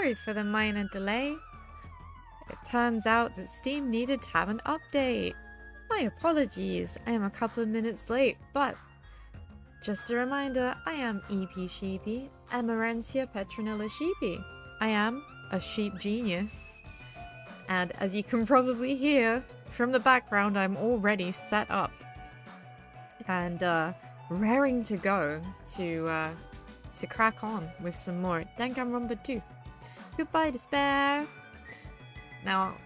sorry for the minor delay. It turns out that Steam needed to have an update. My apologies, I am a couple of minutes late, but just a reminder, I am EP Sheepy, Amarantia Petronilla Sheepy. I am a sheep genius. And as you can probably hear from the background, I'm already set up and raring to go to crack on with some more Danganronpa 2. Goodbye, despair! Now,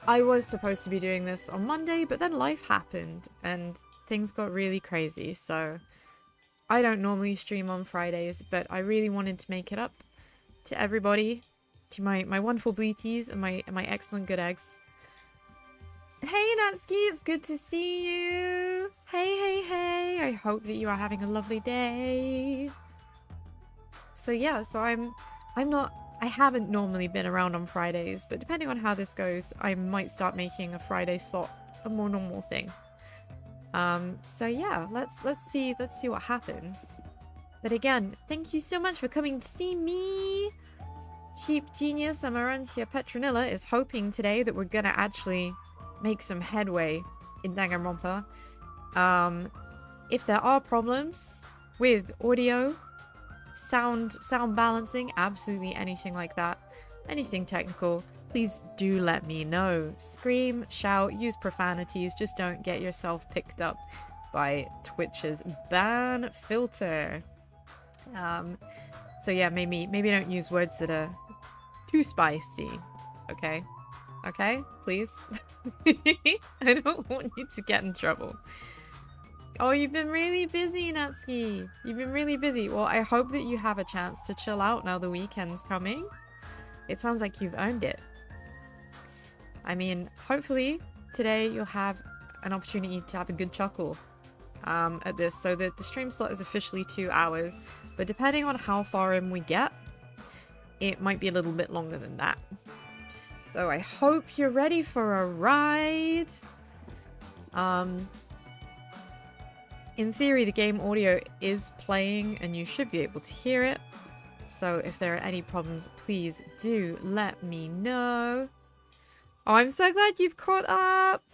I was supposed to be doing this on Monday, but then life happened and things got really crazy, so I don't normally stream on Fridays, but I really wanted to make it up to everybody, to my wonderful bleaties and my excellent good eggs. Hey Natsuki, it's good to see you! Hey, I hope that you are having a lovely day. So yeah, so I haven't normally been around on Fridays, but depending on how this goes, I might start making a Friday slot a more normal thing. So yeah, let's see what happens. But again, thank you so much for coming to see me. Sheep Genius Amarantia Petronilla is hoping today that we're gonna actually make some headway in Danganronpa. If there are problems with audio, sound balancing, absolutely anything like that, anything technical, please do let me know. Scream, shout, use profanities, just don't get yourself picked up by Twitch's ban filter. So yeah, maybe don't use words that are too spicy. Okay? Okay? Please? I don't want you to get in trouble. Oh, you've been really busy, Natsuki. You've been really busy. Well, I hope that you have a chance to chill out now the weekend's coming. It sounds like you've earned it. I mean, hopefully today you'll have an opportunity to have a good chuckle at this. So the stream slot is officially 2 hours, but depending on how far in we get, it might be a little bit longer than that. So I hope you're ready for a ride. In theory, the game audio is playing and you should be able to hear it. So if there are any problems, please do let me know. Oh, I'm so glad you've caught up.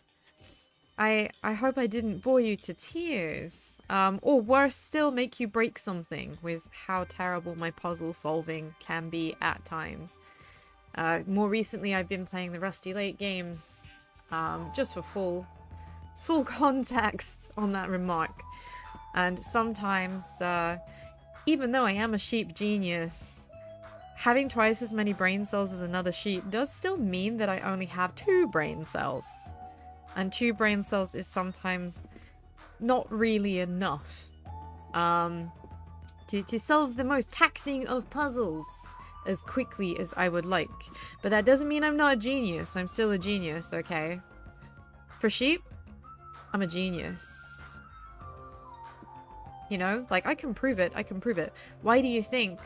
I hope I didn't bore you to tears. Or worse still, make you break something with how terrible my puzzle solving can be at times. More recently, I've been playing the Rusty Lake games, just for full context on that remark. And sometimes, even though I am a sheep genius, having twice as many brain cells as another sheep does still mean that I only have 2 brain cells. And 2 brain cells is sometimes not really enough to solve the most taxing of puzzles as quickly as I would like. But that doesn't mean I'm not a genius. I'm still a genius, okay? For sheep, I'm a genius. You know? Like, I can prove it. I can prove it. Why do you think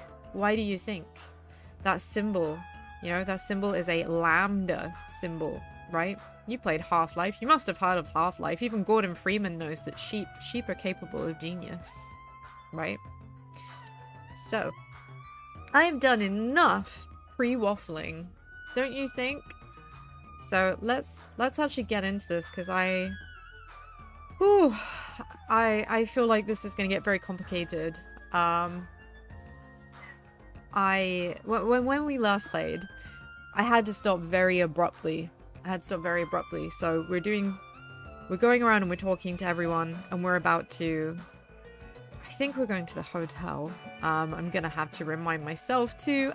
that symbol, you know, that symbol is a lambda symbol, right? You played Half-Life. You must have heard of Half-Life. Even Gordon Freeman knows that sheep are capable of genius, right? So, I've done enough pre-waffling, don't you think? So let's actually get into this, because I feel like this is going to get very complicated. When we last played, I had to stop very abruptly. So we're going around and we're talking to everyone, and we're about to, I think we're going to the hotel. I'm gonna have to remind myself to,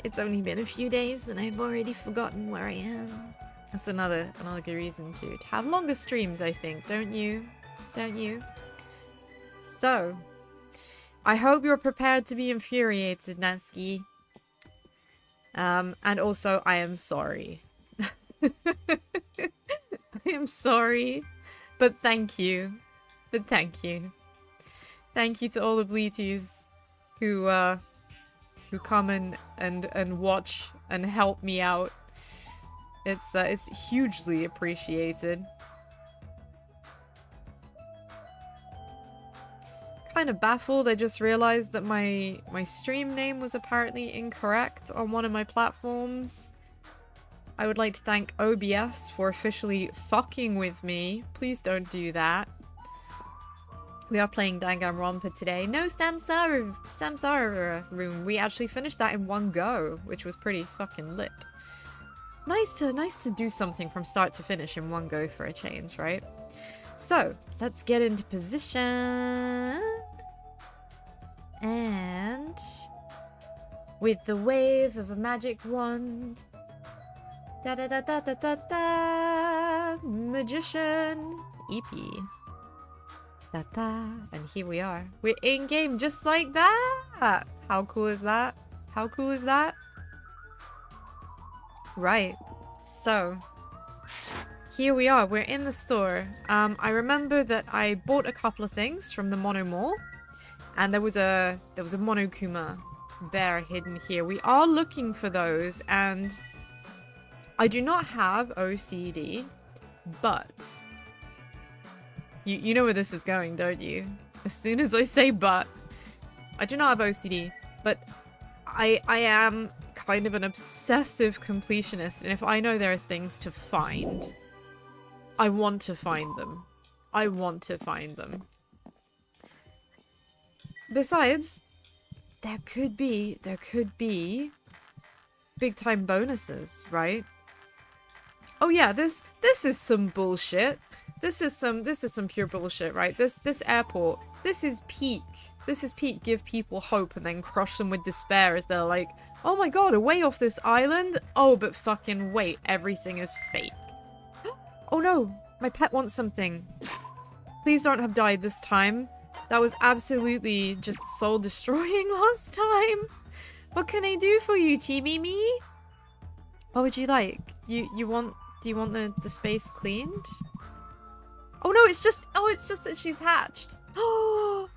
it's only been a few days and I've already forgotten where I am. That's another good reason to have longer streams, I think, don't you? Don't you? So, I hope you're prepared to be infuriated, Natsuki. And also, I am sorry. I am sorry, but thank you. Thank you. Thank you to all the bleaties who come and watch and help me out. It's hugely appreciated. kind of baffled. I just realized that my stream name was apparently incorrect on one of my platforms. I would like to thank OBS for officially fucking with me. Please don't do that. We are playing Danganronpa today. No Samsara room. We actually finished that in one go, which was pretty fucking lit. Nice to do something from start to finish in one go for a change, right? So, let's get into position. And with the wave of a magic wand. Da da da da da da da. Magician. EP. Da da. And here we are. We're in game just like that. How cool is that? How cool is that? Right. So, here we are. We're in the store. I remember that I bought a couple of things from the Mono Mall, and there was a Monokuma bear hidden here. We are looking for those, and I do not have OCD, but you know where this is going, don't you? As soon as I say but, I do not have OCD, but I am kind of an obsessive completionist, and if I know there are things to find, I want to find them. I want to find them. Besides, there could be big time bonuses, right? Oh yeah, this is some bullshit. This is some pure bullshit, right? This airport, this is peak. This is peak give people hope and then crush them with despair as they're like, oh my god, away off this island? Oh, but fucking wait, everything is fake. Oh no, my pet wants something. Please don't have died this time. That was absolutely just soul destroying last time. What can I do for you, Chibi-me? What would you like? Do you want the space cleaned? Oh no, it's just that she's hatched. Oh,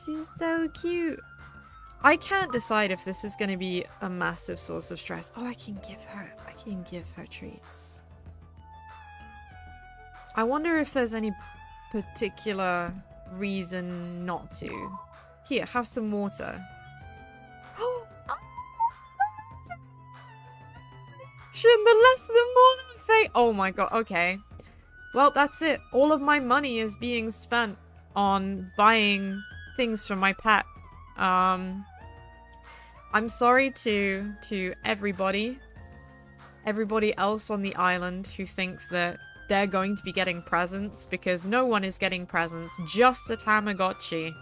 she's so cute. I can't decide if this is going to be a massive source of stress. Oh, I can give her treats. I wonder if there's any particular reason not to. Here, have some water. The less the more than fate. Oh my god, okay. Well, that's it. All of my money is being spent on buying things for my pet. I'm sorry to everybody else on the island who thinks that they're going to be getting presents, because no one is getting presents, just the Tamagotchi.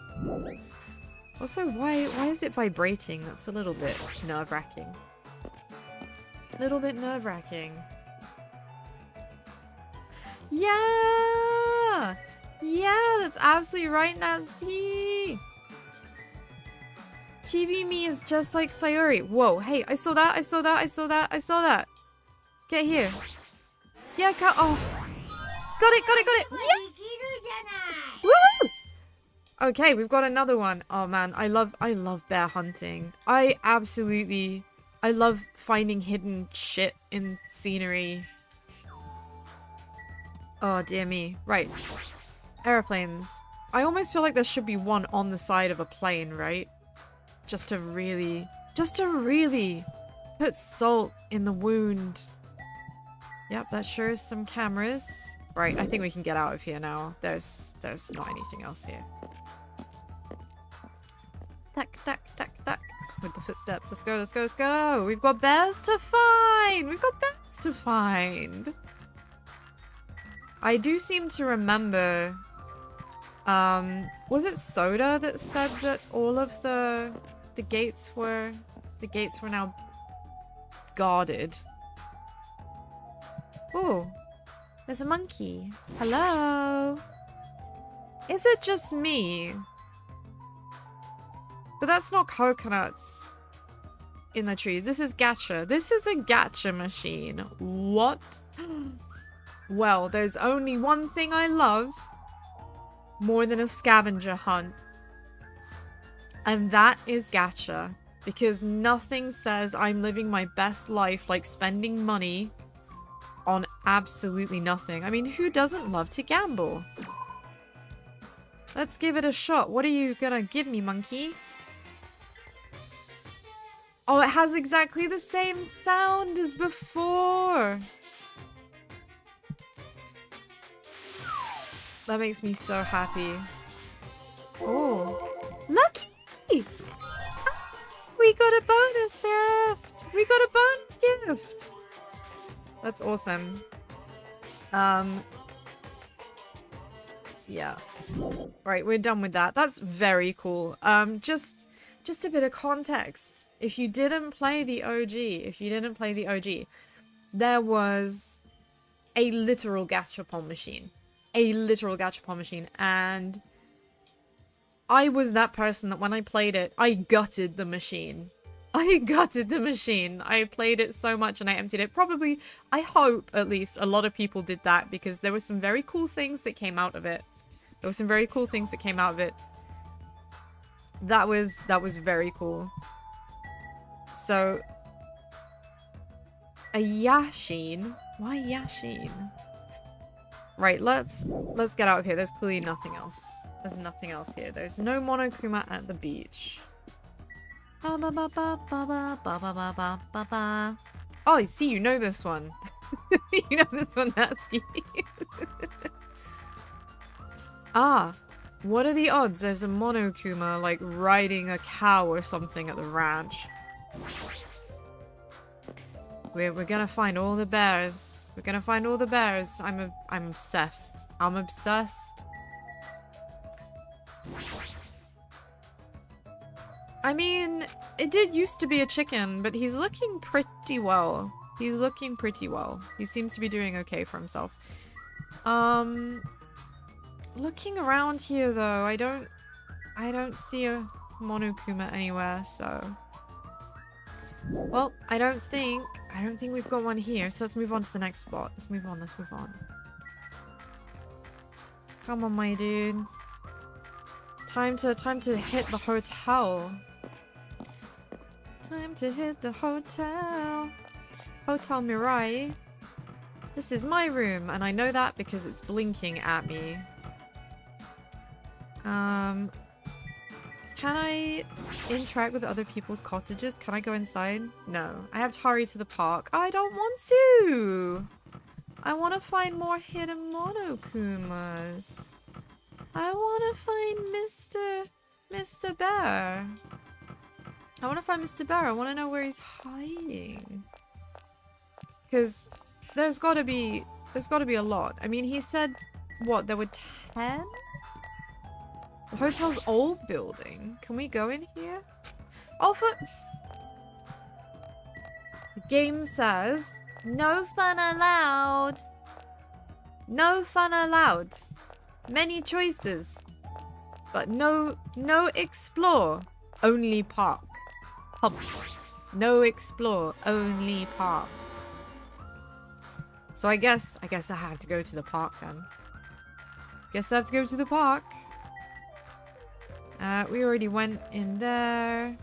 Also, why is it vibrating? That's a little bit nerve-wracking. Little bit nerve-wracking. Yeah! Yeah, that's absolutely right, Nazi! Chibi-me is just like Sayori. Whoa, hey, I saw that, I saw that, I saw that, I saw that. Get here. Yeah, oh. Got it! Yeah! Woo! Okay, we've got another one. Oh man, I love bear hunting. I love finding hidden shit in scenery. Oh dear me. Right. Airplanes. I almost feel like there should be one on the side of a plane, right? Just to really put salt in the wound. Yep, that sure is some cameras. Right, I think we can get out of here now. There's not anything else here. Duck, duck, duck, duck. With the footsteps. Let's go, let's go, let's go. We've got bears to find. We've got bears to find. I do seem to remember, was it Soda that said that all of the gates were now guarded? Oh, there's a monkey. Hello. Is it just me? But that's not coconuts in the tree. This is gacha. This is a gacha machine. What? Well, there's only one thing I love more than a scavenger hunt. And that is gacha. Because nothing says I'm living my best life like spending money on absolutely nothing. I mean, who doesn't love to gamble? Let's give it a shot. What are you gonna give me, monkey? Oh, it has exactly the same sound as before. That makes me so happy. Oh, lucky! We got a bonus gift! We got a bonus gift! That's awesome. Yeah. Right, we're done with that. That's very cool. Just a bit of context. If you didn't play the OG, there was a literal gachapon machine. And I was that person that when I played it, I gutted the machine. I played it so much and I emptied it. Probably, I hope at least, a lot of people did that because there were some very cool things that came out of it. That was very cool. So, a Yashin? Why Yashin? Right, let's get out of here. There's clearly nothing else. There's nothing else here. There's no Monokuma at the beach. Oh, I see you know this one. You know this one, Natsuki. Ah, what are the odds there's a Monokuma, like, riding a cow or something at the ranch? We're gonna find all the bears. I'm obsessed. I mean, it did used to be a chicken, but he's looking pretty well. He seems to be doing okay for himself. Looking around here though, I don't see a Monokuma anywhere, so. Well, I don't think we've got one here, so let's move on to the next spot. Let's move on. Come on, my dude. Time to hit the hotel. Hotel Mirai. This is my room, and I know that because it's blinking at me. Can I interact with other people's cottages? Can I go inside? No. I have to hurry to the park. I don't want to! I want to find more hidden Monokumas. I want to find Mr. Bear. I want to know where he's hiding. Because there's got to be a lot. I mean, he said, what, there were 10? The hotel's old building. Can we go in here? Oh, the game says, no fun allowed. No fun allowed. Many choices. But no explore. Only park. Hump. No explore. Only park. So I guess I have to go to the park then. Guess I have to go to the park. We already went in there.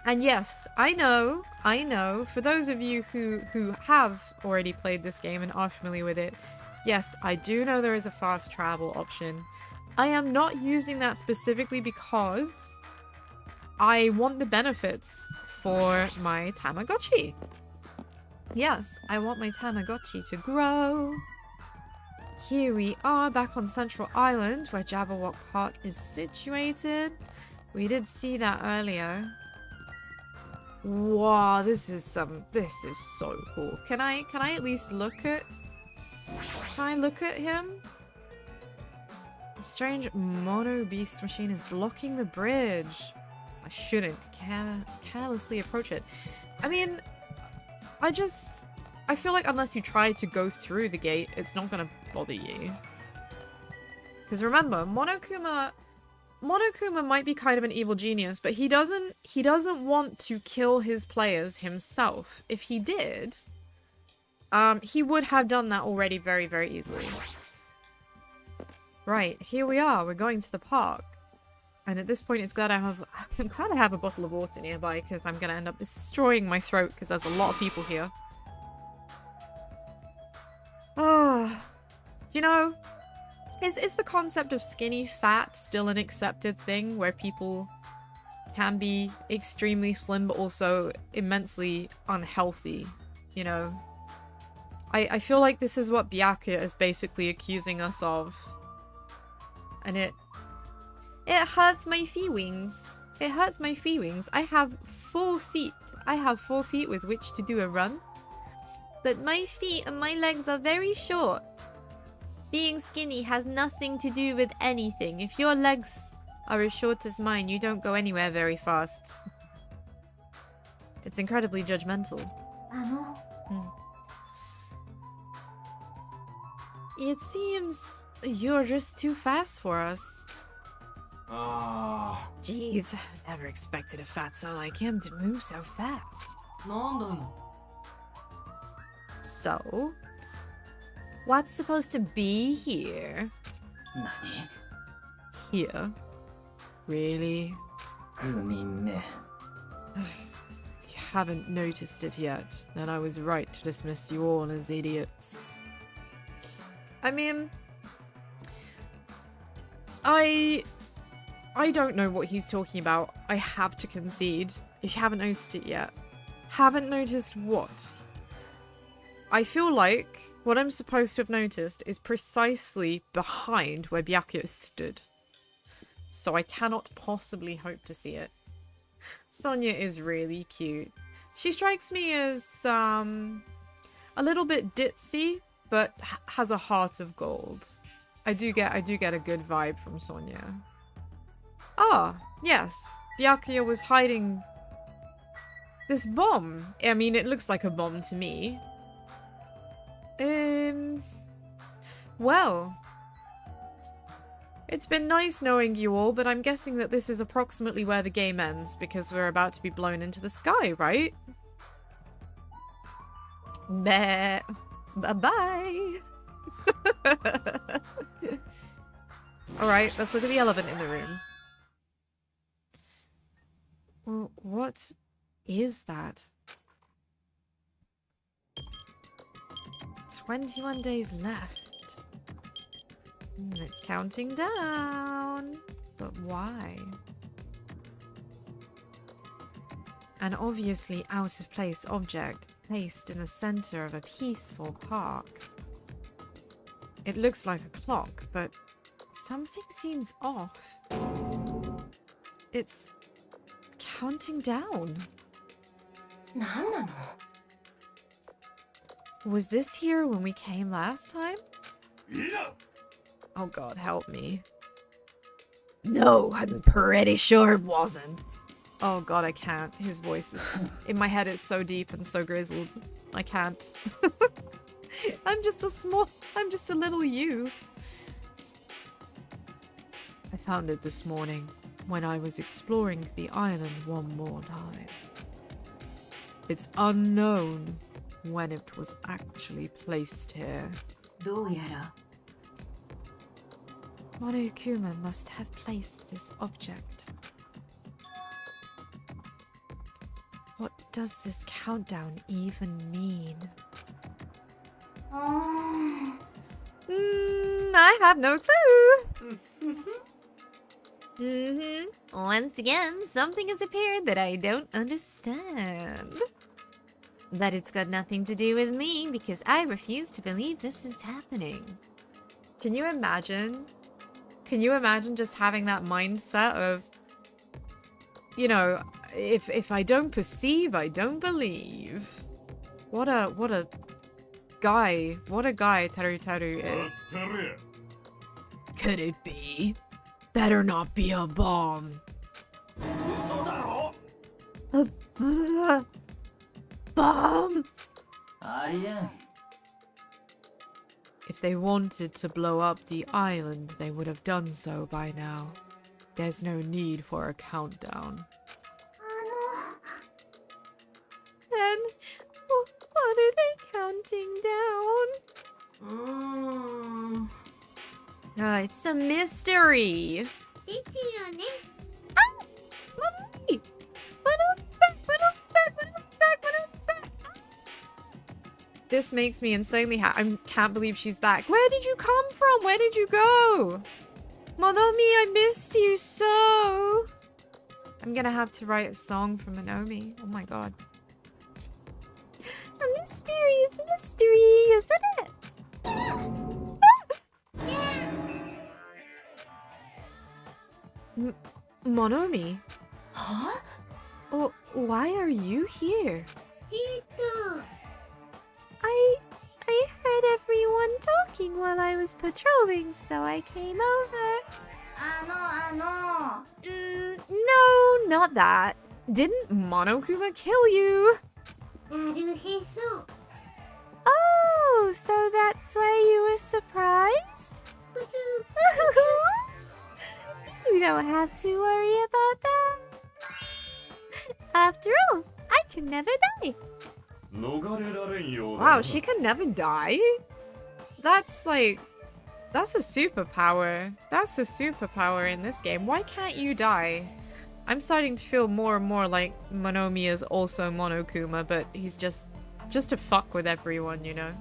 And yes, I know, for those of you who have already played this game and are familiar with it, yes, I do know there is a fast travel option. I am not using that specifically because I want the benefits for my Tamagotchi. Yes, I want my Tamagotchi to grow. Here we are back on Central Island where Jabberwock Park is situated. We did see that earlier. Wow, this is so cool. Can I at least look at him? A strange mono beast machine is blocking the bridge. I shouldn't carelessly approach it. I mean, I feel like unless you try to go through the gate, it's not gonna bother you. Because remember, Monokuma might be kind of an evil genius, but he doesn't want to kill his players himself. If he did, he would have done that already very, very easily. Right, here we are. We're going to the park. And at this point, I'm glad I have a bottle of water nearby because I'm going to end up destroying my throat because there's a lot of people here. You know, Is the concept of skinny fat still an accepted thing where people can be extremely slim but also immensely unhealthy, you know? I feel like this is what Byakuya is basically accusing us of. And it hurts my feelings. It hurts my feelings. I have 4 feet. I have 4 feet with which to do a run. But my feet and my legs are very short. Being skinny has nothing to do with anything. If your legs are as short as mine, you don't go anywhere very fast. It's incredibly judgmental. It seems you're just too fast for us. Jeez, never expected a fatso like him to move so fast. So, what's supposed to be here? Here? Really? You haven't noticed it yet, and I was right to dismiss you all as idiots. I mean, I don't know what he's talking about. I have to concede. If you haven't noticed it yet. Haven't noticed what? I feel like what I'm supposed to have noticed is precisely behind where Byakuya stood. So I cannot possibly hope to see it. Sonia is really cute. She strikes me as a little bit ditzy, but has a heart of gold. I do get a good vibe from Sonia. Ah, yes. Byakuya was hiding this bomb. I mean, it looks like a bomb to me. Well, it's been nice knowing you all, but I'm guessing that this is approximately where the game ends because we're about to be blown into the sky, right? Meh. Bye-bye. Alright, let's look at the elephant in the room. Well, what is that? 21 days left. It's counting down. But why? An obviously out-of-place object placed in the center of a peaceful park. It looks like a clock, but something seems off. It's counting down. Was this here when we came last time? Oh god, help me. No, I'm pretty sure it wasn't. Oh god, I can't. His voice is... in my head it's so deep and so grizzled. I can't. I'm just a little you. I found it this morning when I was exploring the island one more time. It's unknown when it was actually placed here. Monokuma must have placed this object. What does this countdown even mean? I have no clue. Once again, something has appeared that I don't understand. But it's got nothing to do with me because I refuse to believe this is happening. Can you imagine? Can you imagine just having that mindset of, you know, if I don't perceive, I don't believe. What a guy Teru is. Could it be? Better not be a bomb. A bomb? If they wanted to blow up the island, they would have done so by now. There's no need for a countdown. Then, what are they counting down? It's a mystery. Ah! Mommy! Manomi's back! Manomi's back! Manomi's back! Manomi's back! Ah! This makes me insanely happy. I can't believe she's back. Where did you come from? Where did you go? Monomi, I missed you so. I'm gonna have to write a song for Monomi. Oh my god. A mysterious mystery, isn't it? Monomi? Huh? Oh, why are you here? Hito. I heard everyone talking while I was patrolling, so I came over. No, not that. Didn't Monokuma kill you? Oh, so that's why you were surprised? You don't have to worry about that. After all, I can never die. Wow, she can never die? That's like... That's a superpower. That's a superpower in this game. Why can't you die? I'm starting to feel more and more like Monomi is also Monokuma, but he's just to fuck with everyone, you know?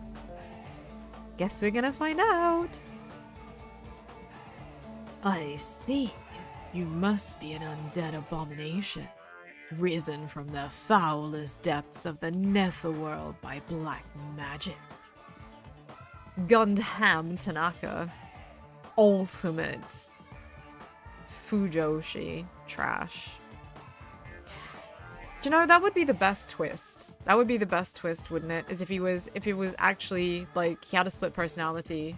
Guess we're gonna find out. I see. You must be an undead abomination, risen from the foulest depths of the netherworld by black magic. Gundam Tanaka. Ultimate Fujoshi trash. Do you know, that would be the best twist. That would be the best twist, wouldn't it? Is if he was actually, like, he had a split personality.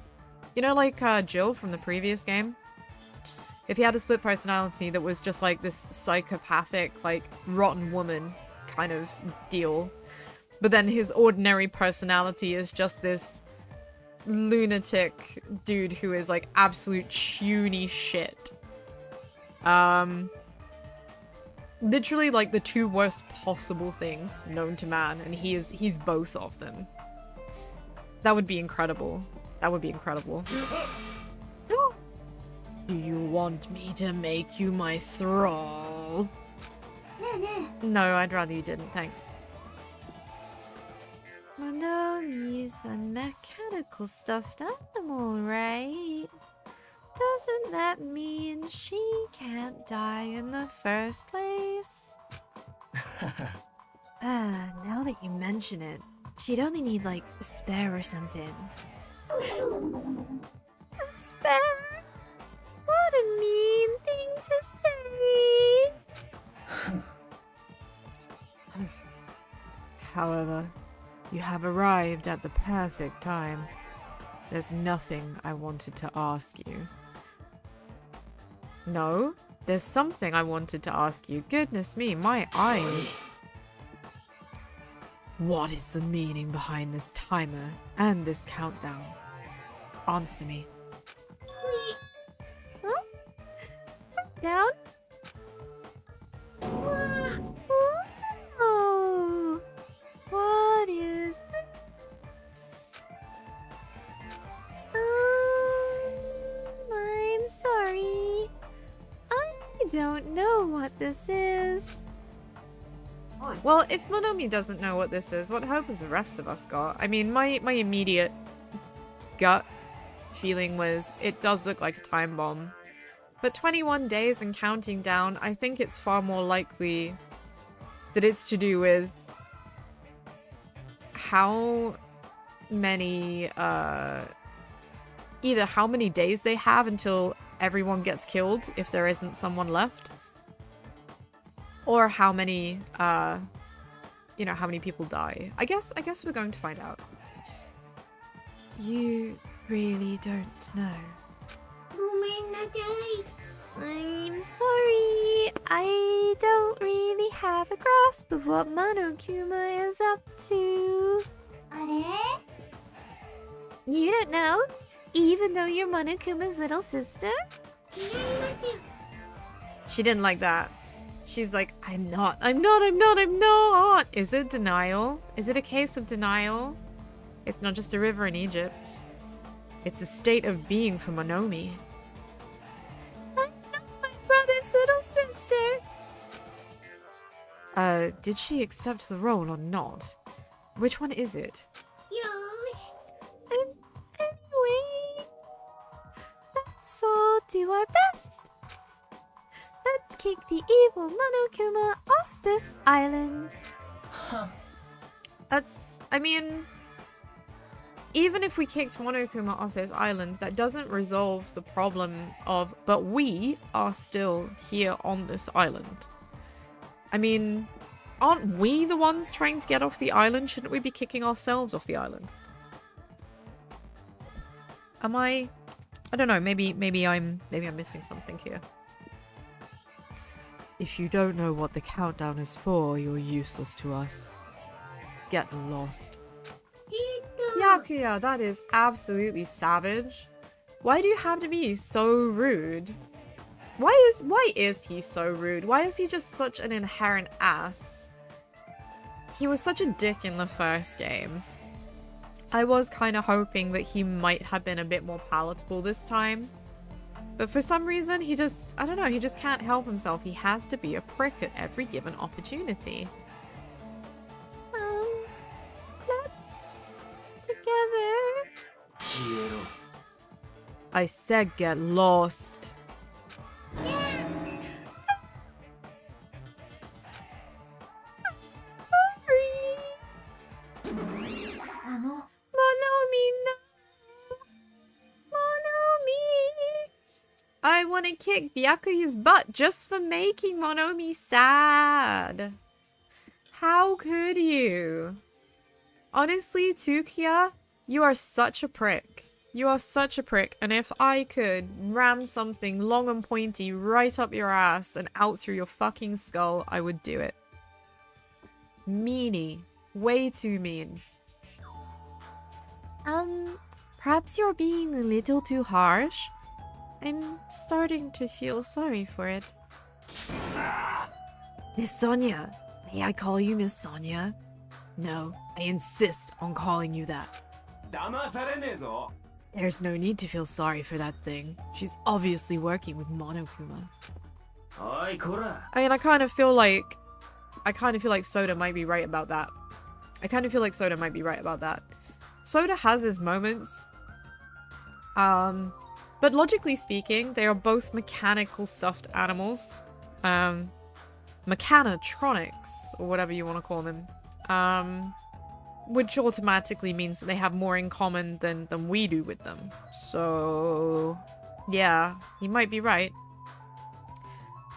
You know, like Jill from the previous game? If he had a split personality that was just like this psychopathic, like, rotten woman kind of deal. But then his ordinary personality is just this lunatic dude who is like absolute chuny shit. Literally like the two worst possible things known to man, and he's both of them. That would be incredible. That would be incredible. Do you want me to make you my thrall? No, I'd rather you didn't, thanks. Monomi's a mechanical stuffed animal, right? Doesn't that mean she can't die in the first place? Now that you mention it, she'd only need, like, a spare or something. A spare? What a mean thing to say! However, you have arrived at the perfect time. There's nothing I wanted to ask you. No? There's something I wanted to ask you. Goodness me, my eyes. What is the meaning behind this timer and this countdown? Answer me. Huh? Down? Oh, what is this? I'm sorry. I don't know what this is. Well, if Monomi doesn't know what this is, what hope has the rest of us got? I mean, my immediate gut feeling was it does look like a time bomb. But 21 days and counting down, I think it's far more likely that it's to do with how many, either how many days they have until everyone gets killed, if there isn't someone left, or how many, you know, how many people die. I guess we're going to find out. You really don't know. I'm sorry. I don't really have a grasp of what Monokuma is up to. You don't know? Even though you're Monokuma's little sister? She didn't like that. She's like, I'm not. Is it denial? Is it a case of denial? It's not just a river in Egypt. It's a state of being for Monomi. I'm not my brother's little sister. Did she accept the role or not? Which one is it? do our best. Let's kick the evil Monokuma off this island. Huh. I mean, even if we kicked Monokuma off this island, that doesn't resolve the problem of, but we are still here on this island. I mean, aren't we the ones trying to get off the island? Shouldn't we be kicking ourselves off the island? Am I don't know, maybe I'm missing something here. If you don't know what the countdown is for, you're useless to us. Get lost. Yakuya, that is absolutely savage. Why do you have to be so rude? Why is he so rude? Why is he just such an inherent ass? He was such a dick in the first game. I was kind of hoping that he might have been a bit more palatable this time. But for some reason, he just, I don't know, he just can't help himself. He has to be a prick at every given opportunity. Let's... together. I said get lost. I want to kick Byakuyu's butt just for making Monomi sad. How could you? Honestly, Tukiya, you are such a prick. You are such a prick, and if I could ram something long and pointy right up your ass and out through your fucking skull, I would do it. Meanie. Way too mean. Perhaps you're being a little too harsh. I'm starting to feel sorry for it. Miss Sonia, may I call you Miss Sonia? No, I insist on calling you that. There's no need to feel sorry for that thing. She's obviously working with Monokuma. I mean, I kind of feel like Soda might be right about that. Soda has his moments. But logically speaking, they are both mechanical stuffed animals. Mechanitronics, or whatever you want to call them. Which automatically means that they have more in common than we do with them. So, yeah, he might be right.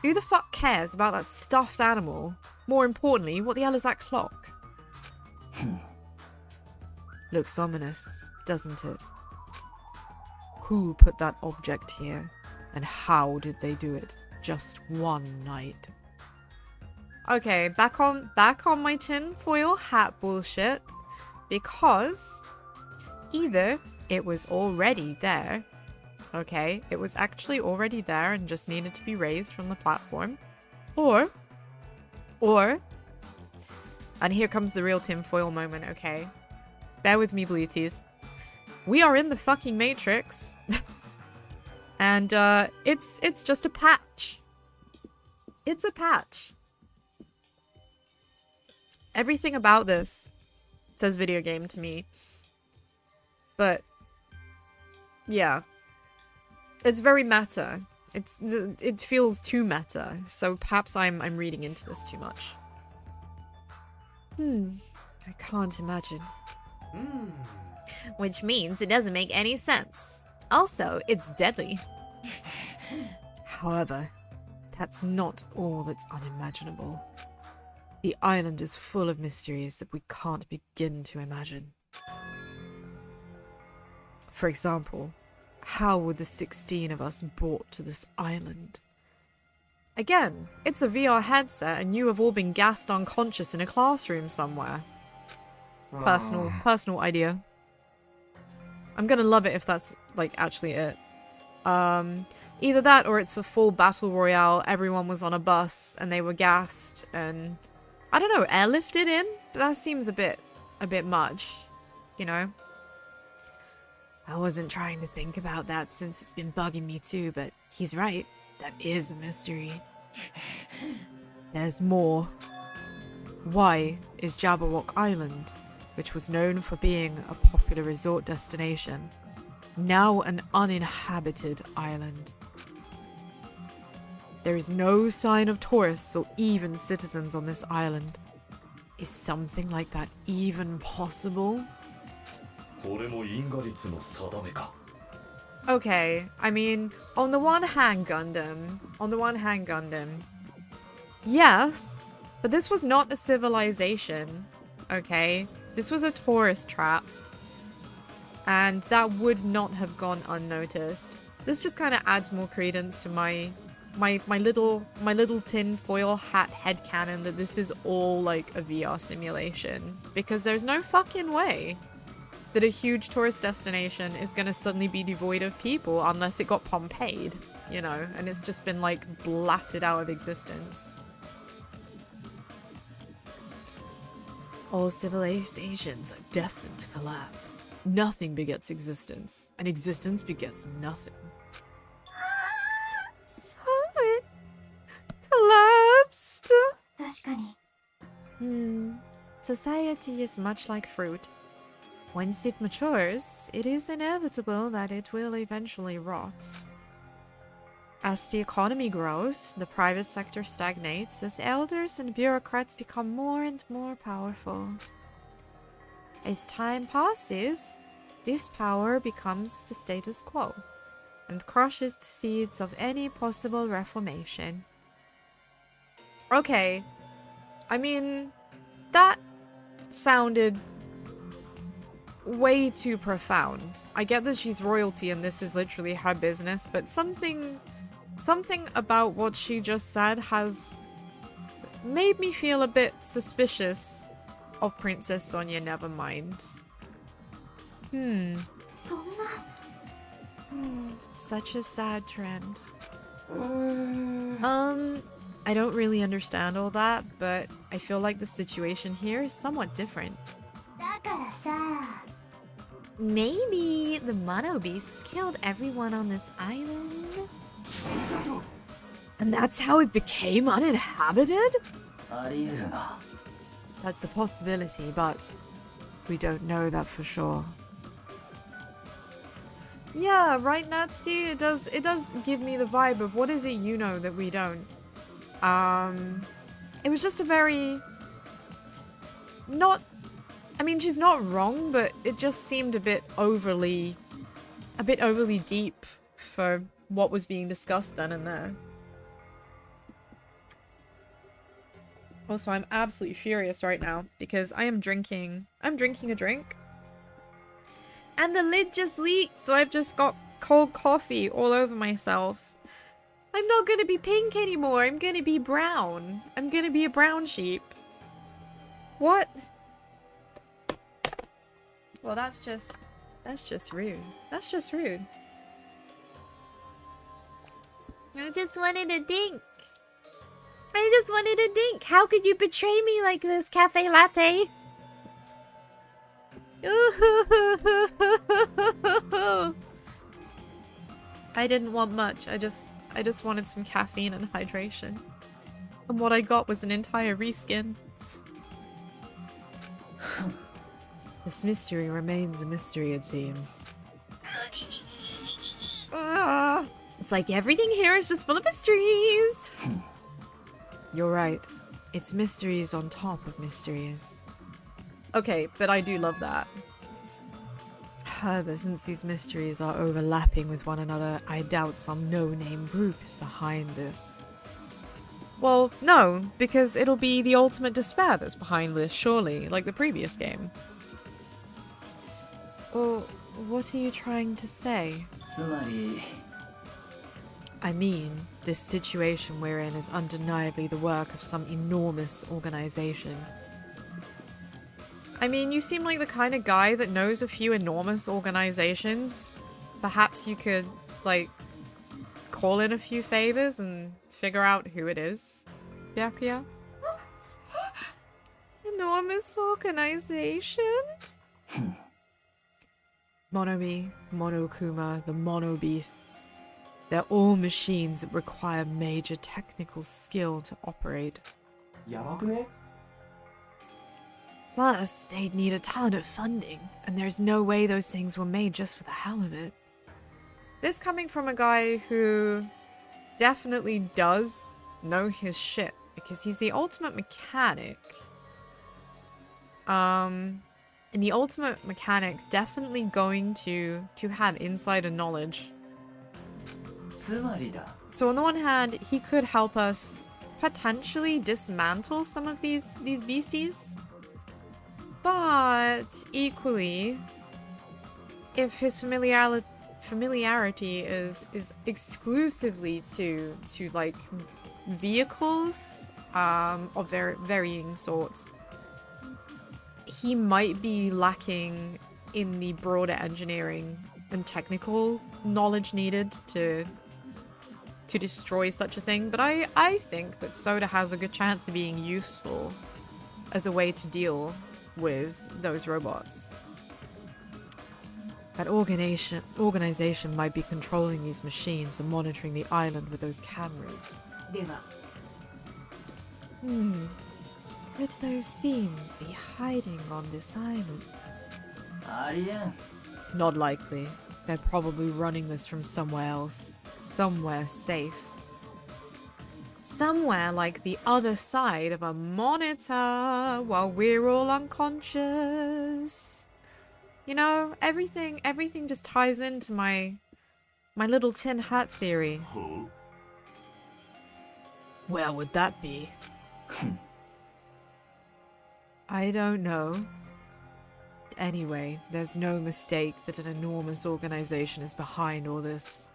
Who the fuck cares about that stuffed animal? More importantly, what the hell is that clock? Looks ominous, doesn't it? Who put that object here? And how did they do it? Just one night. Okay, back on my tinfoil hat bullshit. Because either it was already there. Okay, it was actually already there and just needed to be raised from the platform. Or, and here comes the real tinfoil moment, okay? Bear with me, Bleaties. We are in the fucking Matrix. And it's just a patch. It's a patch. Everything about this says video game to me. But yeah. It's very meta. It feels too meta. So perhaps I'm reading into this too much. I can't imagine. Which means it doesn't make any sense. Also, it's deadly. However, that's not all that's unimaginable. The island is full of mysteries that we can't begin to imagine. For example, how were the 16 of us brought to this island? Again, it's a VR headset and you have all been gassed unconscious in a classroom somewhere. Personal idea. I'm gonna love it if that's, like, actually it. Either that or it's a full battle royale, everyone was on a bus and they were gassed and, I don't know, airlifted in? But that seems a bit much, you know? I wasn't trying to think about that since it's been bugging me too, but he's right. That is a mystery. There's more. Why is Jabberwock Island, which was known for being a popular resort destination, now an uninhabited island? There is no sign of tourists or even citizens on this island. Is something like that even possible? Okay, I mean, on the one hand, Gundam, yes, but this was not a civilization, okay? This was a tourist trap, and that would not have gone unnoticed. This just kind of adds more credence to my little tin foil hat headcanon that this is all like a VR simulation, because there's no fucking way that a huge tourist destination is gonna suddenly be devoid of people unless it got Pompeyed, you know, and it's just been like blatted out of existence. All civilizations are destined to collapse. Nothing begets existence, and existence begets nothing. So it collapsed. 確かに。 Society is much like fruit. Once it matures, it is inevitable that it will eventually rot. As the economy grows, the private sector stagnates as elders and bureaucrats become more and more powerful. As time passes, this power becomes the status quo and crushes the seeds of any possible reformation. Okay, I mean, that sounded way too profound. I get that she's royalty and this is literally her business, but something about what she just said has made me feel a bit suspicious of Princess Sonia Nevermind. Such a sad trend. I don't really understand all that, but I feel like the situation here is somewhat different. だからさ。 Maybe the mono beasts killed everyone on this island? And that's how it became uninhabited? That's a possibility, but we don't know that for sure. Yeah, right, Natsuki? It does give me the vibe of what is it you know that we don't. It was just a very... not... I mean, she's not wrong, but it just seemed a bit overly deep for what was being discussed then and there. Also, I'm absolutely furious right now because I'm drinking a drink and the lid just leaked, so I've just got cold coffee all over myself. I'm not gonna be pink anymore, I'm gonna be brown. I'm gonna be a brown sheep. What? Well, that's just rude. That's just rude. I just wanted a dink. I just wanted a dink. How could you betray me like this, Cafe Latte? I didn't want much. I just wanted some caffeine and hydration. And what I got was an entire reskin. This mystery remains a mystery, it seems. It's like everything here is just full of mysteries. You're right. It's mysteries on top of mysteries. Okay, but I do love that. But since these mysteries are overlapping with one another, I doubt some no-name group is behind this. Well, no, because it'll be the ultimate despair that's behind this, surely, like the previous game. Well, what are you trying to say? I mean, this situation we're in is undeniably the work of some enormous organization. I mean, you seem like the kind of guy that knows a few enormous organizations. Perhaps you could, like, call in a few favors and figure out who it is. Byakuya? Enormous organization? Monomi, Monokuma, the Mono Beasts. They're all machines that require major technical skill to operate. Plus, they'd need a ton of funding, and there's no way those things were made just for the hell of it. This coming from a guy who definitely does know his shit because he's the ultimate mechanic. And the ultimate mechanic definitely going to have insider knowledge. So on the one hand, he could help us potentially dismantle some of these beasties. But equally, if his familiarity is exclusively to like vehicles of varying sorts, he might be lacking in the broader engineering and technical knowledge needed to destroy such a thing. But I think that Soda has a good chance of being useful as a way to deal with those robots. That organization might be controlling these machines and monitoring the island with those cameras. Could those fiends be hiding on this island? Not likely. They're probably running this from somewhere else. Somewhere safe. Somewhere like the other side of a monitor while we're all unconscious. You know, everything just ties into my little tin hat theory. Where would that be? I don't know. Anyway, there's no mistake that an enormous organization is behind all this.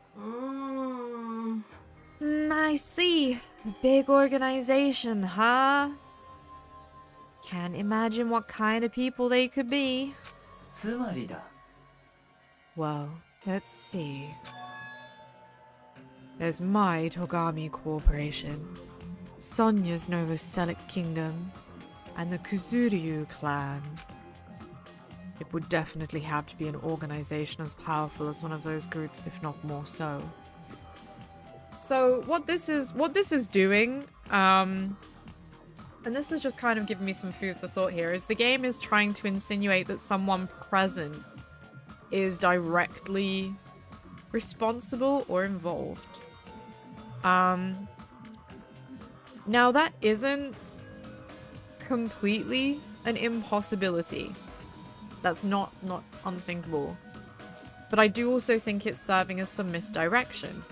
I see. Big organization, huh? Can't imagine what kind of people they could be. Well, let's see. There's my Togami Corporation, Sonya's Novoselic Kingdom, and the Kuzuryu clan. It would definitely have to be an organization as powerful as one of those groups, if not more so. So what this is doing, and this is just kind of giving me some food for thought here, is the game is trying to insinuate that someone present is directly responsible or involved. Now that isn't completely an impossibility. That's not unthinkable. But I do also think it's serving as some misdirection.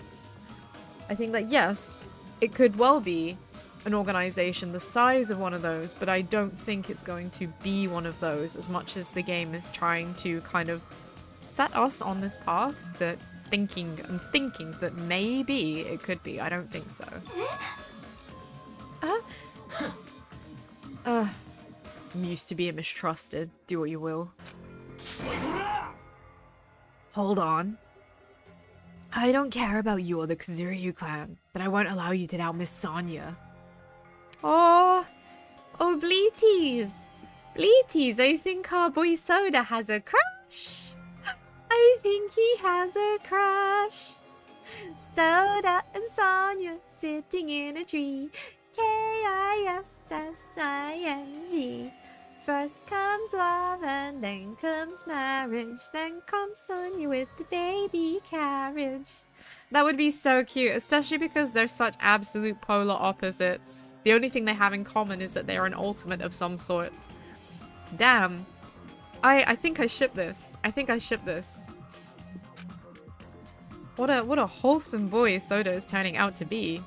I think that yes, it could well be an organization the size of one of those, but I don't think it's going to be one of those as much as the game is trying to kind of set us on this path that thinking that maybe it could be. I don't think so. I'm used to being mistrusted. Do what you will. Hold on. I don't care about you or the Kuzuryu clan, but I won't allow you to doubt Miss Sonya. Oh, Bleaties! Bleaties, I think our boy Soda has a crush. I think he has a crush. Soda and Sonya sitting in a tree. Kissing. First comes love and then comes marriage. Then comes Sonya with the baby carriage. That would be so cute, especially because they're such absolute polar opposites. The only thing they have in common is that they're an ultimate of some sort. Damn. I think I ship this. I think I ship this. What a wholesome boy Soda is turning out to be.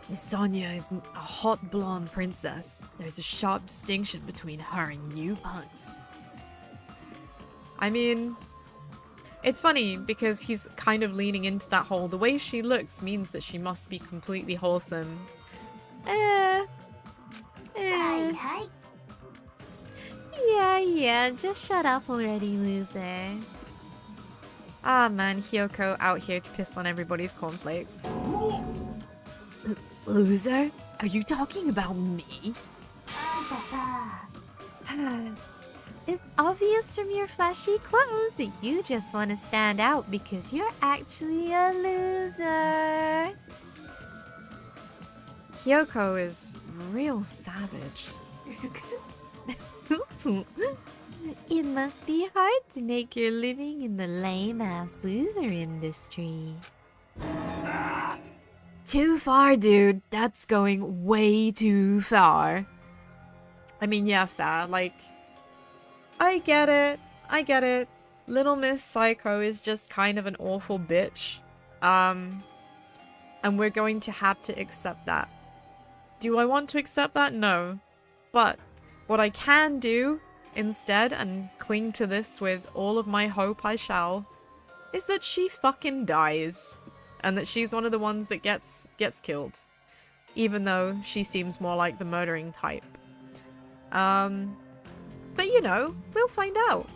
Miss Sonya is a hot blonde princess. There's a sharp distinction between her and you punks. I mean, it's funny because he's kind of leaning into that whole, the way she looks means that she must be completely wholesome. Yeah, just shut up already, loser. Ah man, Hyoko out here to piss on everybody's cornflakes. Loser? Are you talking about me? It's obvious from your flashy clothes that you just want to stand out because you're actually a loser. Hyoko is real savage. It must be hard to make your living in the lame-ass loser industry. too far, dude. That's going way too far. I mean, yeah, fair. Like, I get it. I get it. Little Miss Psycho is just kind of an awful bitch. And we're going to have to accept that. Do I want to accept that? No. But what I can do instead, and cling to this with all of my hope I shall, is that she fucking dies. And that she's one of the ones that gets killed. Even though she seems more like the murdering type. But you know, we'll find out.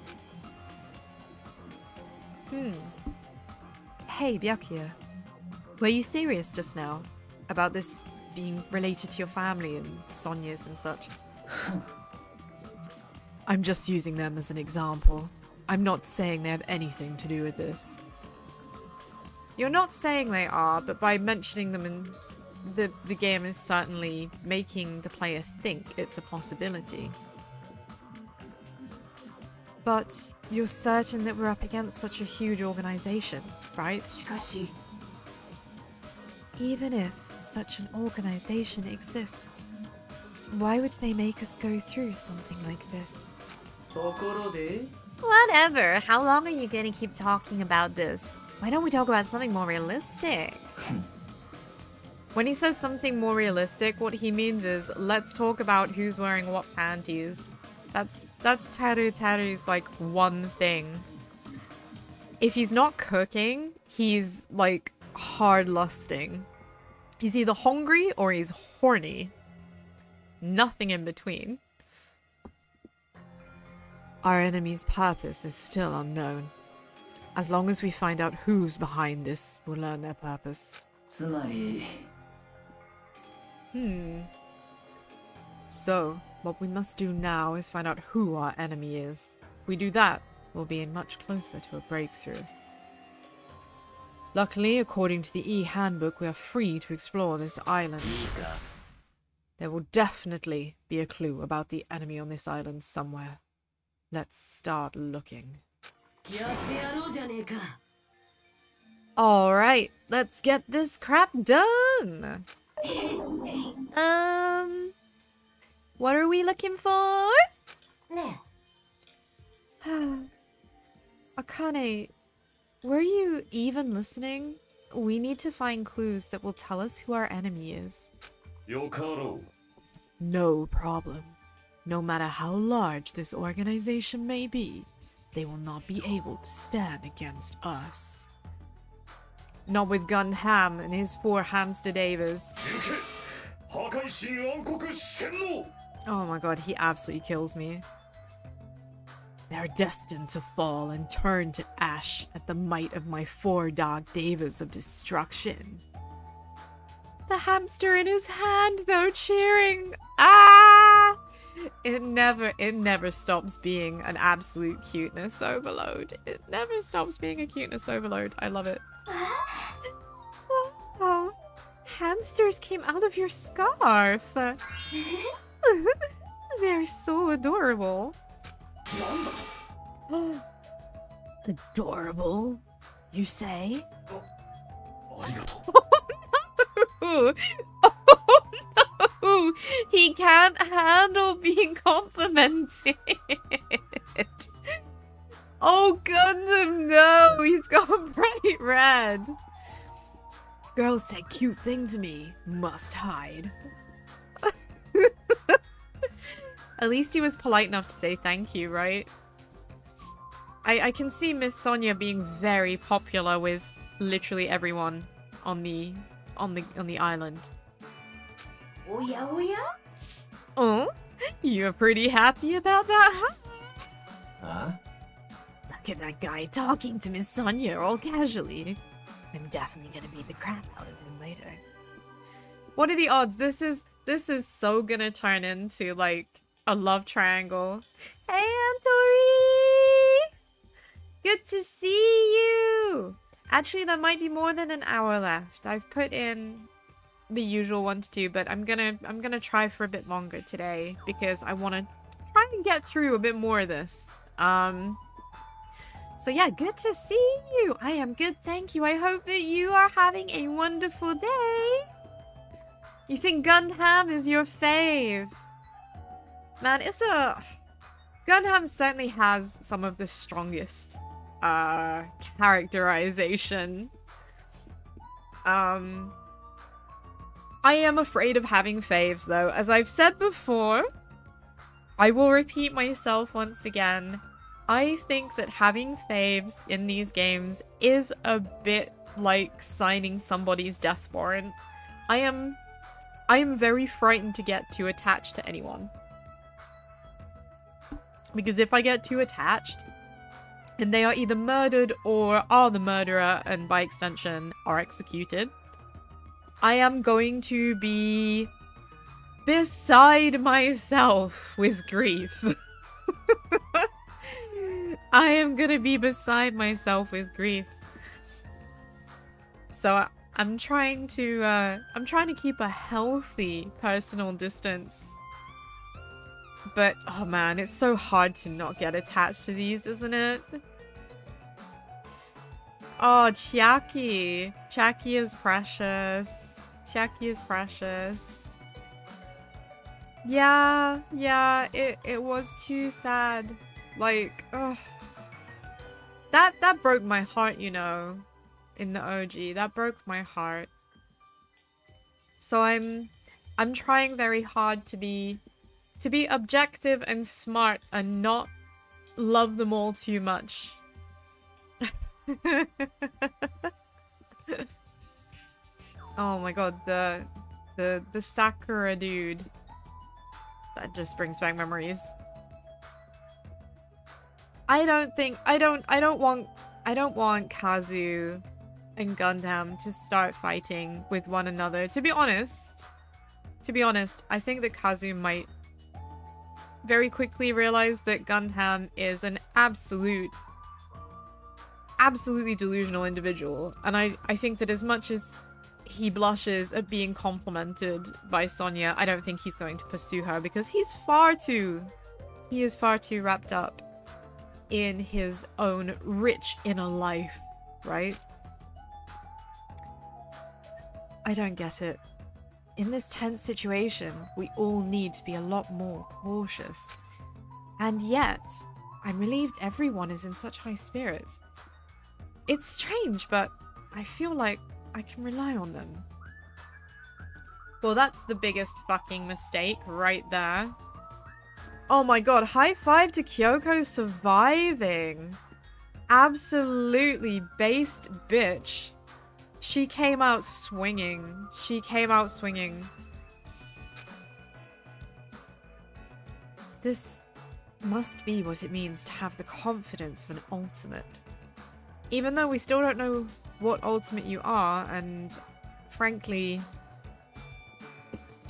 Hey, Byakuya. Were you serious just now? About this being related to your family and Sonya's and such? I'm just using them as an example. I'm not saying they have anything to do with this. You're not saying they are, but by mentioning them in the game is certainly making the player think it's a possibility. But you're certain that we're up against such a huge organization, right? Even if such an organization exists, why would they make us go through something like this? Whatever. How long are you gonna keep talking about this? Why don't we talk about something more realistic? When he says something more realistic, what he means is, let's talk about who's wearing what panties. That's Taru's like one thing. If he's not cooking, he's like hard lusting. He's either hungry or he's horny. Nothing in between. Our enemy's purpose is still unknown. As long as we find out who's behind this, we'll learn their purpose. So, what we must do now is find out who our enemy is. If we do that, we'll be much closer to a breakthrough. Luckily, according to the E-handbook, we are free to explore this island. There will definitely be a clue about the enemy on this island somewhere. Let's start looking. Alright, let's get this crap done! What are we looking for? Akane, were you even listening? We need to find clues that will tell us who our enemy is. No problem. No matter how large this organization may be, they will not be able to stand against us. Not with Gun Ham and his 4 hamster davers. Oh my god, he absolutely kills me. They are destined to fall and turn to ash at the might of my 4 dog davers of destruction. The hamster in his hand, though, cheering. Ah! It never stops being an absolute cuteness overload. It never stops being a cuteness overload. I love it. Oh, hamsters came out of your scarf. They're so adorable. Adorable, you say? Oh no! Oh no! He can't handle being complimented. Oh Gundam, no! He's gone bright red. Girl said cute thing to me. Must hide. At least he was polite enough to say thank you, right? I can see Miss Sonia being very popular with literally everyone on the island. Oya oya? Oh, you're pretty happy about that, huh? Look at that guy talking to Miss Sonia all casually. I'm definitely gonna beat the crap out of him later. What are the odds? This is so gonna turn into like a love triangle. Hey, Antori! Good to see you! Actually, there might be more than an hour left. I've put in the usual 1 to 2, but I'm gonna try for a bit longer today because I want to try and get through a bit more of this. So yeah, good to see you. I am good, thank you. I hope that you are having a wonderful day. You think Gundam is your fave? Man, Gundam certainly has some of the strongest characterization. I am afraid of having faves though. As I've said before, I will repeat myself once again. I think that having faves in these games is a bit like signing somebody's death warrant. I am very frightened to get too attached to anyone. Because if I get too attached, and they are either murdered or are the murderer and by extension are executed, I am going to be beside myself with grief. I am gonna be beside myself with grief. So I'm trying to keep a healthy personal distance. But, oh man, it's so hard to not get attached to these, isn't it? Oh, Chiaki. Chiaki is precious. Chiaki is precious. Yeah, it was too sad. Like, ugh. That broke my heart, you know, in the OG. That broke my heart. So I'm trying very hard to be objective and smart and not love them all too much. Oh my god, the Sakura dude. That just brings back memories. I don't want Kazu and Gundam to start fighting with one another. To be honest, I think that Kazu might very quickly realize that Gundam is an absolutely delusional individual. And I think that as much as he blushes at being complimented by Sonya, I don't think he's going to pursue her because he is far too wrapped up in his own rich inner life, right? I don't get it. In this tense situation, we all need to be a lot more cautious. And yet, I'm relieved everyone is in such high spirits. It's strange, but I feel like I can rely on them. Well, that's the biggest fucking mistake right there. Oh my god, high five to Kyoko surviving. Absolutely based bitch. She came out swinging. She came out swinging. This must be what it means to have the confidence of an ultimate. Even though we still don't know what ultimate you are, and frankly,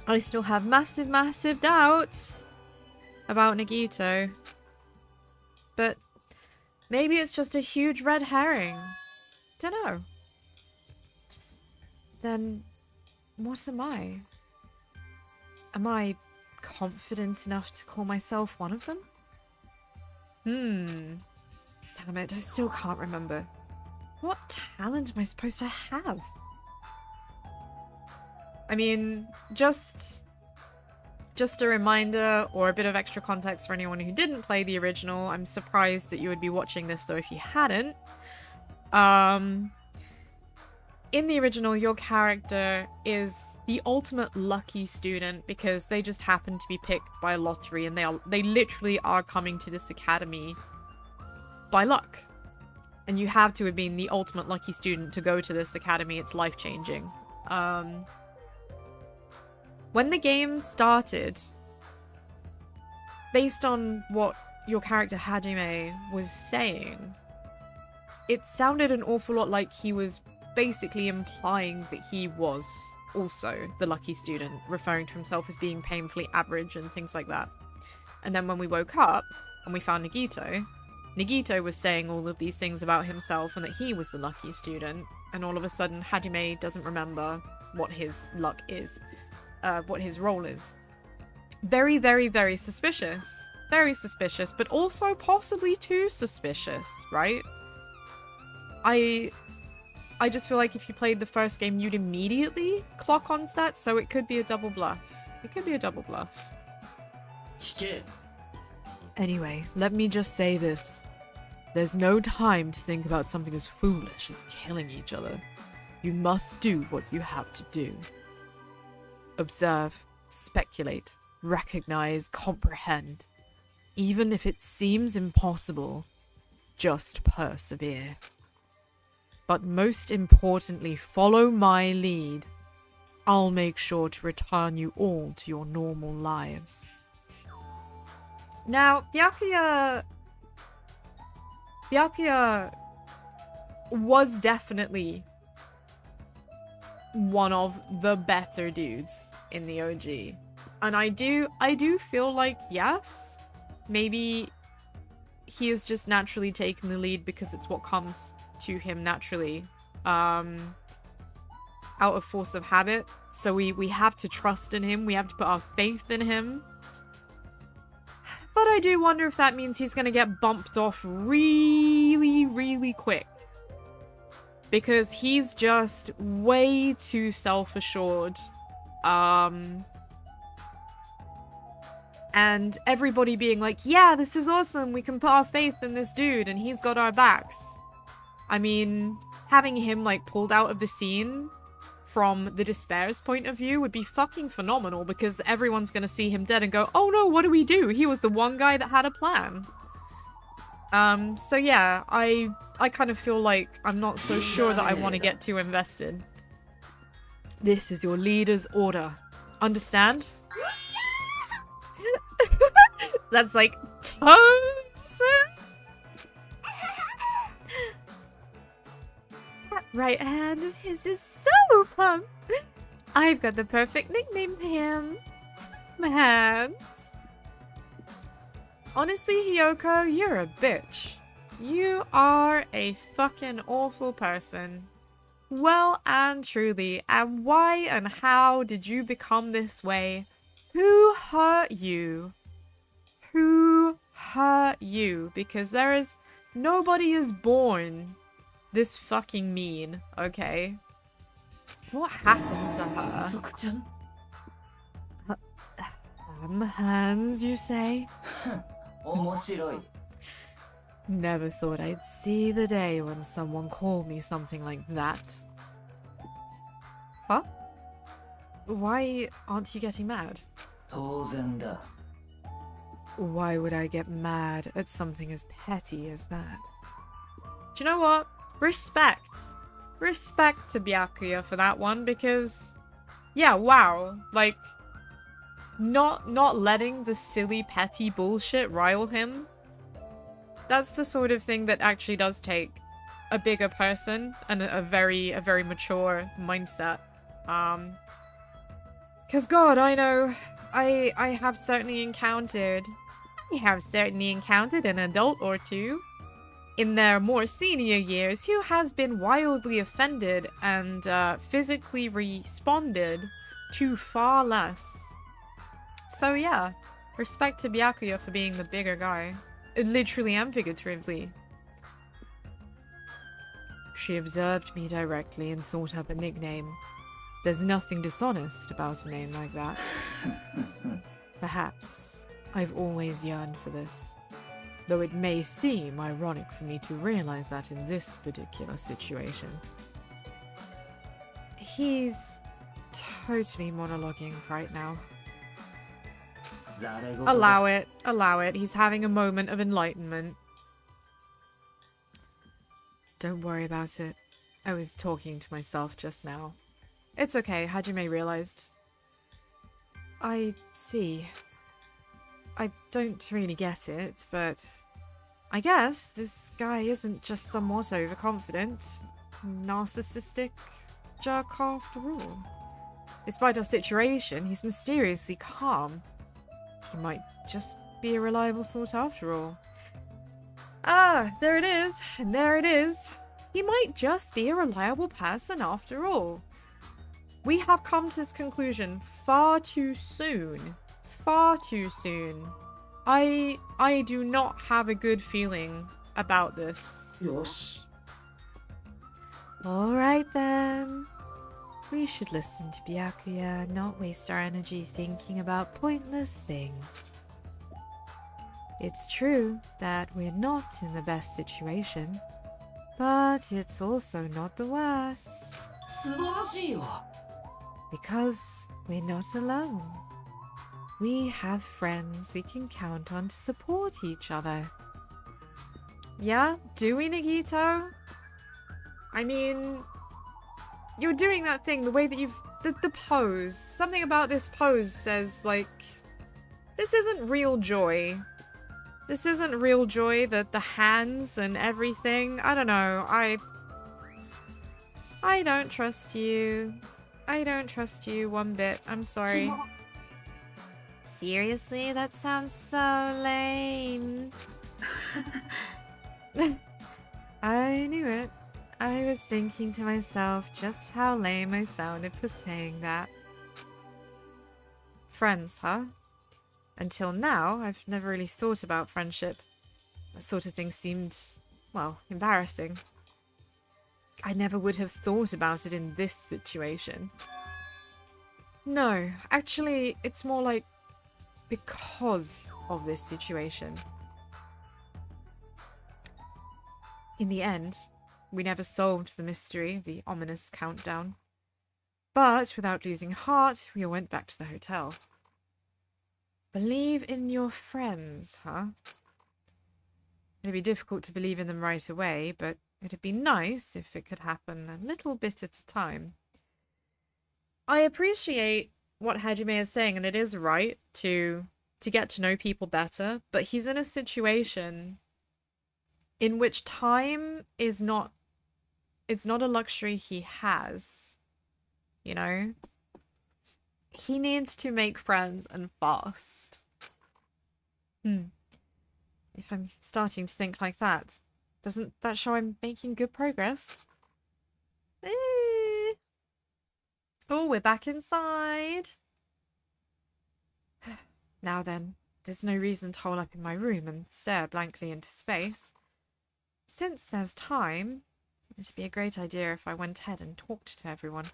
I still have massive doubts about Nagito. But maybe it's just a huge red herring. Dunno. Then what am I? Am I confident enough to call myself one of them? Damn it, I still can't remember. What talent am I supposed to have? I mean, just a reminder or a bit of extra context for anyone who didn't play the original. I'm surprised that you would be watching this though if you hadn't. In the original, your character is the ultimate lucky student because they just happen to be picked by lottery, and they literally are coming to this academy by luck. And you have to have been the ultimate lucky student to go to this academy. It's life-changing. When the game started, based on what your character Hajime was saying, it sounded an awful lot like he was basically implying that he was also the lucky student, referring to himself as being painfully average and things like that. And then when we woke up and we found Nagito was saying all of these things about himself and that he was the lucky student, and all of a sudden Hajime doesn't remember what his luck is, what his role is. Very, very, very suspicious. Very suspicious, but also possibly too suspicious, right? I just feel like if you played the first game, you'd immediately clock onto that, so it could be a double bluff. It could be a double bluff. Anyway, let me just say this. There's no time to think about something as foolish as killing each other. You must do what you have to do. Observe, speculate, recognize, comprehend. Even if it seems impossible, just persevere. But most importantly, follow my lead. I'll make sure to return you all to your normal lives. Now, Byakuya was definitely one of the better dudes in the OG. And I do feel like, yes, maybe he has just naturally taken the lead because it's what comes to him naturally, out of force of habit. So we have to trust in him, we have to put our faith in him. But I do wonder if that means he's gonna get bumped off really, really quick. Because he's just way too self-assured. And everybody being like, yeah, this is awesome, we can put our faith in this dude and he's got our backs. I mean, having him like pulled out of the scene from the Despair's point of view would be fucking phenomenal, because everyone's gonna see him dead and go, oh no, what do we do? He was the one guy that had a plan. So yeah, I kind of feel like I'm not so sure that I want to get too invested. This is your leader's order. Understand? That's like tons. That right hand of his is so plump. I've got the perfect nickname for him. My hands. Honestly, Hiyoko, you're a bitch. You are a fucking awful person. Well and truly, and why and how did you become this way? Who hurt you? Who hurt you? Because nobody is born this fucking mean, okay? What happened to her? Hands, you say? Never thought I'd see the day when someone called me something like that. Huh? Why aren't you getting mad? Why would I get mad at something as petty as that? Do you know what? Respect. Respect to Byakuya for that one, because yeah, wow. Like, not letting the silly petty bullshit rile him. That's the sort of thing that actually does take a bigger person and a very mature mindset. Cause God, I know, I have certainly encountered an adult or two in their more senior years who has been wildly offended and physically responded to far less. So yeah, respect to Byakuya for being the bigger guy. Literally and figuratively. She observed me directly and thought up a nickname. There's nothing dishonest about a name like that. Perhaps I've always yearned for this, though it may seem ironic for me to realize that in this particular situation. He's totally monologuing right now. Allow it, allow it. He's having a moment of enlightenment. Don't worry about it. I was talking to myself just now. It's okay, Hajime realized. I see. I don't really get it, but I guess this guy isn't just somewhat overconfident, narcissistic jerk after all. Despite our situation, he's mysteriously calm. He might just be a reliable sort after all. Ah, there it is, and there it is. He might just be a reliable person after all. We have come to this conclusion far too soon. Far too soon. I do not have a good feeling about this. Yosh. Alright then. We should listen to Byakuya and not waste our energy thinking about pointless things. It's true that we're not in the best situation, but it's also not the worst. 素晴らしいよ Because we're not alone. We have friends we can count on to support each other. Yeah, do we, Nagito? I mean, you're doing that thing the way that you've... The pose. Something about this pose says, like... This isn't real joy. This isn't real joy, the hands and everything. I don't know. I don't trust you. I don't trust you one bit. I'm sorry. Seriously? That sounds so lame. I knew it. I was thinking to myself just how lame I sounded for saying that. Friends, huh? Until now, I've never really thought about friendship. That sort of thing seemed, well, embarrassing. I never would have thought about it in this situation. No, actually, it's more like because of this situation. In the end, we never solved the mystery of the ominous countdown. But without losing heart, we all went back to the hotel. Believe in your friends, huh? It'd be difficult to believe in them right away, but it'd be nice if it could happen a little bit at a time. I appreciate what Hajime is saying, and it is right to get to know people better, but he's in a situation in which time is not a luxury he has, you know? He needs to make friends and fast. If I'm starting to think like that, doesn't that show I'm making good progress? Oh, we're back inside. Now then, there's no reason to hole up in my room and stare blankly into space. Since there's time, it'd be a great idea if I went ahead and talked to everyone.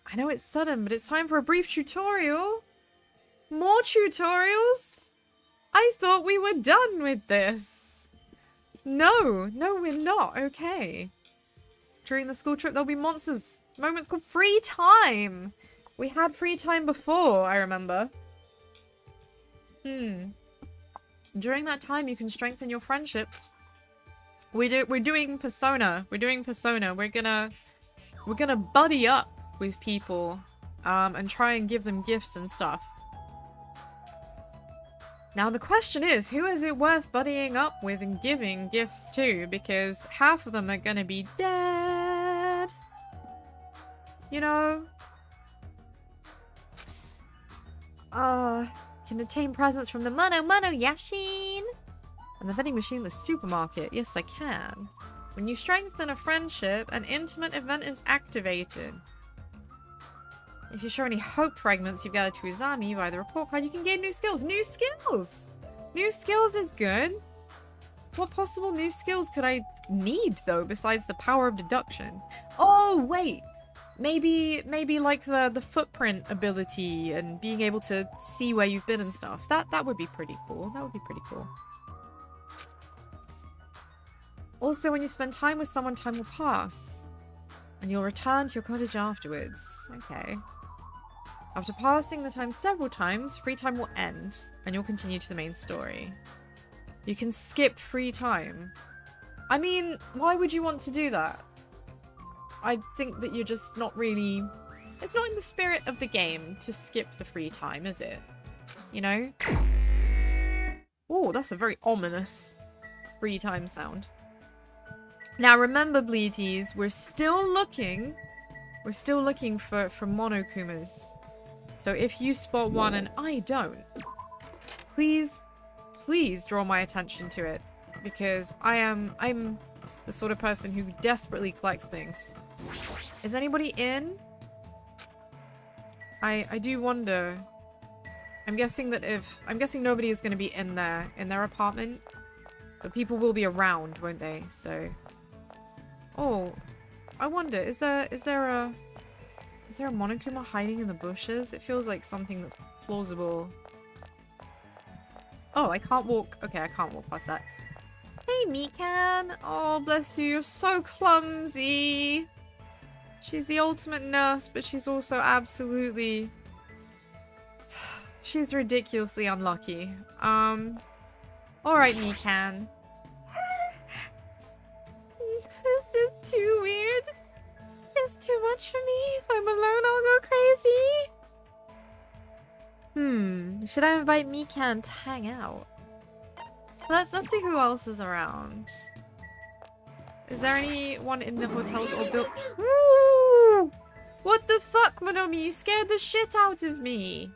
I know it's sudden, but it's time for a brief tutorial. More tutorials? I thought we were done with this. No, we're not. Okay. During the school trip, there'll be moments called free time. We had free time before, I remember. During that time, you can strengthen your friendships. We're doing Persona. We're doing Persona. We're gonna buddy up with people, and try and give them gifts and stuff. Now the question is, who is it worth buddying up with and giving gifts to? Because half of them are gonna be dead. You know? Can obtain presents from the Mono Yashin and the vending machine in the supermarket. Yes, I can. When you strengthen a friendship, an intimate event is activated. If you show any hope fragments you've gathered to Izami via the report card, you can gain new skills. New skills! New skills is good. What possible new skills could I need, though, besides the power of deduction? Oh, wait! Maybe like the footprint ability and being able to see where you've been and stuff. That would be pretty cool. That would be pretty cool. Also, when you spend time with someone, time will pass. And you'll return to your cottage afterwards. Okay. After passing the time several times, free time will end, and you'll continue to the main story. You can skip free time. I mean, why would you want to do that? I think that you're just not really... It's not in the spirit of the game to skip the free time, is it? You know? Oh, that's a very ominous free time sound. Now remember, Bleeties, we're still looking for Monokumas. So if you spot one and I don't, please draw my attention to it, because I'm the sort of person who desperately collects things. Is anybody in? I do wonder. I'm guessing nobody is going to be in their apartment, but people will be around, won't they? So Oh, I wonder, is there a Monokuma hiding in the bushes? It feels like something that's plausible. Oh, I can't walk. Okay, I can't walk past that. Hey, Mikan. Oh, bless you. You're so clumsy. She's the ultimate nurse, but she's also absolutely... She's ridiculously unlucky. Alright, Mikan. This is too weird. It's too much for me. If I'm alone, I'll go crazy. Should I invite Mikan to hang out? Let's see who else is around. Is there anyone in the hotels or build? Ooh! What the fuck, Monomi? You scared the shit out of me.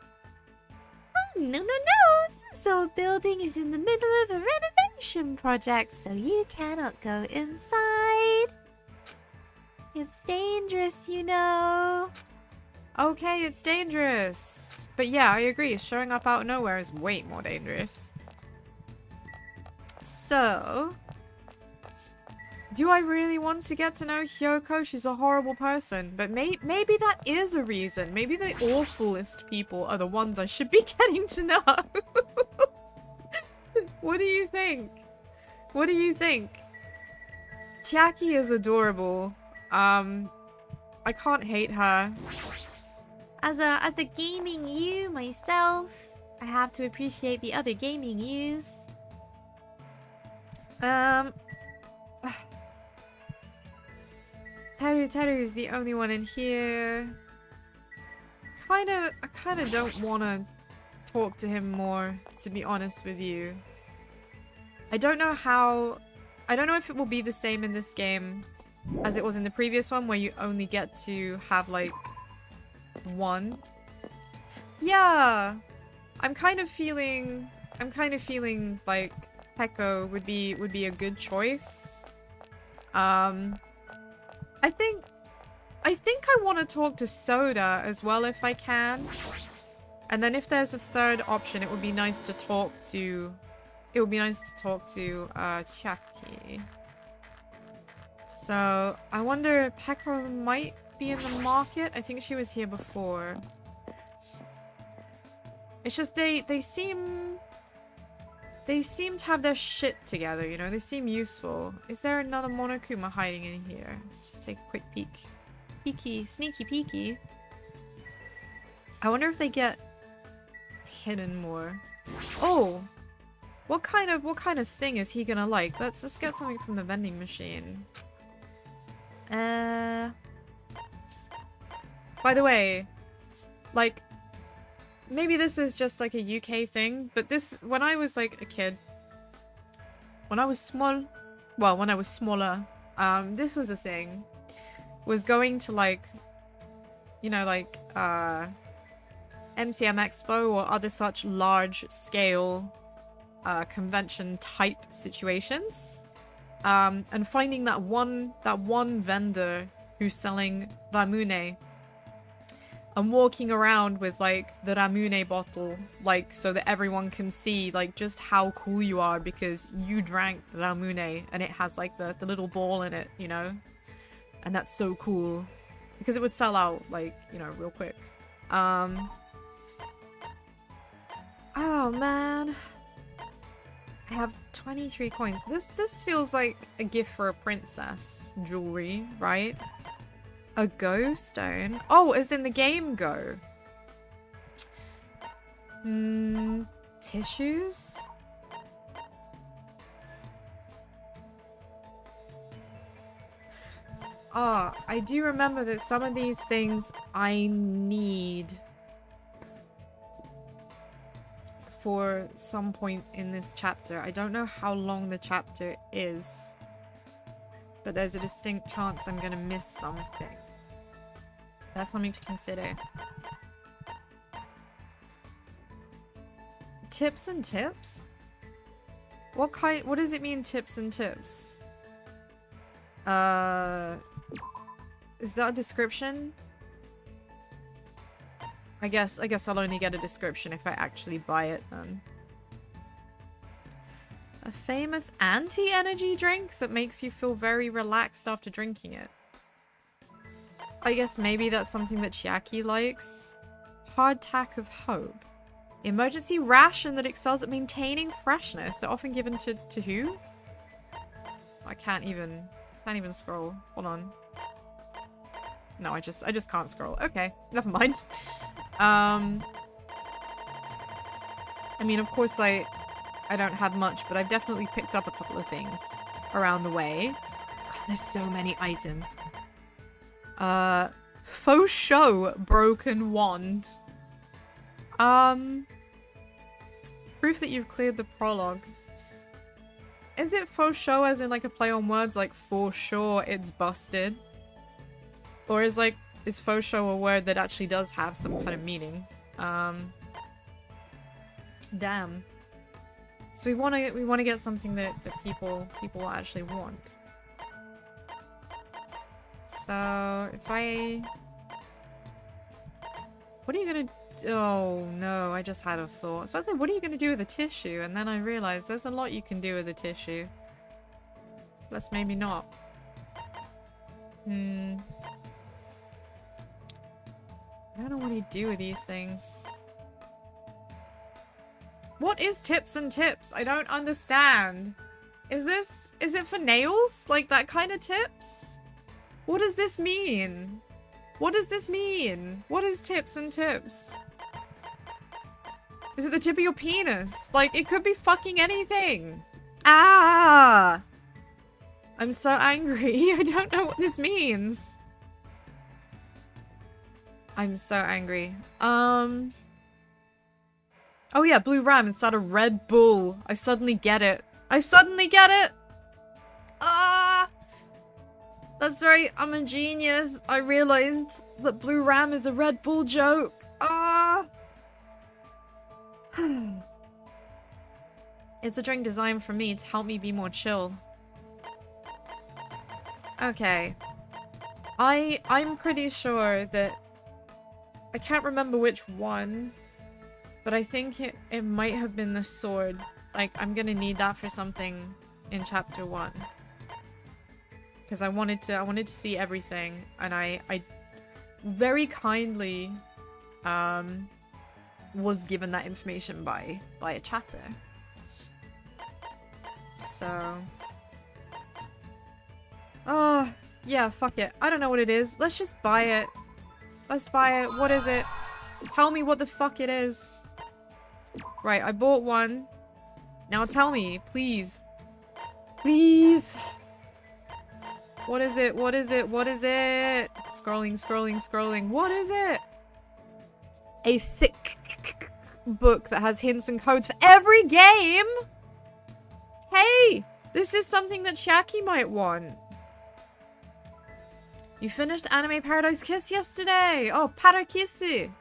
Oh, no. This old building is in the middle of a renovation project, so you cannot go inside. It's dangerous, you know. Okay, it's dangerous. But yeah, I agree. Showing up out of nowhere is way more dangerous. So, do I really want to get to know Hyoko? She's a horrible person. But maybe that is a reason. Maybe the awfulest people are the ones I should be getting to know. What do you think? What do you think? Chiaki is adorable. I can't hate her. As a gaming you myself, I have to appreciate the other gaming yous. Teru's the only one in here. I kind of don't want to talk to him more, to be honest with you. I don't know if it will be the same in this game as it was in the previous one, where you only get to have like one. Yeah, I'm kind of feeling like Peko would be a good choice. I think I want to talk to Soda as well if I can. And then if there's a third option, it would be nice to talk to Chiaki. So I wonder if Peko might be in the market. I think she was here before. It's just they seem to have their shit together, you know? They seem useful. Is there another Monokuma hiding in here? Let's just take a quick peek. Sneaky peeky. I wonder if they get hidden more. Oh! What kind of thing is he gonna like? Let's get something from the vending machine. By the way, like, maybe this is just like a UK thing, but when I was like a kid, when I was smaller, this was a thing, was going to like, you know, like, MCM Expo or other such large scale, convention type situations, and finding that one vendor who's selling ramune, and walking around with like the ramune bottle, like so that everyone can see like just how cool you are because you drank ramune and it has like the little ball in it, you know, and that's so cool because it would sell out like, you know, real quick. Oh man, I have 23 coins. This feels like a gift for a princess jewelry, right? A Go stone? Oh, as in the game Go. Tissues? Ah, I do remember that some of these things I need for some point in this chapter. I don't know how long the chapter is, but there's a distinct chance I'm gonna miss something. That's something to consider. Tips and tips? What does it mean, tips and tips? Is that a description? I guess I'll only get a description if I actually buy it then. A famous anti-energy drink that makes you feel very relaxed after drinking it. I guess maybe that's something that Chiaki likes. Hardtack of Hope. Emergency ration that excels at maintaining freshness. They're often given to who? I can't even scroll. Hold on. No, I just can't scroll. Okay, never mind. I mean, of course I don't have much, but I've definitely picked up a couple of things around the way. God, there's so many items. Faux show broken wand. Proof that you've cleared the prologue. Is it faux show as in like a play on words like for sure it's busted? Or is faux show a word that actually does have some kind of meaning? Damn. So we wanna get something that people actually want. So if I... What are you gonna... Oh no, I just had a thought. I was about to say, what are you gonna do with the tissue? And then I realized there's a lot you can do with the tissue. Let's maybe not. I don't know what you do with these things. What is tips and tips? I don't understand. Is it for nails? Like that kind of tips? What does this mean? What does this mean? What is tips and tips? Is it the tip of your penis? Like, it could be fucking anything. Ah! I'm so angry. I don't know what this means. I'm so angry. Oh yeah, Blue Ram instead of Red Bull. I suddenly get it. I suddenly get it! Ah! That's right, I'm a genius. I realized that Blue Ram is a Red Bull joke. Ah! It's a drink designed for me to help me be more chill. Okay. I'm pretty sure that... I can't remember which one, but I think it might have been the sword. Like, I'm gonna need that for something in chapter 1. Because I wanted to see everything, and I very kindly was given that information by a chatter. So, oh yeah, fuck it. I don't know what it is. Let's just buy it. Let's buy it. What is it? Tell me what the fuck it is. Right, I bought one. Now tell me, please. Please. What is it? What is it? What is it? Scrolling, scrolling, scrolling. What is it? A thick book that has hints and codes for every game? Hey! This is something that Chiaki might want. You finished Anime Paradise Kiss yesterday! Oh, Parakissi!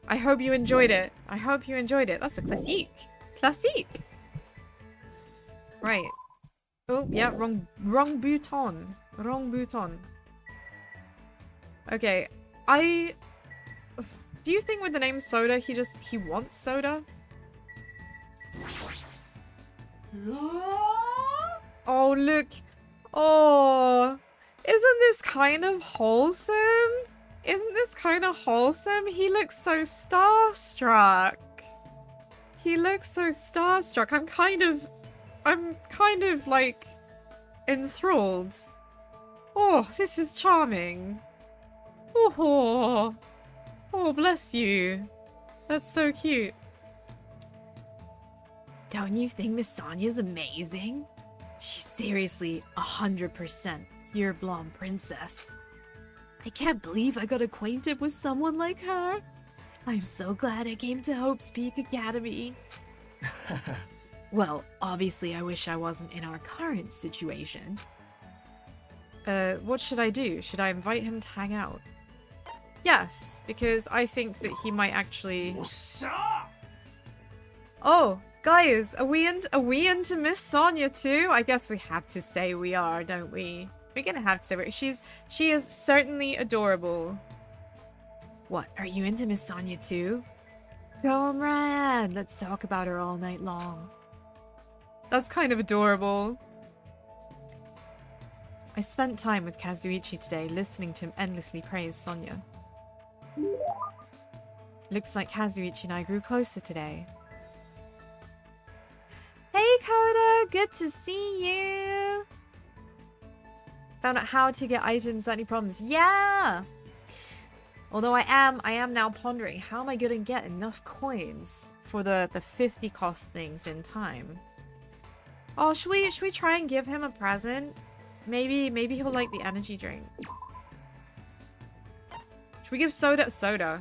I hope you enjoyed it. I hope you enjoyed it. That's a classique. Classique! Right. Oh, yeah, wrong button. Wrong button. Okay, do you think with the name Soda, he wants soda? Oh, look. Oh, isn't this kind of wholesome? Isn't this kind of wholesome? He looks so starstruck. He looks so starstruck. I'm kind of like enthralled. Oh, this is charming. Oh, oh, bless you. That's so cute. Don't you think Miss Sonya's amazing? She's seriously 100% pure blonde princess. I can't believe I got acquainted with someone like her. I'm so glad I came to Hope's Peak Academy. Well, obviously I wish I wasn't in our current situation. What should I do? Should I invite him to hang out? Yes, because I think that he might actually... Oh, guys, are we into Miss Sonya too? I guess we have to say we are, don't we? We're gonna have to say she is certainly adorable. What, are you into Miss Sonya too? Comrade, let's talk about her all night long. That's kind of adorable. I spent time with Kazuichi today, listening to him endlessly praise Sonya. Looks like Kazuichi and I grew closer today. Hey Coda, good to see you! Found out how to get items without any problems. Yeah! Although I am now pondering, how am I gonna get enough coins for the 50 cost things in time? Oh, should we try and give him a present? Maybe he'll like the energy drink. Should we give soda?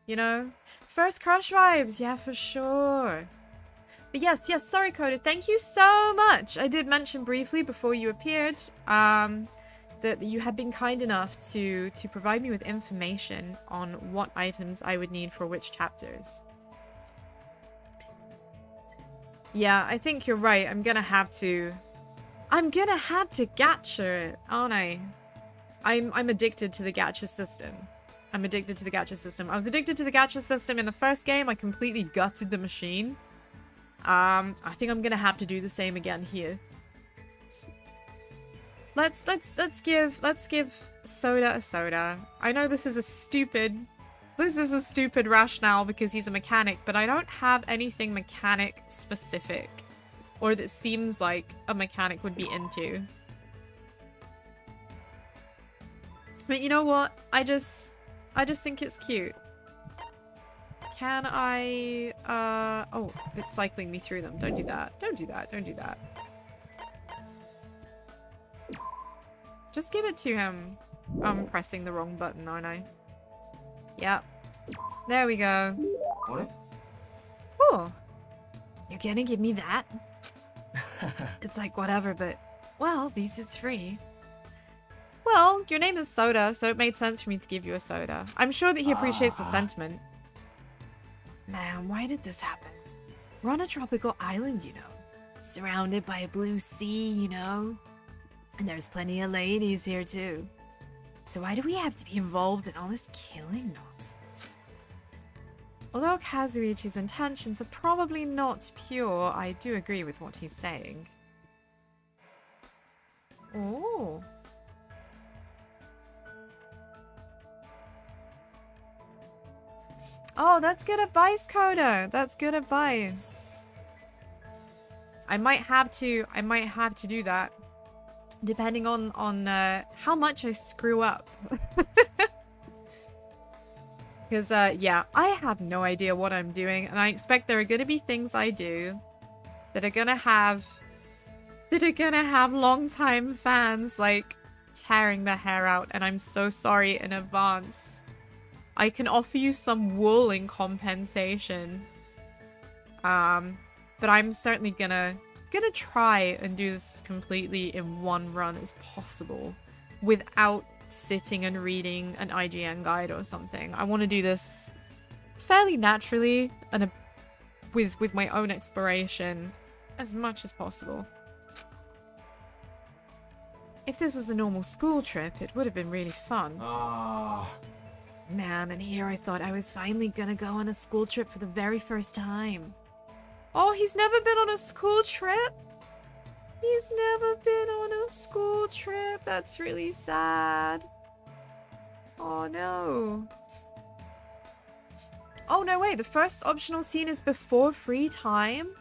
You know? First crush vibes, yeah, for sure. But yes, sorry Coda, thank you so much. I did mention briefly before you appeared, that you had been kind enough to provide me with information on what items I would need for which chapters. Yeah, I think you're right. I'm gonna have to gacha it, aren't I? I'm addicted to the gacha system. I was addicted to the gacha system in the first game. I completely gutted the machine. I think I'm gonna have to do the same again here. Let's give Soda a soda. I know this is a stupid rationale because he's a mechanic, but I don't have anything mechanic specific or that seems like a mechanic would be into. But you know what? I just think it's cute. Can I oh, it's cycling me through them. Don't do that. Don't do that. Just give it to him. I'm pressing the wrong button, aren't I? Yep. There we go. What? Oh. You're gonna give me that? It's like whatever, but... Well, these is free. Well, your name is Soda, so it made sense for me to give you a soda. I'm sure that he appreciates the sentiment. Man, why did this happen? We're on a tropical island, you know. Surrounded by a blue sea, you know. And there's plenty of ladies here too. So why do we have to be involved in all this killing nonsense? Although Kazuichi's intentions are probably not pure, I do agree with what he's saying. Oh. Oh, that's good advice, Coda. That's good advice. I might have to do that. Depending on how much I screw up. Because, yeah, I have no idea what I'm doing, and I expect there are going to be things I do that are going to have long-time fans, like, tearing their hair out, and I'm so sorry in advance. I can offer you some wool in compensation. But I'm certainly gonna try and do this as completely in one run as possible without sitting and reading an IGN guide or something. I want to do this fairly naturally and with my own exploration as much as possible. If this was a normal school trip, it would have been really fun. Man, and here I thought I was finally gonna go on a school trip for the very first time. Oh, he's never been on a school trip? He's never been on a school trip. That's really sad. Oh no. Oh no, wait, the first optional scene is before free time?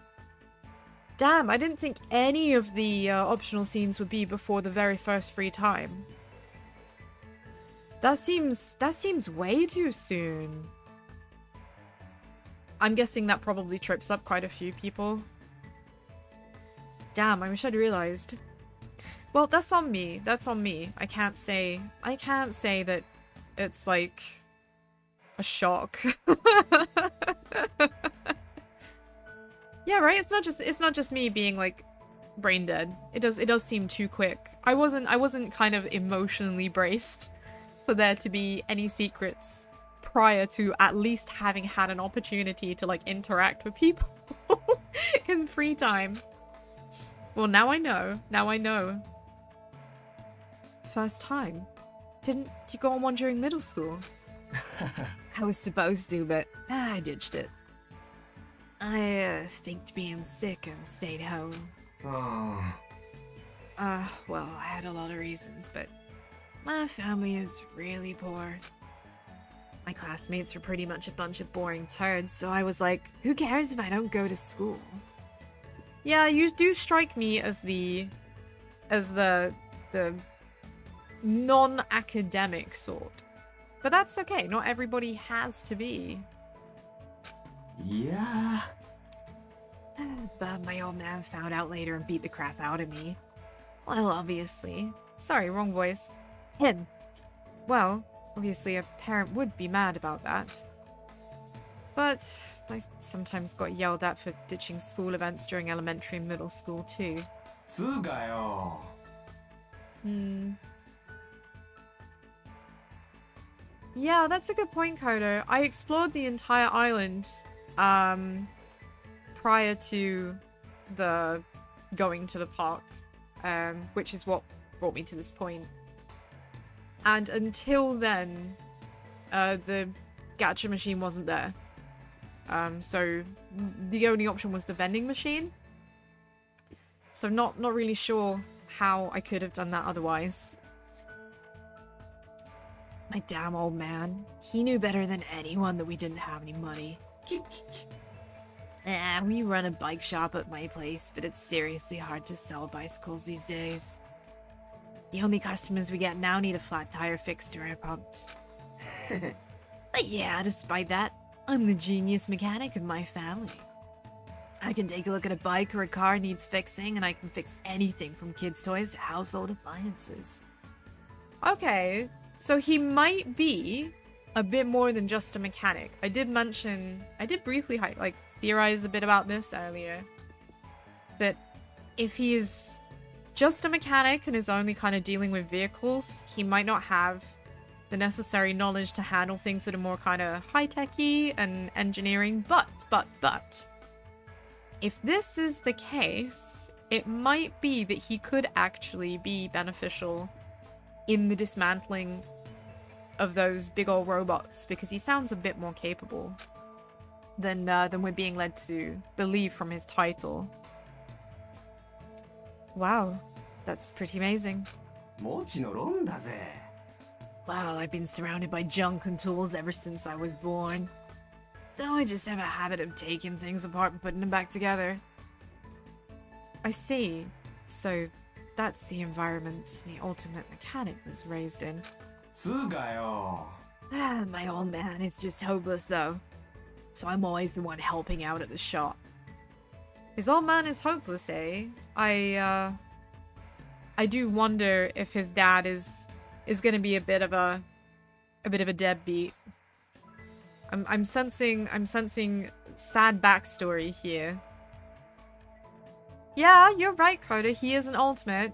Damn, I didn't think any of the optional scenes would be before the very first free time. That seems way too soon. I'm guessing that probably trips up quite a few people. Damn, I wish I'd realized. Well, that's on me. That's on me. I can't say that it's like a shock. Yeah, right? It's not just me being like brain dead. It does seem too quick. I wasn't kind of emotionally braced for there to be any secrets prior to at least having had an opportunity to like interact with people in free time. Well, now I know. Now I know. First time. Didn't you go on one during middle school? I was supposed to, but I ditched it. I faked being sick and stayed home. Well, I had a lot of reasons, but my family is really poor. My classmates were pretty much a bunch of boring turds, so I was like, who cares if I don't go to school? Yeah, you do strike me as the non-academic sort. But that's okay, not everybody has to be. Yeah. But my old man found out later and beat the crap out of me. Well, obviously. Sorry, wrong voice. Him. Well, obviously a parent would be mad about that. But I sometimes got yelled at for ditching school events during elementary and middle school too. Yeah, that's a good point, Kodo. I explored the entire island prior to the going to the park, which is what brought me to this point. And until then, the gacha machine wasn't there. So the only option was the vending machine. So not really sure how I could have done that otherwise. My damn old man. He knew better than anyone that we didn't have any money. We run a bike shop at my place, but it's seriously hard to sell bicycles these days. The only customers we get now need a flat tire fixed or pumped. But yeah, despite that, I'm the genius mechanic of my family. I can take a look at a bike or a car needs fixing, and I can fix anything from kids' toys to household appliances. Okay, so he might be a bit more than just a mechanic. I did briefly theorize a bit about this earlier. That if he's just a mechanic and is only kind of dealing with vehicles, he might not have the necessary knowledge to handle things that are more kind of high-techy and engineering. But, if this is the case, it might be that he could actually be beneficial in the dismantling of those big old robots, because he sounds a bit more capable than we're being led to believe from his title. Wow, that's pretty amazing. Wow, I've been surrounded by junk and tools ever since I was born. So I just have a habit of taking things apart and putting them back together. I see. So that's the environment the ultimate mechanic was raised in. My old man is just hopeless though. So I'm always the one helping out at the shop. His old man is hopeless, eh? I do wonder if his dad is gonna be a bit of a deadbeat. I'm sensing sad backstory here. Yeah, you're right, Coda. He is an ultimate.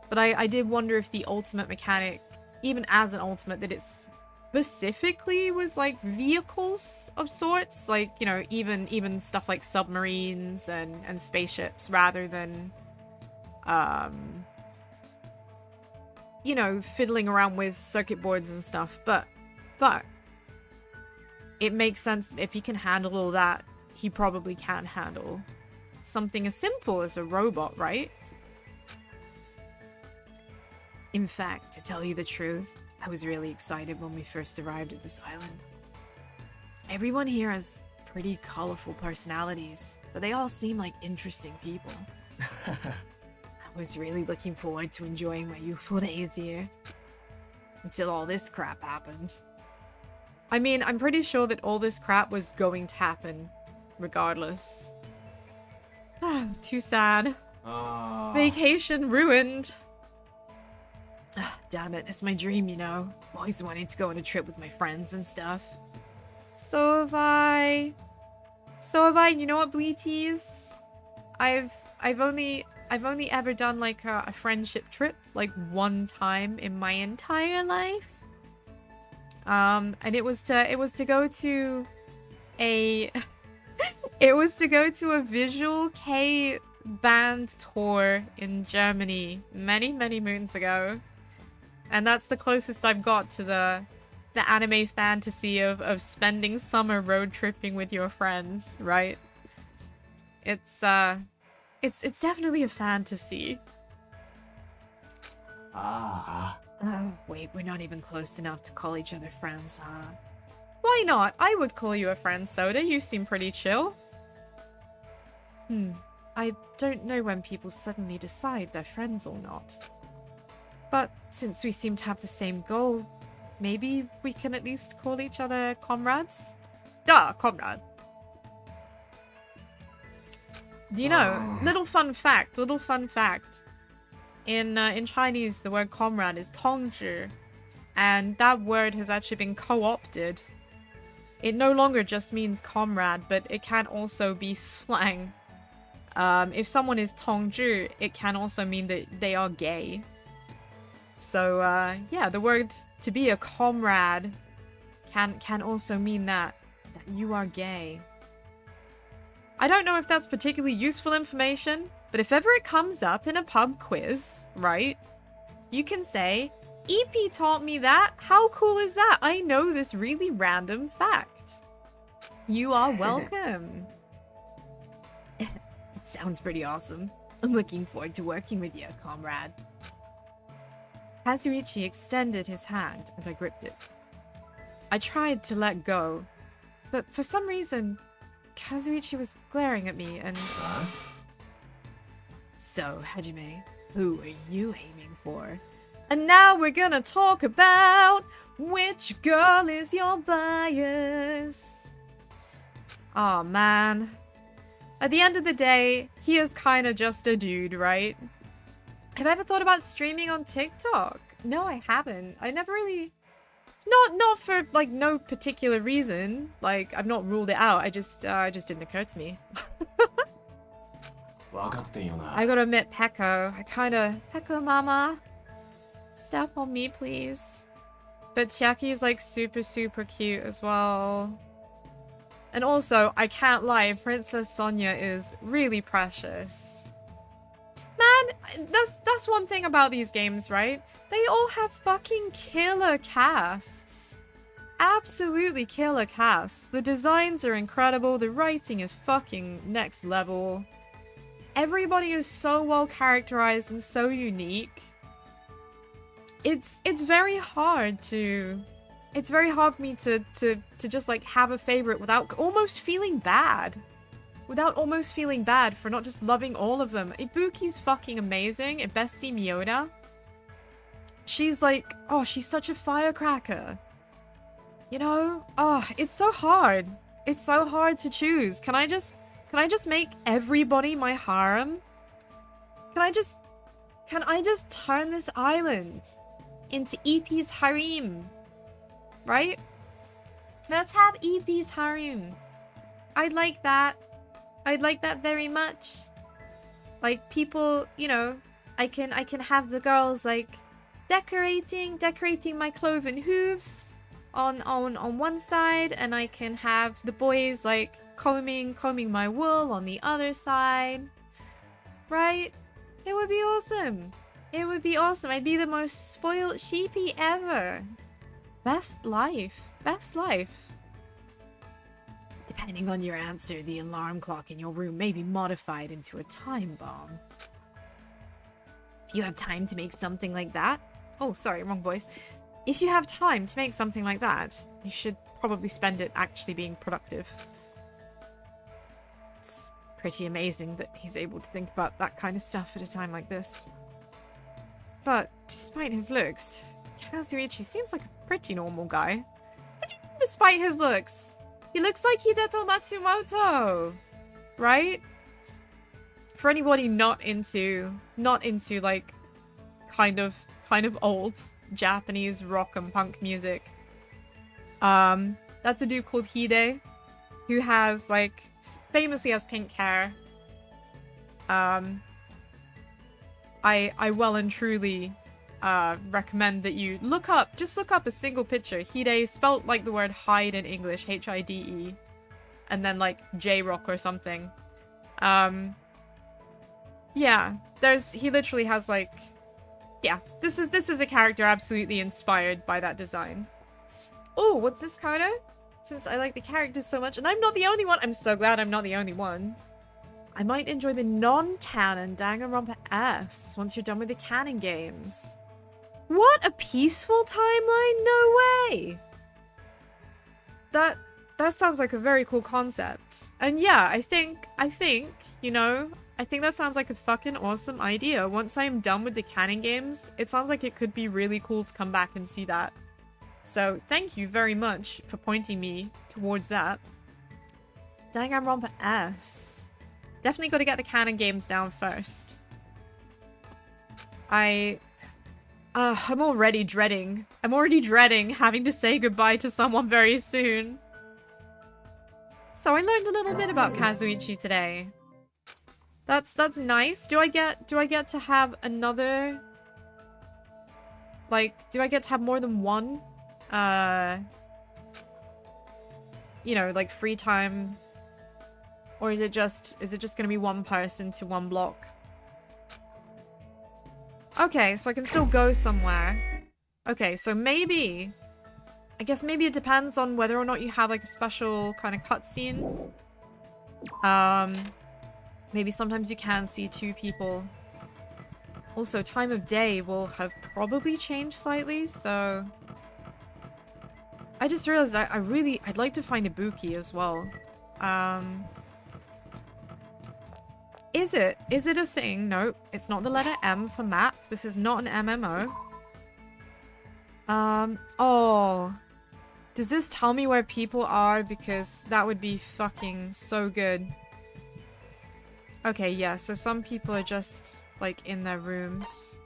But I did wonder if the ultimate mechanic, even as an ultimate, that it specifically was like vehicles of sorts. Like, you know, even stuff like submarines and spaceships rather than you know, fiddling around with circuit boards and stuff. But it makes sense that if he can handle all that, he probably can handle something as simple as a robot, right? In fact, to tell you the truth, I was really excited when we first arrived at this island. Everyone here has pretty colorful personalities, but they all seem like interesting people. I was really looking forward to enjoying my youthful days here. Until all this crap happened. I mean, I'm pretty sure that all this crap was going to happen, regardless. Too sad. Vacation ruined. Damn it, it's my dream, you know. Always wanting to go on a trip with my friends and stuff. So have I. You know what, Bleaties? I've only ever done like a friendship trip like one time in my entire life. And it was to go to a a visual K band tour in Germany many moons ago. And that's the closest I've got to the anime fantasy of spending summer road tripping with your friends, right? It's definitely a fantasy. Ah. Oh, wait, we're not even close enough to call each other friends, huh? Why not? I would call you a friend, Soda. You seem pretty chill. I don't know when people suddenly decide they're friends or not. But since we seem to have the same goal, maybe we can at least call each other comrades? Duh, comrade. Do you know, little fun fact. In Chinese, the word comrade is 同志, and that word has actually been co-opted. It no longer just means comrade, but it can also be slang. If someone is 同志, it can also mean that they are gay. So, yeah, the word to be a comrade can also mean that you are gay. I don't know if that's particularly useful information, but if ever it comes up in a pub quiz, right, you can say, EP taught me that. How cool is that? I know this really random fact. You are welcome. It sounds pretty awesome. I'm looking forward to working with you, comrade. Kazuichi extended his hand and I gripped it. I tried to let go, but for some reason, Kazuichi was glaring at me and... So, Hajime, who are you aiming for? And now we're gonna talk about which girl is your bias. Aw, man. At the end of the day, he is kind of just a dude, right? Have I ever thought about streaming on TikTok? No, I haven't. I never really... Not for, like, no particular reason. Like, I've not ruled it out. It just didn't occur to me. I gotta admit, Peko. Peko mama. Step on me, please. But Chiaki is, like, super, super cute as well. And also, I can't lie, Princess Sonia is really precious. Man, that's one thing about these games, right? They all have fucking killer casts. Absolutely killer casts. The designs are incredible, the writing is fucking next level. Everybody is so well characterized and so unique. It's very hard to... It's very hard for me to just like have a favorite without almost feeling bad. Without almost feeling bad for not just loving all of them. Ibuki's fucking amazing. Bestie Miyoda. She's like, oh, she's such a firecracker. You know? Oh, it's so hard. It's so hard to choose. Can I just make everybody my harem? Can I just turn this island into EP's harem? Right? Let's have EP's harem. I'd like that. I'd like that very much. Like, people, you know, I can have the girls like decorating my cloven hooves on one side, and I can have the boys like combing my wool on the other side. Right? It would be awesome. It would be awesome. I'd be the most spoiled sheepy ever. Best life. Best life. Depending on your answer, the alarm clock in your room may be modified into a time bomb. If you have time to make something like that... Oh, sorry, wrong voice. If you have time to make something like that, you should probably spend it actually being productive. It's pretty amazing that he's able to think about that kind of stuff at a time like this. But despite his looks, Kazuichi seems like a pretty normal guy. What do you mean despite his looks? He looks like Hideto Matsumoto, right? For anybody not into like kind of old Japanese rock and punk music, that's a dude called Hide, who has like famously has pink hair. I well and truly recommend that you look up a single picture. Hide, spelt like the word hide in English, Hide, and then like J-rock or something. Yeah, he literally has like, yeah, this is a character absolutely inspired by that design. Oh, what's this, Carter? Since I like the characters so much, and I'm not the only one. I'm so glad I'm not the only one. I might enjoy the non-canon Danganronpa S once you're done with the canon games. What? A peaceful timeline? No way! That sounds like a very cool concept. And yeah, I think, you know, I think that sounds like a fucking awesome idea. Once I'm done with the canon games, it sounds like it could be really cool to come back and see that. So thank you very much for pointing me towards that. Danganronpa S. Definitely got to get the canon games down first. I'm already dreading. I'm already dreading having to say goodbye to someone very soon. So I learned a little bit about Kazuichi today. That's nice. Do I get to have another, like, do I get to have more than one you know, like free time, or is it just gonna be one person to one block? Okay, so I can still go somewhere. Okay, so maybe, I guess maybe it depends on whether or not you have like a special kind of cutscene. Maybe sometimes you can see two people. Also, time of day will have probably changed slightly, so... I just realized I'd like to find Ibuki as well. Is it a thing? No, it's not the letter M for map. This is not an MMO. Oh. Does this tell me where people are? Because that would be fucking so good. Okay, yeah, so some people are just, like, in their rooms.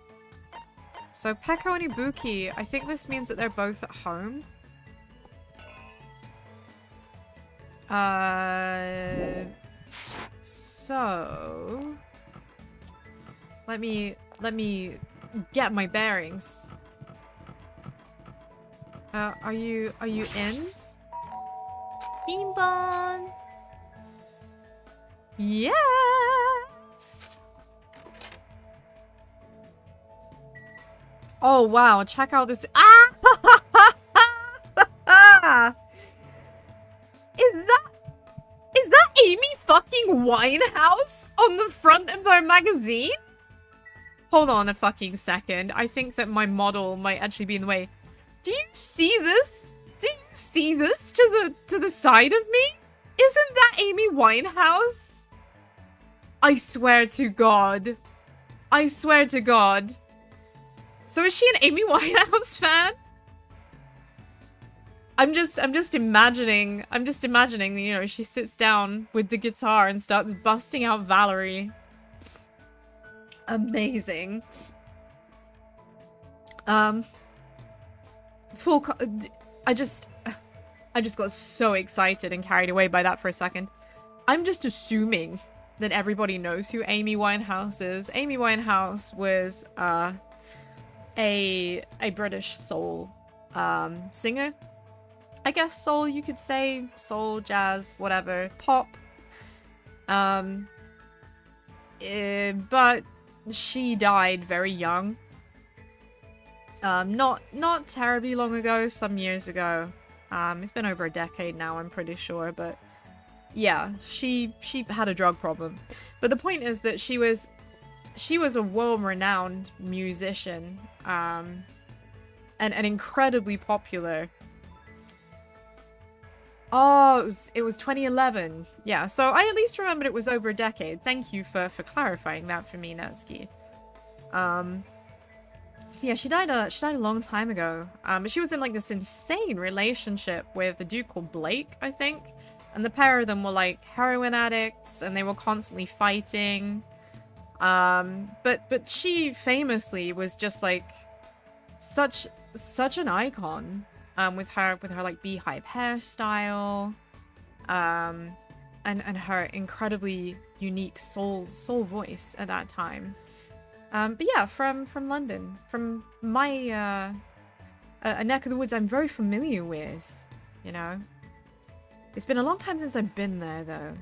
So Peko and Ibuki, I think this means that they're both at home. So... Let me get my bearings. Are you in? Bing bong! Yes! Oh wow, check out this- Ah! Is that Amy fucking Winehouse on the front of their magazine? Hold on a fucking second. I think that my model might actually be in the way. Do you see this? Do you see this to the side of me? Isn't that Amy Winehouse? I swear to God. I swear to God. So is she an Amy Winehouse fan? I'm just imagining, you know, she sits down with the guitar and starts busting out Valerie. Amazing. I just got so excited and carried away by that for a second. I'm just assuming that everybody knows who Amy Winehouse is. Amy Winehouse was a British soul singer. I guess soul, you could say. Soul, jazz, whatever. Pop. But she died very young. Not terribly long ago, some years ago. It's been over a decade now, I'm pretty sure, but yeah, she had a drug problem. But the point is that she was a world-renowned musician, and incredibly popular. Oh, it was 2011. Yeah, so I at least remembered it was over a decade. Thank you for clarifying that for me, Natsuki. So yeah, she died a long time ago. But she was in like this insane relationship with a dude called Blake, I think. And the pair of them were like heroin addicts, and they were constantly fighting. But she famously was just like such an icon. With her like beehive hairstyle, and her incredibly unique soul voice at that time. But yeah, from London, from my a neck of the woods I'm very familiar with, you know. It's been a long time since I've been there, though.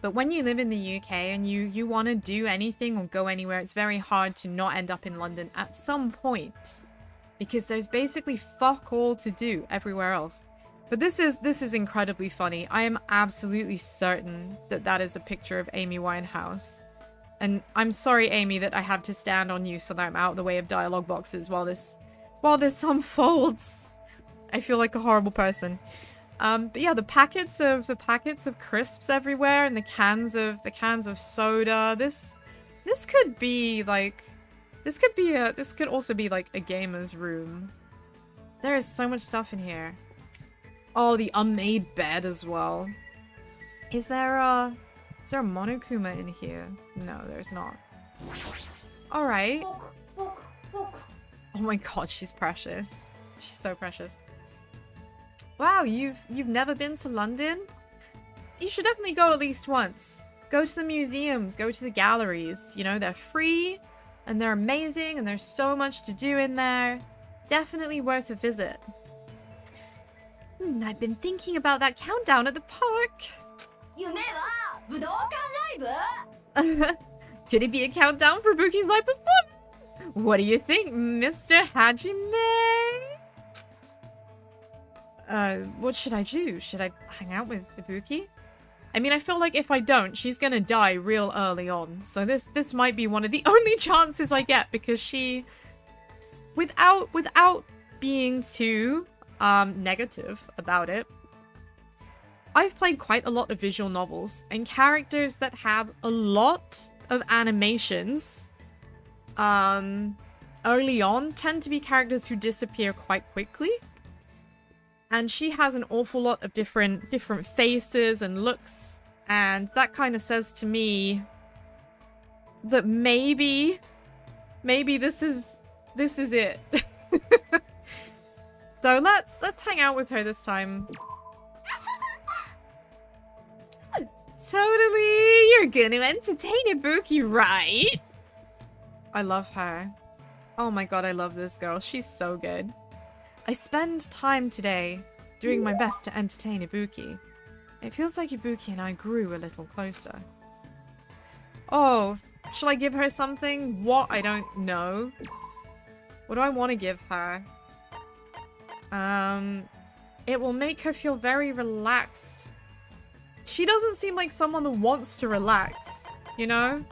But when you live in the UK and you want to do anything or go anywhere, it's very hard to not end up in London at some point. Because there's basically fuck all to do everywhere else. But this is incredibly funny. I am absolutely certain that that is a picture of Amy Winehouse. And I'm sorry, Amy, that I have to stand on you so that I'm out of the way of dialogue boxes while this unfolds. I feel like a horrible person. But yeah, the packets of crisps everywhere and the cans of soda. This could be like, this could also be like a gamer's room. There is so much stuff in here. Oh, the unmade bed as well. Is there a Monokuma in here? No, there's not. Alright. Oh my god, she's precious. She's so precious. Wow, you've never been to London? You should definitely go at least once. Go to the museums, go to the galleries. You know, they're free and they're amazing and there's so much to do in there. Definitely worth a visit. I've been thinking about that countdown at the park. Could it be a countdown for Buki's live performance? What do you think, Mr. Hajime? What should I do? Should I hang out with Ibuki? I mean, I feel like if I don't, she's gonna die real early on. So this might be one of the only chances I get because she, without being too negative about it, I've played quite a lot of visual novels, and characters that have a lot of animations early on tend to be characters who disappear quite quickly. And she has an awful lot of different faces and looks, and that kind of says to me that maybe this is it. So let's hang out with her this time. Totally, you're gonna entertain Ibuki, right? I love her. Oh my god, I love this girl. She's so good. I spend time today doing my best to entertain Ibuki. It feels like Ibuki and I grew a little closer. Oh, shall I give her something? What? I don't know. What do I want to give her? It will make her feel very relaxed. She doesn't seem like someone that wants to relax, you know?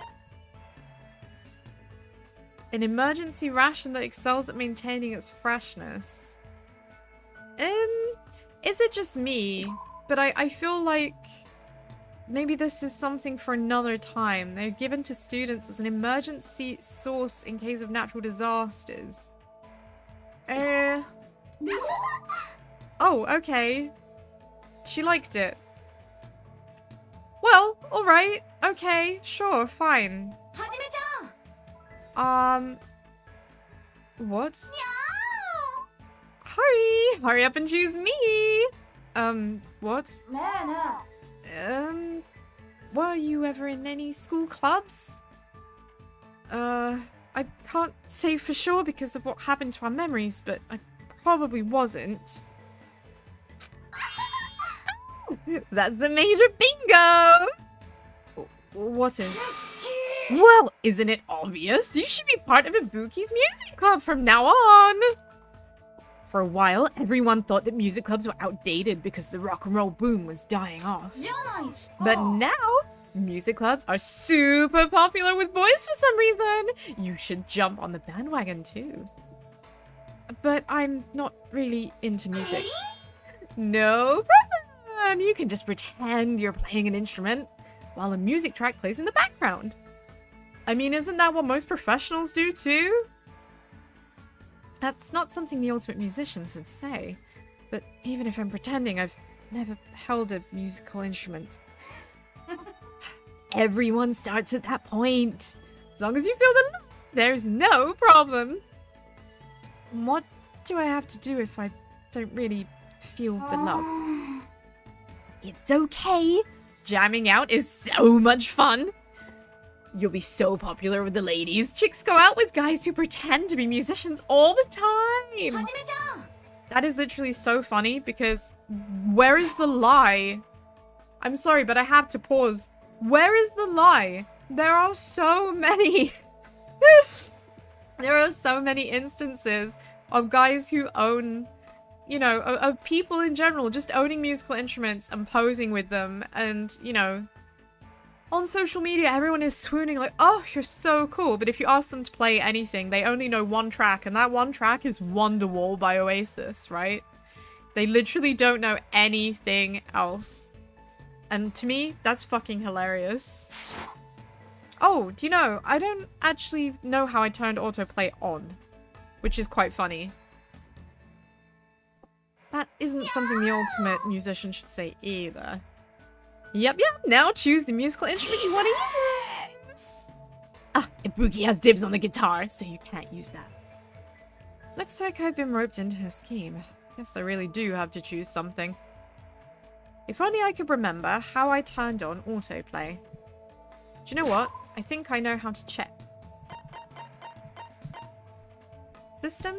An emergency ration that excels at maintaining its freshness. Is it just me? But I feel like maybe this is something for another time. They're given to students as an emergency source in case of natural disasters. Oh, okay. She liked it. Well, alright. Okay, sure, fine. What? Hurry up and choose me. What? Were you ever in any school clubs? I can't say for sure because of what happened to our memories, but I probably wasn't. That's the major bingo! What is? Well, isn't it obvious? You should be part of Ibuki's music club from now on! For a while, everyone thought that music clubs were outdated because the rock and roll boom was dying off. But now, music clubs are super popular with boys for some reason. You should jump on the bandwagon too. But I'm not really into music. No problem! You can just pretend you're playing an instrument while a music track plays in the background. I mean, isn't that what most professionals do too? That's not something the ultimate musicians would say. But even if I'm pretending, I've never held a musical instrument. Everyone starts at that point. As long as you feel the love, there's no problem. What do I have to do if I don't really feel the love? It's okay. Jamming out is so much fun. You'll be so popular with the ladies. Chicks go out with guys who pretend to be musicians all the time. That is literally so funny because where is the lie? I'm sorry, but I have to pause. Where is the lie? There are so many. There are so many instances of guys who own you know, of people in general just owning musical instruments and posing with them. And, you know, on social media, everyone is swooning like, oh, you're so cool. But if you ask them to play anything, they only know one track. And that one track is Wonderwall by Oasis, right? They literally don't know anything else. And to me, that's fucking hilarious. Oh, do you know, I don't actually know how I turned autoplay on, which is quite funny. That isn't something the ultimate musician should say either. Yep, now choose the musical instrument you want to use. Ah, Ibuki has dibs on the guitar, so you can't use that. Looks like I've been roped into her scheme. Guess I really do have to choose something. If only I could remember how I turned on autoplay. Do you know what? I think I know how to check. System?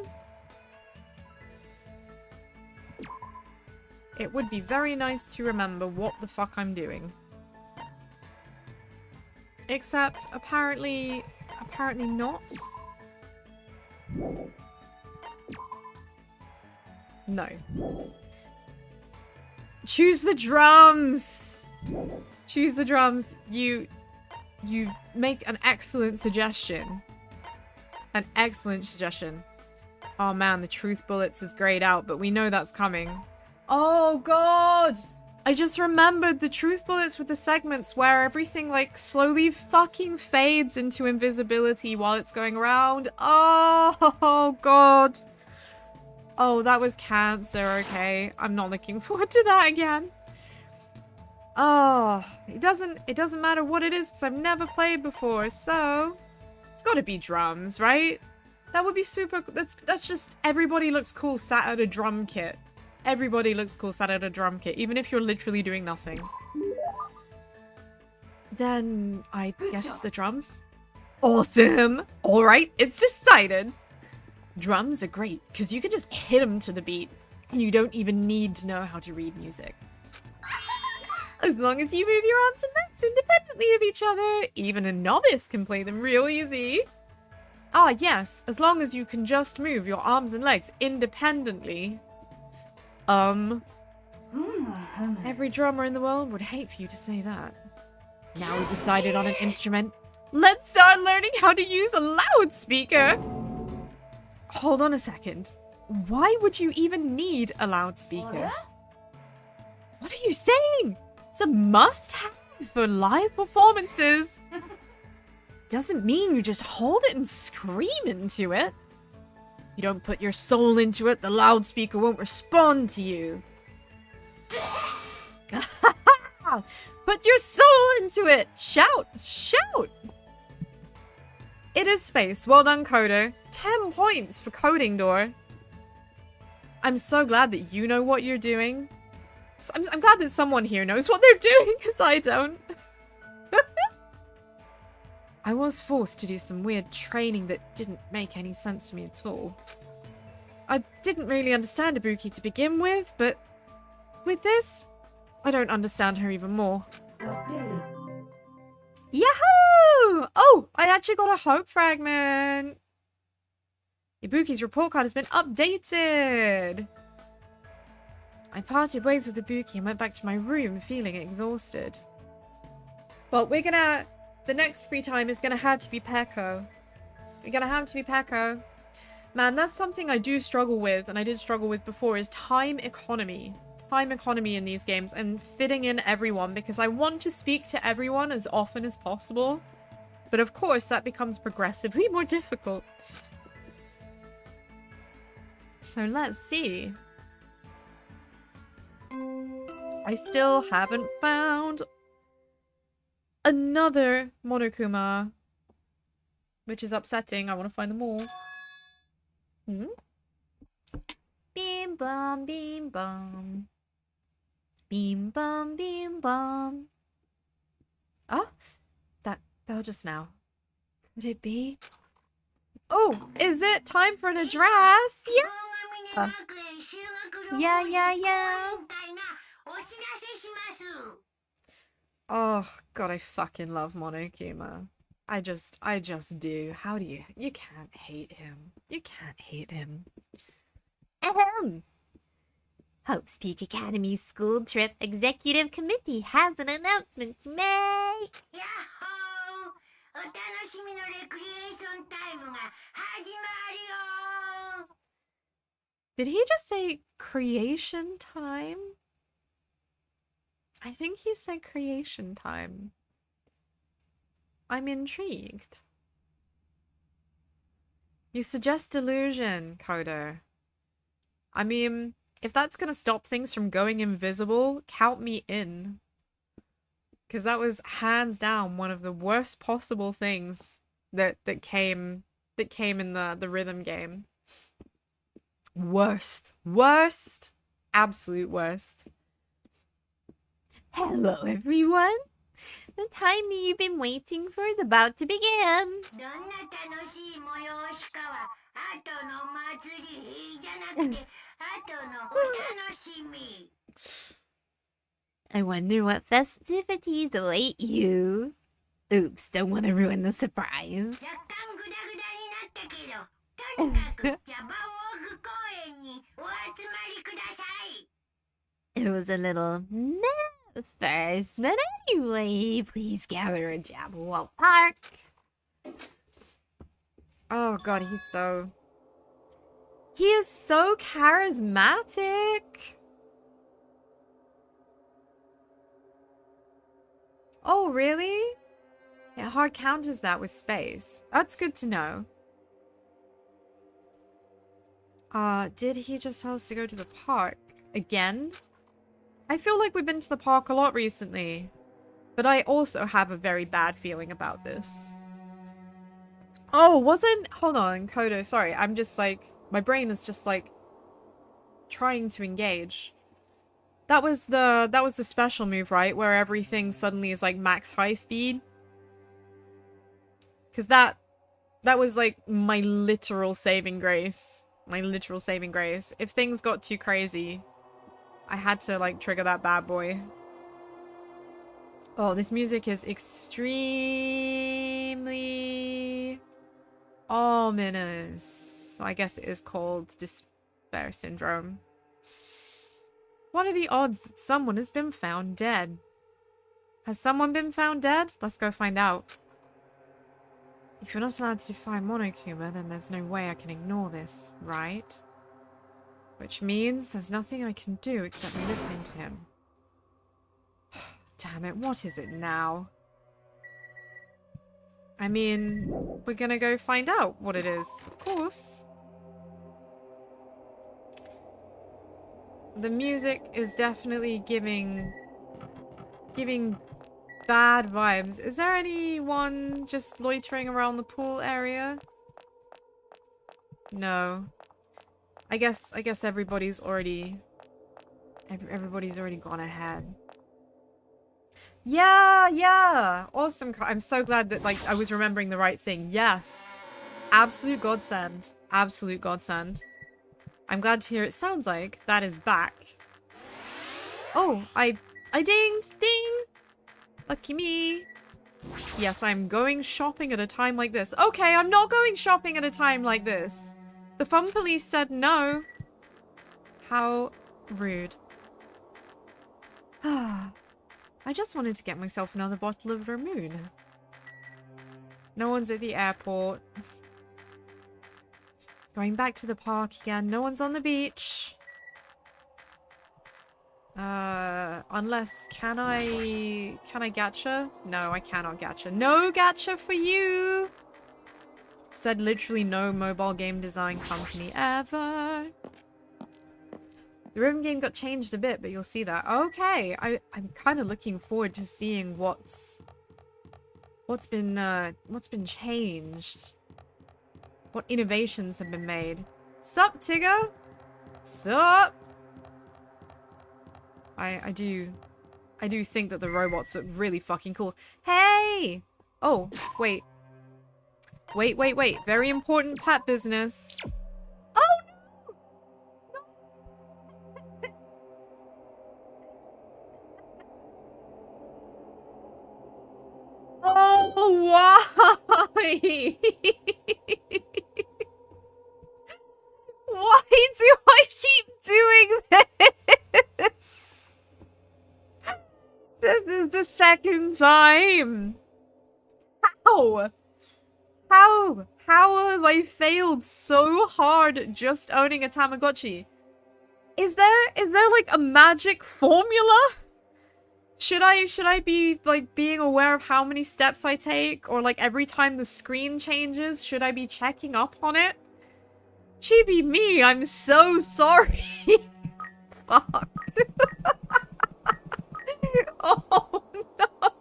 It would be very nice to remember what the fuck I'm doing. Except, apparently not. No. Choose the drums! Choose the drums. You make an excellent suggestion. An excellent suggestion. Oh man, the truth bullets is grayed out, but we know that's coming. Oh god! I just remembered the truth bullets with the segments where everything like slowly fucking fades into invisibility while it's going around. Oh god. Oh, that was cancer, okay. I'm not looking forward to that again. Oh, it doesn't matter what it is because I've never played before, so it's gotta be drums, right? That would be super, that's just, everybody looks cool sat at a drum kit. Everybody looks cool sat at a drum kit, even if you're literally doing nothing. Then I guess the drums. Awesome! Alright, it's decided. Drums are great, because you can just hit them to the beat, and you don't even need to know how to read music. As long as you move your arms and legs independently of each other, even a novice can play them real easy. Ah, yes, as long as you can just move your arms and legs independently. Every drummer in the world would hate for you to say that. Now we've decided on an instrument. Let's start learning how to use a loudspeaker. Hold on a second. Why would you even need a loudspeaker? What are you saying? It's a must-have for live performances. Doesn't mean you just hold it and scream into it. If you don't put your soul into it, the loudspeaker won't respond to you. Put your soul into it! Shout! Shout! It is space. Well done, coder. 10 points for coding door. I'm so glad that you know what you're doing. I'm glad that someone here knows what they're doing, because I don't. I was forced to do some weird training that didn't make any sense to me at all. I didn't really understand Ibuki to begin with, but with this, I don't understand her even more. Yahoo! Oh, I actually got a hope fragment. Ibuki's report card has been updated. I parted ways with Ibuki and went back to my room feeling exhausted. Well, the next free time is gonna have to be Peko. We're gonna have to be Peko. Man, that's something I do struggle with, and I did struggle with before, is time economy. Time economy in these games and fitting in everyone, because I want to speak to everyone as often as possible. But of course, that becomes progressively more difficult. So let's see. I still haven't found another Monokuma, which is upsetting. I want to find them all. Beam bum, beam bum. Beam bum, beam bum. Oh, that bell just now. Could it be? Oh, is it time for an address? Yeah. Yeah. Oh, God, I fucking love Monokuma. I just do. How do you? You can't hate him. You can't hate him. Ahem. Hope's Peak Academy School Trip Executive Committee has an announcement to make. Yahoo! お楽しみのレクリエーションタイムが始まるよ。 Did he just say creation time? I think he said creation time. I'm intrigued. You suggest delusion, Kodo. I mean, if that's gonna stop things from going invisible, count me in. Because that was hands down one of the worst possible things that came in the rhythm game. Worst. Worst. Absolute worst. Hello, everyone. The time that you've been waiting for is about to begin. どんな楽しい催しかは後の祭りじゃなくて後のお楽しみ。 I wonder what festivities await you. Oops, don't want to ruin the surprise. 若干グダグダになったけど、とにかくジャパンウォーク公園にお集まりください。 It was a little meh at first, but anyway, please gather at Jabberwock Park. Oh god, he is so charismatic. Oh, really? Yeah, hard counters that with space. That's good to know. Did he just tell us to go to the park? Again? I feel like we've been to the park a lot recently. But I also have a very bad feeling about this. Oh, hold on, Kodo, sorry. I'm just like, my brain is just like trying to engage. That was the special move, right? Where everything suddenly is like max high speed. Cause that was like my literal saving grace. My literal saving grace. If things got too crazy, I had to like trigger that bad boy. Oh, this music is extremely ominous. So I guess it is called Despair Syndrome. What are the odds that someone has been found dead? Has someone been found dead? Let's go find out. If you're not allowed to defy Monokuma, then there's no way I can ignore this, right? Which means there's nothing I can do except listen to him. Damn it, what is it now? I mean, we're gonna go find out what it is, of course. The music is definitely giving bad vibes. Is there anyone just loitering around the pool area? No. I guess everybody's already gone ahead. Yeah. Awesome. I'm so glad that like I was remembering the right thing. Yes. Absolute godsend. Absolute godsend. I'm glad to hear it sounds like that is back. Oh, I dinged! Ding! Lucky me. Yes, I'm going shopping at a time like this. Okay, I'm not going shopping at a time like this. The fun police said no. How rude. I just wanted to get myself another bottle of vermouth. No one's at the airport. Going back to the park again. No one's on the beach. Unless, can I gacha? No, I cannot gacha. No gacha for you! Said literally no mobile game design company ever. The rhythm game got changed a bit, but you'll see that. Okay, I'm kind of looking forward to seeing what's been changed. What innovations have been made. Sup, Tigger? Sup? I do think that the robots look really fucking cool. Hey! Oh, wait. Wait. Very important pet business. Oh, no! Oh, why? Why do I keep doing this? This is the second time. How? How have I failed so hard just owning a Tamagotchi? Is there like a magic formula? Should I be like being aware of how many steps I take, or like every time the screen changes, should I be checking up on it? Chibi me, I'm so sorry. Fuck. Oh no.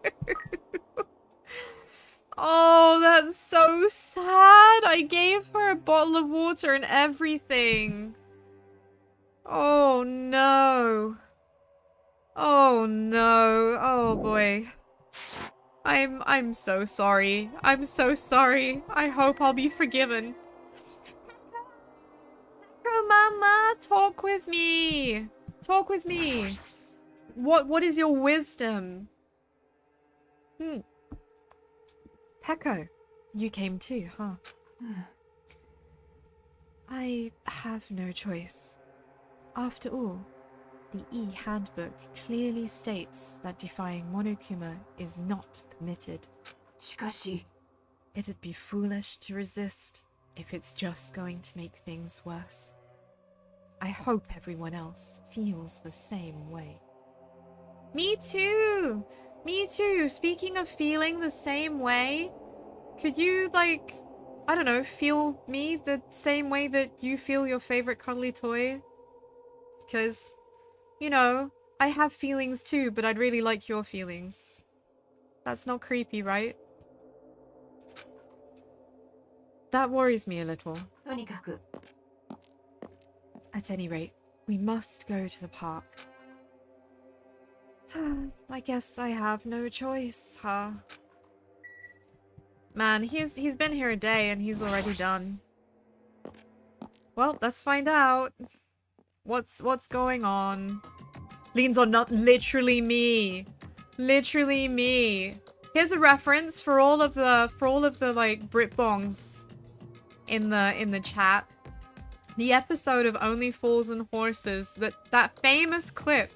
Oh, that's so sad. I gave her a bottle of water and everything. Oh no. Oh no. Oh boy. I'm so sorry. I'm so sorry. I hope I'll be forgiven. Mama, talk with me. Talk with me. What is your wisdom? Peko, you came too, huh? I have no choice. After all, the E-handbook clearly states that defying Monokuma is not permitted. しかし It'd be foolish to resist if it's just going to make things worse. I hope everyone else feels the same way. Me too! Me too! Speaking of feeling the same way, could you, like, I don't know, feel me the same way that you feel your favorite cuddly toy? Because, you know, I have feelings too, but I'd really like your feelings. That's not creepy, right? That worries me a little. とにかく At any rate, we must go to the park. I guess I have no choice, huh? Man, he's been here a day and he's already done. Well, let's find out. What's going on? Leans on not literally me. Literally me. Here's a reference for all of the like Brit bongs in the chat. The episode of Only Fools and Horses, that famous clip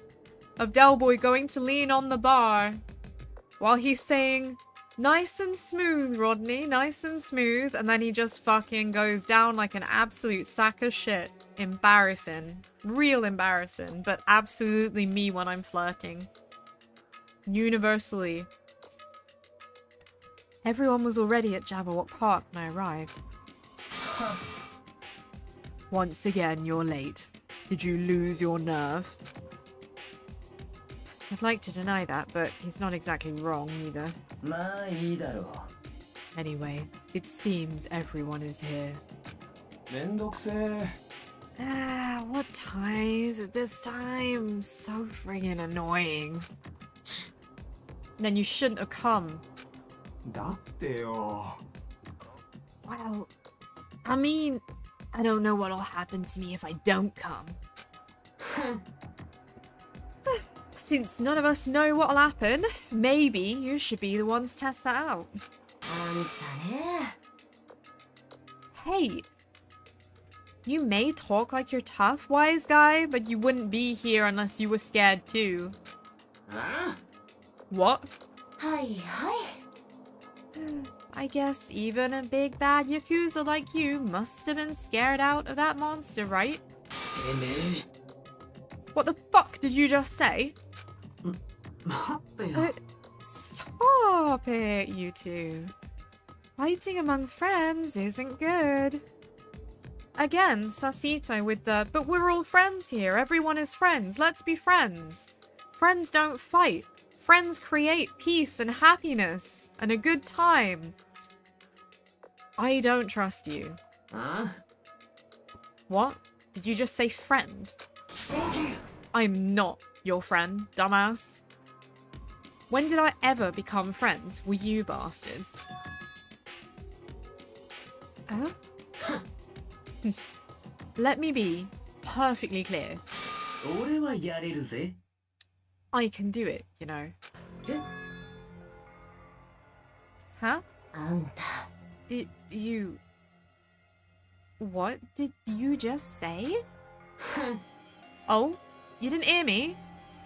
of Del Boy going to lean on the bar while he's saying, "Nice and smooth, Rodney, nice and smooth," and then he just fucking goes down like an absolute sack of shit. Embarrassing. Real embarrassing, but absolutely me when I'm flirting. Universally. Everyone was already at Jabberwock Park when I arrived. Once again, you're late. Did you lose your nerve? I'd like to deny that, but he's not exactly wrong either. まあいいだろ Anyway, it seems everyone is here. う。めんどくせえ。 What time is it this time? So friggin' annoying. Then you shouldn't have come. だってよ。 Well, I mean, I don't know what'll happen to me if I don't come. Since none of us know what'll happen, maybe you should be the ones to test that out. あんたね Hey, you may talk like you're tough, wise guy, but you wouldn't be here unless you were scared too. あ What? はいはい I guess even a big bad Yakuza like you must have been scared out of that monster, right? てめえ。 What the fuck did you just say? 待ってよ Stop it, you two. Fighting among friends isn't good. Again, Sasita with the, but we're all friends here. Everyone is friends. Let's be friends. Friends don't fight. Friends create peace and happiness and a good time. I don't trust you. あ What? Did you just say friend? I'm not your friend, dumbass. When did I ever become friends with you bastards? Huh? Let me be perfectly clear. 俺はやれるぜ。 I can do it, you know. え Huh? あんた You... What did you just say? Oh? You didn't hear me?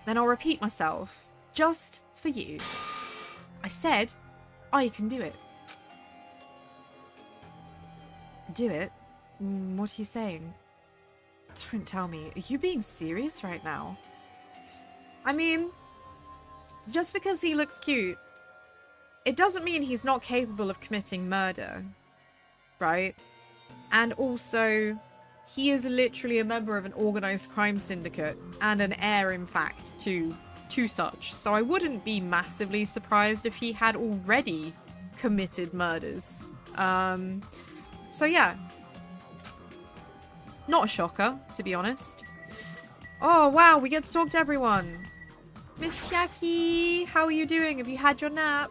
Then I'll repeat myself. Just for you. I said I can do it. Do it? What are you saying? Don't tell me. Are you being serious right now? I mean, just because he looks cute, it doesn't mean he's not capable of committing murder. Right? And also, he is literally a member of an organized crime syndicate and an heir, in fact, to such. So I wouldn't be massively surprised if he had already committed murders. So yeah. Not a shocker, to be honest. Oh, wow, we get to talk to everyone. Miss Chiaki, how are you doing? Have you had your nap?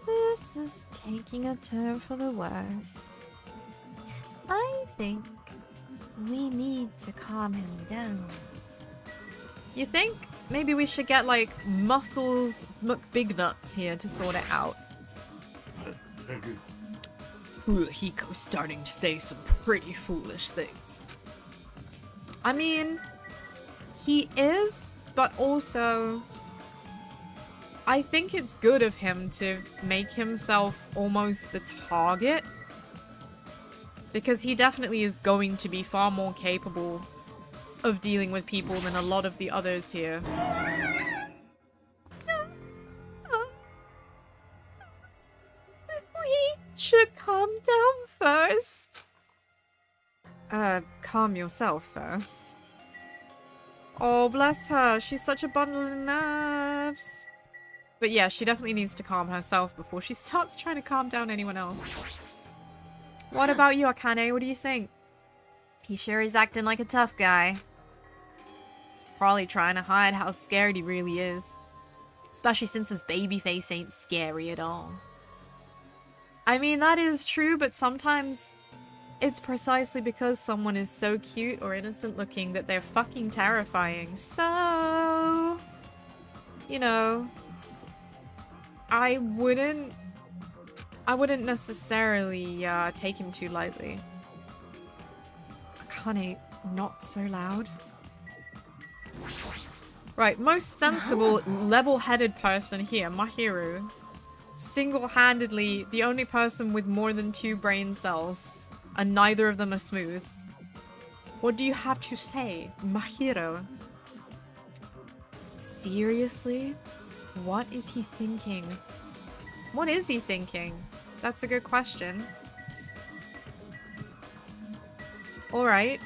This is taking a turn for the worse. I think we need to calm him down. You think? Maybe we should get, like, Muscles McBignuts here to sort it out. Hiko's starting to say some pretty foolish things. I mean, he is, but also I think it's good of him to make himself almost the target, because he definitely is going to be far more capable of dealing with people than a lot of the others here. We should calm down first. Calm yourself first. Oh, bless her. She's such a bundle of nerves. But yeah, she definitely needs to calm herself before she starts trying to calm down anyone else. What about you, Akane? What do you think? He sure is acting like a tough guy. He's probably trying to hide how scared he really is. Especially since his baby face ain't scary at all. I mean, that is true, but sometimes it's precisely because someone is so cute or innocent looking that they're fucking terrifying. So, you know, I wouldn't necessarily take him too lightly. Akane, not so loud. Right, most sensible, level-headed person here, Mahiru. Single-handedly, the only person with more than 2 brain cells, and neither of them are smooth. What do you have to say, Mahiru? Seriously? What is he thinking? What is he thinking? That's a good question. Alright,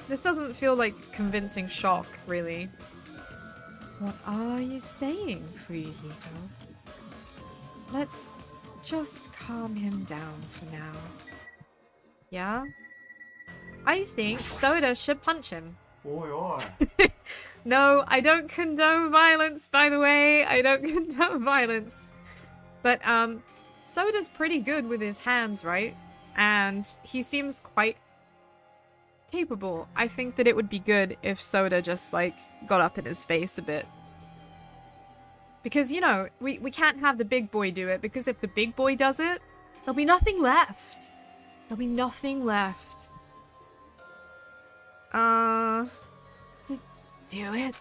This doesn't feel like convincing shock, really. What are you saying, Fuyuhiko? Let's just calm him down for now. Yeah? I think Soda should punch him. Oi, oi. No, I don't condone violence, by the way. I don't condone violence. But, Soda's pretty good with his hands, right? And he seems quite capable. I think that it would be good if Soda just, like, got up in his face a bit. Because, you know, we can't have the big boy do it, because if the big boy does it, there'll be nothing left. There'll be nothing left. To do it?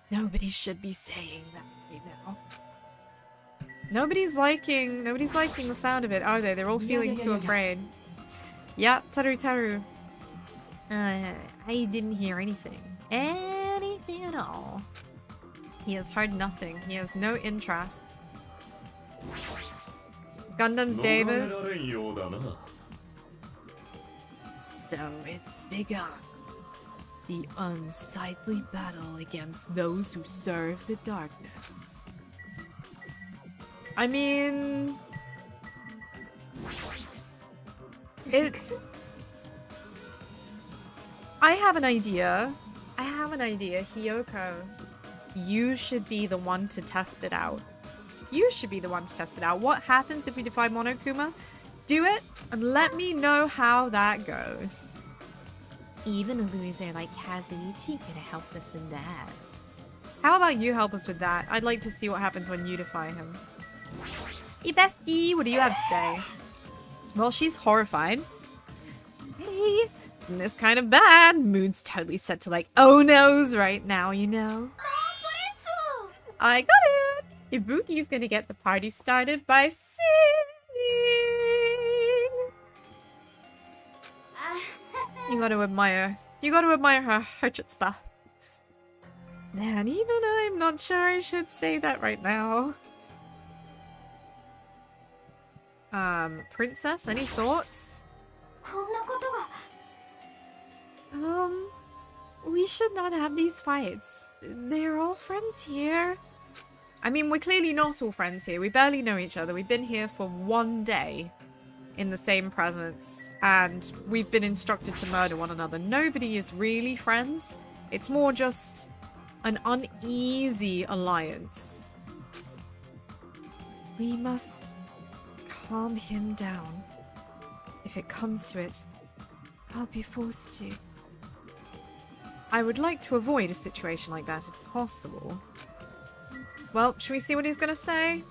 Nobody should be saying that right now. Nobody's liking the sound of it, are they? They're all feeling too afraid. Yeah, Taru. I didn't hear anything. Anything at all. He has heard nothing. He has no interest. Gundam's Davis. So it's begun. The unsightly battle against those who serve the darkness. I mean... I have an idea. Hiyoko. You should be the one to test it out. What happens if we defy Monokuma? Do it, and let me know how that goes. Even a loser like Kazuichi could have helped us with that. How about you help us with that? I'd like to see what happens when you defy him. Hey bestie, what do you have to say? Well, she's horrified. Hey, isn't this kind of bad? Mood's totally set to like, oh no's right now, you know. I got it! Ibuki's gonna get the party started by singing! You gotta admire her chutzpah. Man, even I'm not sure I should say that right now. Princess, any thoughts? We should not have these fights. They're all friends here. I mean, we're clearly not all friends here. We barely know each other. We've been here for one day in the same presence, and we've been instructed to murder one another. Nobody is really friends. It's more just an uneasy alliance. We must calm him down. If it comes to it, I'll be forced to. I would like to avoid a situation like that if possible. Well, should we see what he's gonna say?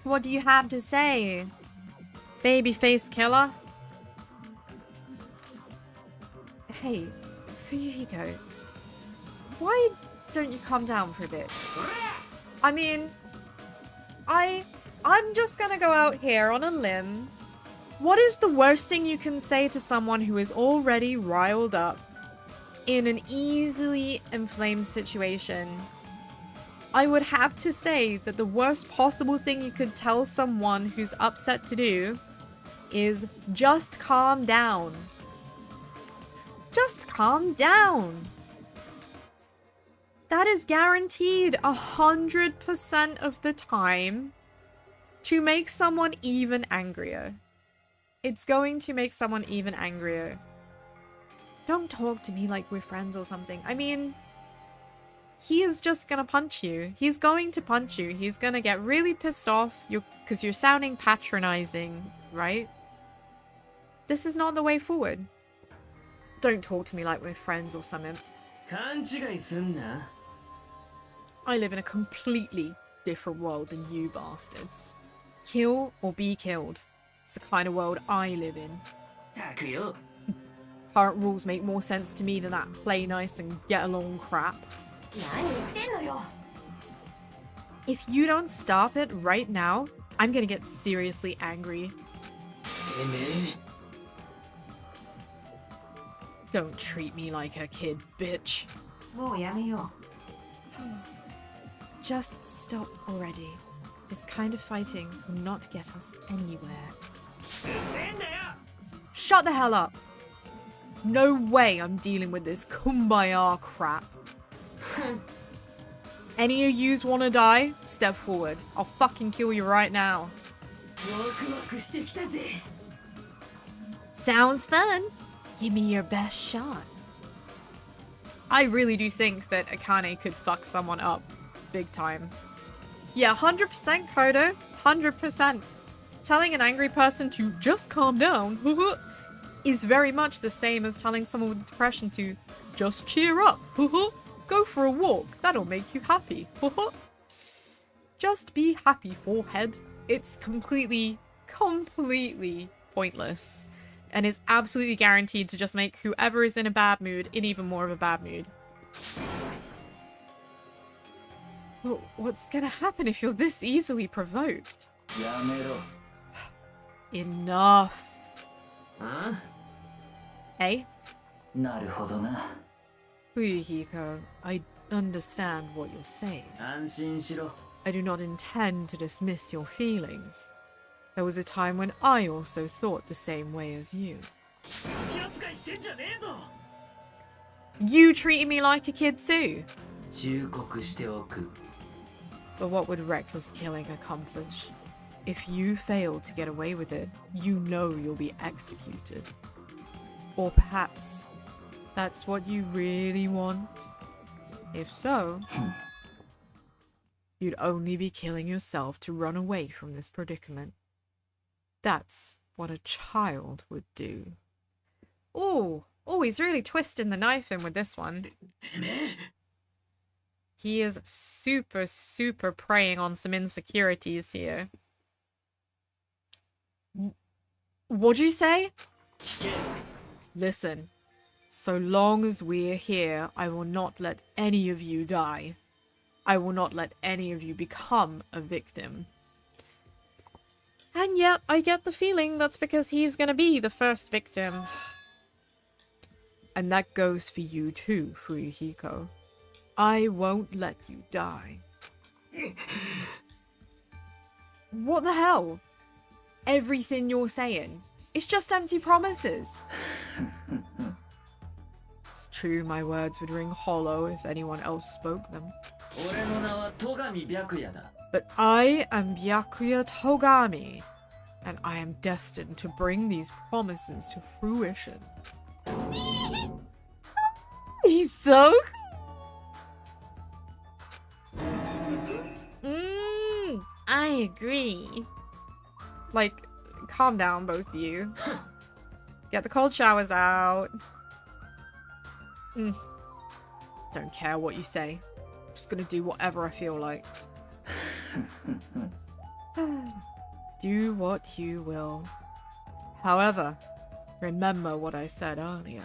What do you have to say, babyface killer? Hey, Fuyuhiko, why don't you calm down for a bit? I mean, I'm just gonna go out here on a limb. What is the worst thing you can say to someone who is already riled up in an easily inflamed situation? I would have to say that the worst possible thing you could tell someone who's upset to do is just calm down. Just calm down. That is guaranteed 100% of the time to make someone even angrier. It's going to make someone even angrier. Don't talk to me like we're friends or something. I mean, he is just gonna punch you. He's going to punch you. He's gonna get really pissed off because you're sounding patronizing, right? This is not the way forward. Don't talk to me like we're friends or something. I live in a completely different world than you bastards. Kill or be killed. It's the kind of world I live in. Current rules make more sense to me than that play nice and get along crap. If you don't stop it right now, I'm gonna get seriously angry. Don't treat me like a kid, bitch. Just stop already. This kind of fighting will not get us anywhere. Shut the hell up! There's no way I'm dealing with this kumbaya crap. Any of yous want to die? Step forward. I'll fucking kill you right now. Sounds fun. Give me your best shot. I really do think that Akane could fuck someone up big time. Yeah, 100% Kodo. 100%. Telling an angry person to just calm down is very much the same as telling someone with depression to just cheer up. Go for a walk. That'll make you happy. Just be happy, forehead. It's completely pointless. And is absolutely guaranteed to just make whoever is in a bad mood in even more of a bad mood. What's gonna happen if you're this easily provoked? Enough. Huh? Eh? Fuyuhiko, I understand what you're saying. I do not intend to dismiss your feelings. There was a time when I also thought the same way as you. You treated me like a kid too. But what would reckless killing accomplish? If you fail to get away with it, you know you'll be executed. Or perhaps that's what you really want? If so, you'd only be killing yourself to run away from this predicament. That's what a child would do. Oh, he's really twisting the knife in with this one. He is super, super preying on some insecurities here. What'd you say? Listen, so long as we're here, I will not let any of you die. I will not let any of you become a victim. And yet, I get the feeling that's because he's gonna be the first victim. And that goes for you too, Fuyuhiko. I won't let you die. What the hell? Everything you're saying, it's just empty promises. It's true, my words would ring hollow if anyone else spoke them. But I am Byakuya Togami, and I am destined to bring these promises to fruition. He's so I agree. Like, calm down, both of you. Get the cold showers out. Don't care what you say. I'm just gonna do whatever I feel like. Do what you will. However, remember what I said earlier.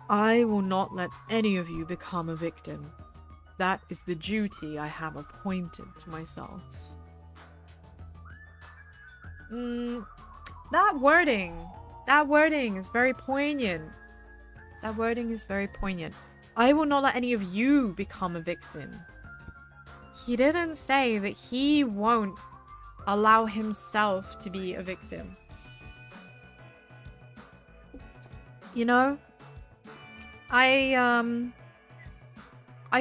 I will not let any of you become a victim. That is the duty I have appointed to myself. That wording is very poignant. That wording is very poignant. I will not let any of you become a victim. He didn't say that he won't allow himself to be a victim. You know? I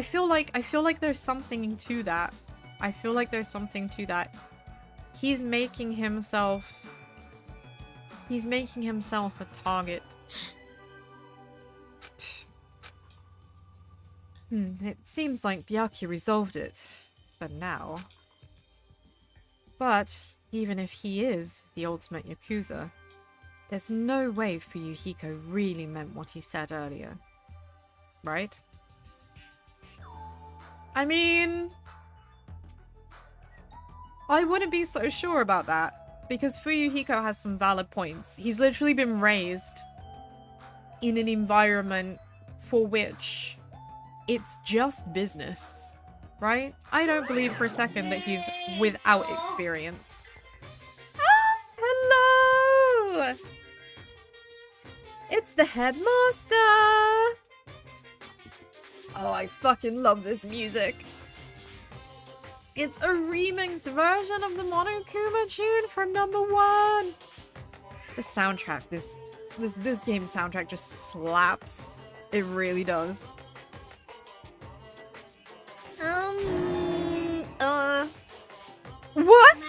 feel like there's something to that. I feel like there's something to that. He's making himself a target. It seems like Byakuya resolved it for now. But even if he is the ultimate Yakuza, there's no way Fuyuhiko really meant what he said earlier. Right? I mean, I wouldn't be so sure about that, because Fuyuhiko has some valid points. He's literally been raised in an environment for which it's just business, right? I don't believe for a second that he's without experience. Ah, hello! It's the headmaster! Oh, I fucking love this music. It's a remixed version of the Monokuma tune from #1. The soundtrack, this game's soundtrack just slaps. It really does. What?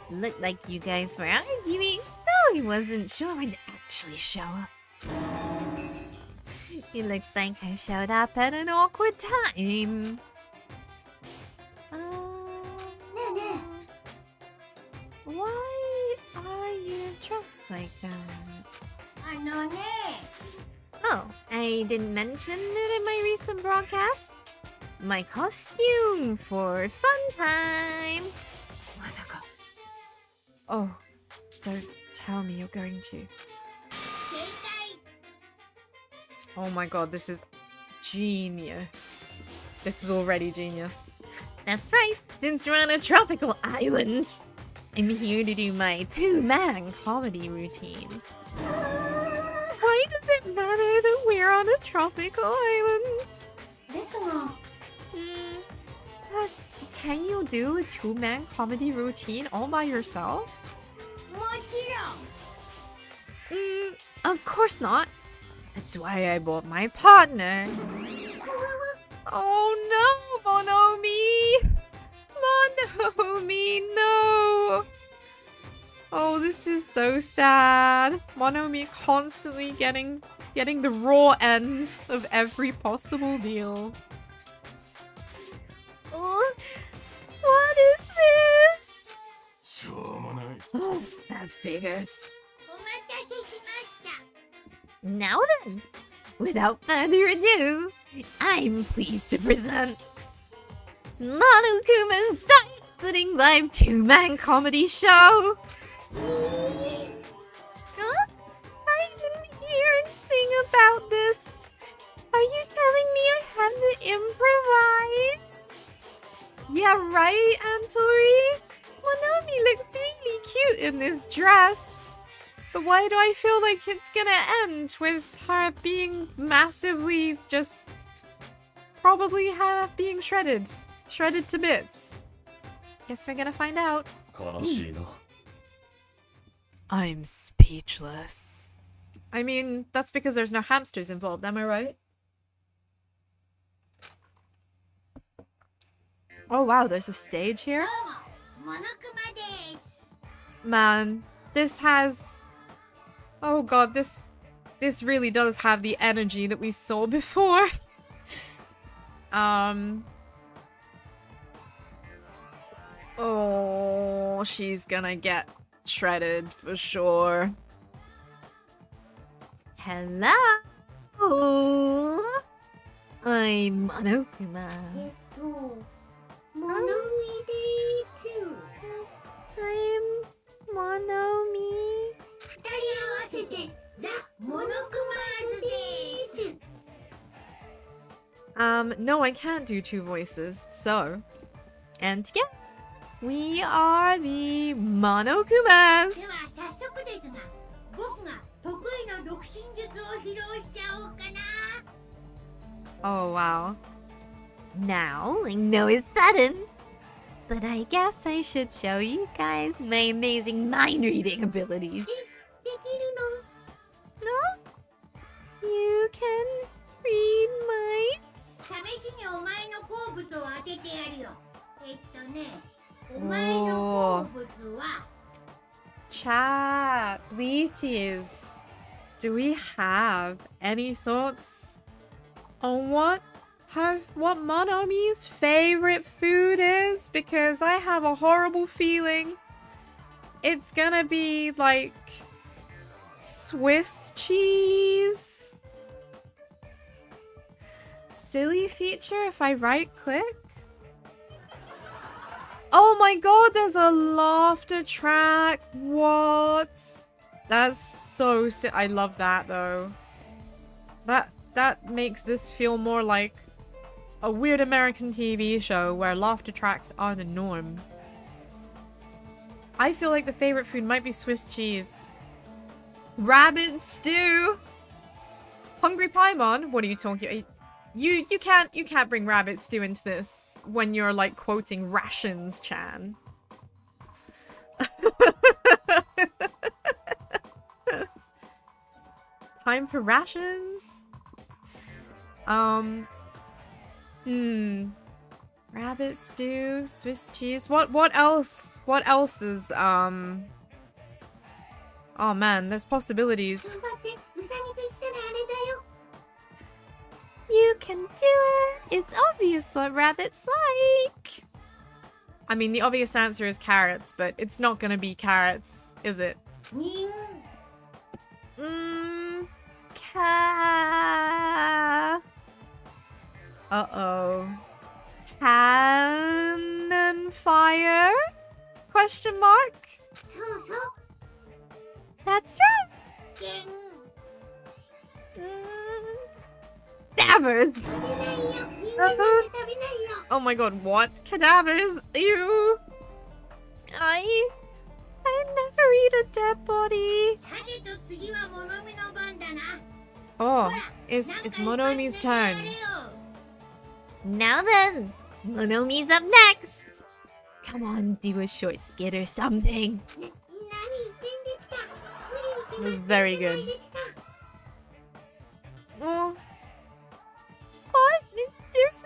Looked like you guys were arguing. No, he wasn't sure when to actually show up. It looks like I showed up at an awkward time. Why are you dressed like that? Oh, I didn't mention it in my recent broadcast. My costume for fun time. Oh, don't tell me you're going to. Oh my god, this is genius. This is already genius. That's right, since we're on a tropical island, I'm here to do my two-man comedy routine. Why does it matter that we're on a tropical island? Can you do a two-man comedy routine all by yourself? Of course not. That's why I bought my partner. Oh no, Monomi! Monomi, no! Oh, this is so sad. Monomi constantly getting the raw end of every possible deal. Oh, what is this? Oh, that figures. Now then, without further ado, I'm pleased to present Monokuma's diet-splitting live two-man comedy show! Huh? I didn't hear anything about this. Are you telling me I have to improvise? Yeah, right, Antori? Monomi looks really cute in this dress. But why do I feel like it's gonna end with her being massively just probably being shredded to bits? Guess we're gonna find out. I'm speechless. I mean, that's because there's no hamsters involved, am I right? Oh wow, there's a stage here? Man, this has... Oh god, this really does have the energy that we saw before. Oh, she's gonna get shredded for sure. Hello! I'm Monokuma. I'm Monomi. No, I can't do two voices, so... And together, we are the Monokumas! Oh, wow. Now, I know it's sudden, but I guess I should show you guys my amazing mind-reading abilities. No? You can read minds? Oh. Chat, please. Do we have any thoughts on what Monomi's favorite food is? Because I have a horrible feeling it's gonna be like Swiss cheese. Silly feature if I right click. Oh my god, there's a laughter track. What? That's so sick. I love that though. That makes this feel more like a weird American TV show where laughter tracks are the norm. I feel like the favorite food might be Swiss cheese. Rabbit stew. Hungry Paimon? What are you talking about? You can't bring rabbit stew into this when you're like quoting rations, Chan. Time for rations? Rabbit stew, Swiss cheese. What else? What else is Oh man, there's possibilities. You can do it! It's obvious what rabbits like! I mean, the obvious answer is carrots, but it's not gonna be carrots, is it? Uh-oh. Cannon fire? Question mark? That's right! Cadavers! Oh my god, what? Cadavers? Ew! I never eat a dead body. Oh, it's Monomi's turn. Now then, Monomi's up next. Come on, do a short skit or something. It was very good. Oh. What? There's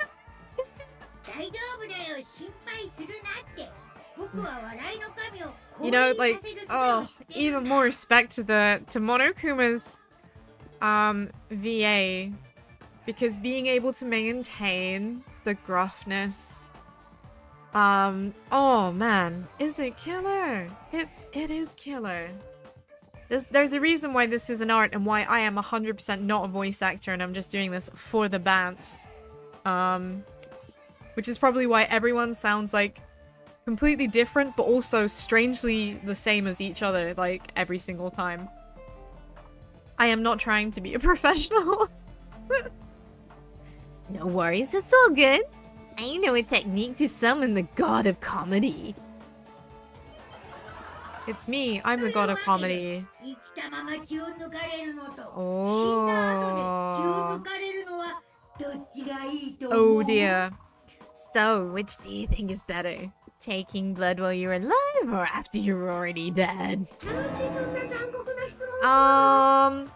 You know, like, oh, even more respect to Monokuma's VA, because being able to maintain the gruffness, oh man, is it killer? It is killer. There's a reason why this is an art and why I am 100% not a voice actor and I'm just doing this for the bands. Which is probably why everyone sounds like completely different, but also strangely the same as each other, like every single time. I am not trying to be a professional. No worries, it's all good. I know a technique to summon the god of comedy. It's me, I'm the god of comedy. 生きたまま血を抜かれるのと、死んだ後で血を Oh. 抜かれるのはどっちがいいと思う？ Oh dear. So, which do you think is better? Taking blood while you're alive or after you're already dead? なんでそんな残酷な質問？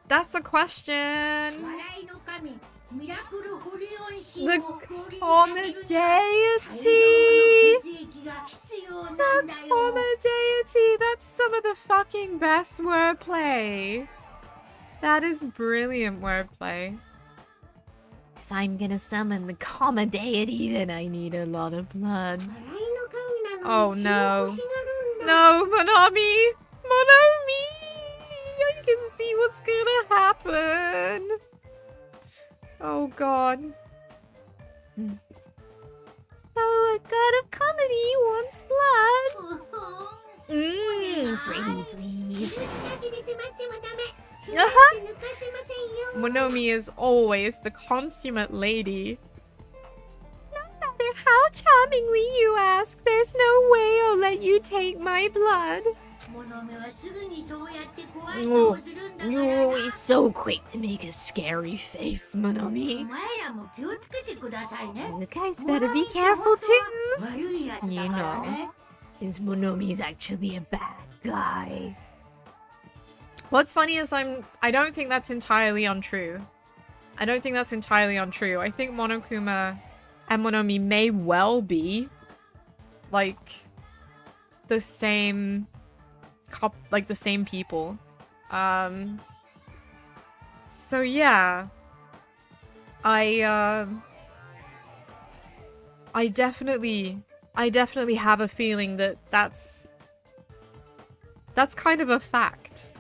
That's a question. 笑いの神、ミラクルフリオン神 The を降臨 common させるには deity. 大量の血液が必要なん The だよ。 common deity. That's some of the fucking best wordplay. That is brilliant wordplay. If I'm gonna summon the comma deity, then I need a lot of blood. 笑いの神な Oh のに血 no. を欲しがるんだ。 No, Monami! Monami! I can see what's gonna happen. Oh god. So a god of comedy wants blood. ほほん Pretty please. 傷なしで迫ってもダメ。 Uh-huh. 抜かせませんよ。 Monomi is always the consummate lady. No matter how charmingly you ask, there's no way I'll let you take my blood. 物目はすぐにそうやって怖い顔をするんだから You're な。 always so quick to make a scary face, お Monomi. 前らも気をつけてくださいね。 You guys better be careful too. 悪いやつだからね。 Since Monomi's actually a bad guy. What's funny is I don't think that's entirely untrue. I don't think that's entirely untrue. I think Monokuma and Monomi may well be like the same the same people. So yeah. I definitely have a feeling that that's kind of a fact.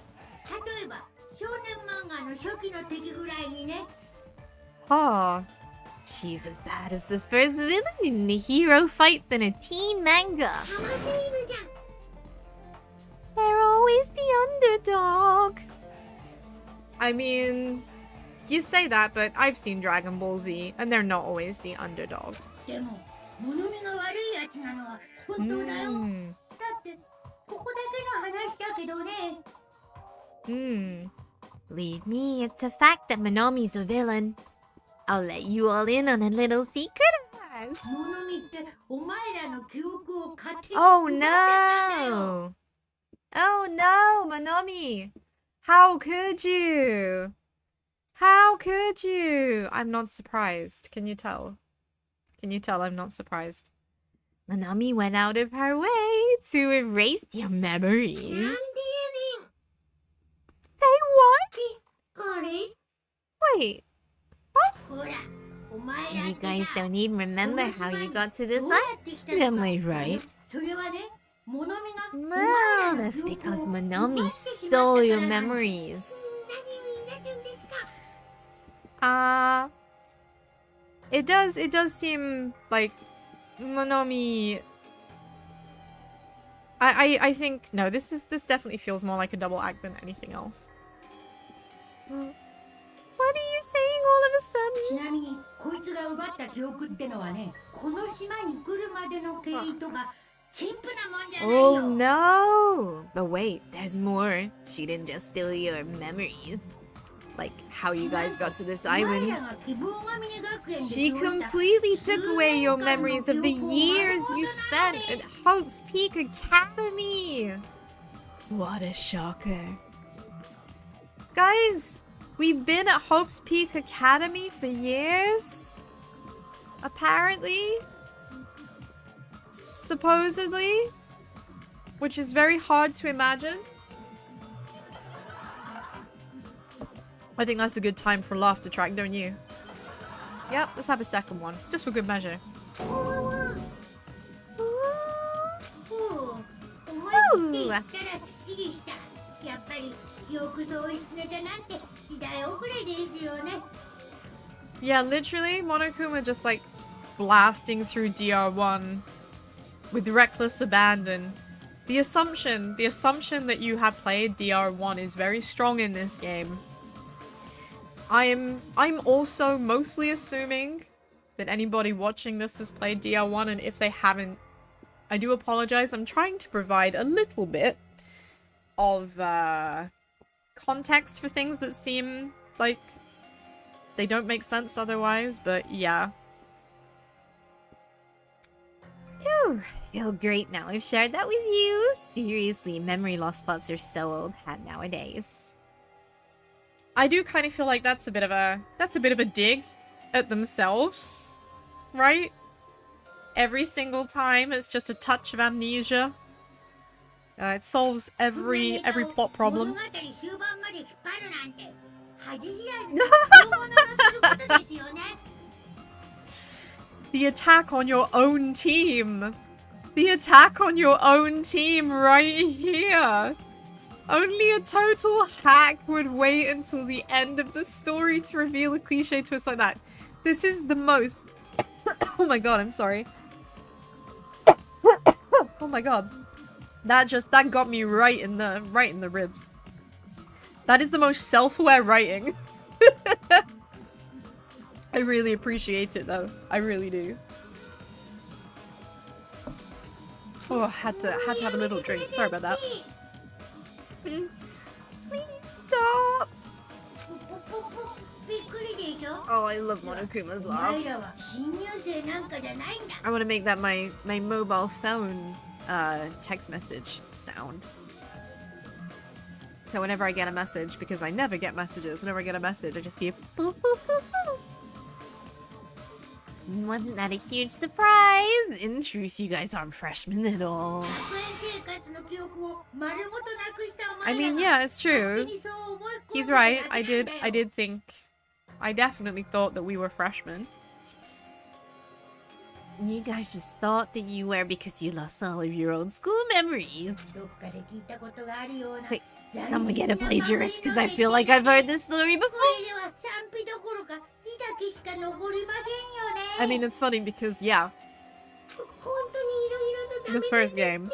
例えば少年漫画の初期の敵ぐらいにね。 Ah. She's as bad as the first villain in the hero fights in a teen manga. かませいるじゃん。 They're always the underdog. I mean, you say that, but I've seen Dragon Ball Z, and they're not always the underdog. でも物目が悪いやつなのは本当だよ。 Mm. だってここだけの話だけどね。 Believe me, it's a fact that Monomi's a villain. I'll let you all in on a little secret of ours. 物目ってお前らの記憶を勝手に Oh 奪っちゃったんだよ。 no! Oh no, Monomi! How could you? How could you? I'm not surprised. Can you tell? Can you tell I'm not surprised? Monomi went out of her way to erase your なん memories. でやねん。 Say what? あれ Wait, ほら、お前ら you って guys さ、 don't even remember how you got to this どうや island? って来たのか。 Am I right? それはね、物目がお No, 前らの that's 記憶 because を Monomi 奪ってしまった stole か your らなんだ。 memories. 何を言い出すんですか。 It does seem like Monomi. I think no, this definitely feels more like a double act than anything else. What are you saying all of a ち sudden? なみにこいつが奪った記憶ってのはね、この島に来るまでの経緯とか陳腐なもんじゃない Oh よ。 no! But wait, there's more. She didn't just steal your memories. Like how you guys got to this お前 island. らが希望が峰学園で She 過ごした completely 数 took 年 away your 間の memories of the 記憶を years 丸 you ごと spent なん at です。 Hope's Peak Academy. What a shocker. Guys, we've been at Hope's Peak Academy for years. Apparently. Supposedly. Which is very hard to imagine. I think that's a good time for a laughter track, don't you? Yep, let's have a second one. Just for good measure. ほう、お前って言ったらすっきりした。やっぱり記憶喪失ネタなんて時代遅れですよね。 Yeah, literally, Monokuma just like blasting through DR1 with reckless abandon. The assumption that you have played DR1 is very strong in this game. I'm also mostly assuming that anybody watching this has played DR1, and if they haven't, I do apologize. I'm trying to provide a little bit of context for things that seem like they don't make sense otherwise, but yeah. Phew, I feel great now I've shared that with you. Seriously, memory loss plots are so old hat nowadays. I do kind of feel like that's a bit of a dig at themselves, right? Every single time it's just a touch of amnesia. It solves every plot problem. The attack on your own team. The attack on your own team right here. Only a total hack would wait until the end of the story to reveal a cliche twist like that. This is the most... Oh my god, I'm sorry. Oh my god. That got me right in the ribs. That is the most self-aware writing. I really appreciate it though. I really do. Oh, I had to have a little drink. Sorry about that. Please stop. Oh, I love Monokuma's laugh. I want to make that my mobile phone text message sound. So whenever I get a message, because I never get messages, whenever I get a message, I just hear boop, boop, boop, boop. Wasn't that a huge surprise? In truth, you guys aren't freshmen at all. I mean, yeah, it's true. He's right. I definitely thought that we were freshmen. You guys just thought that you were because you lost all of your old school memories. Wait, someone get a plagiarist because I feel like I've heard this story before. I mean, it's funny because, yeah, the first game.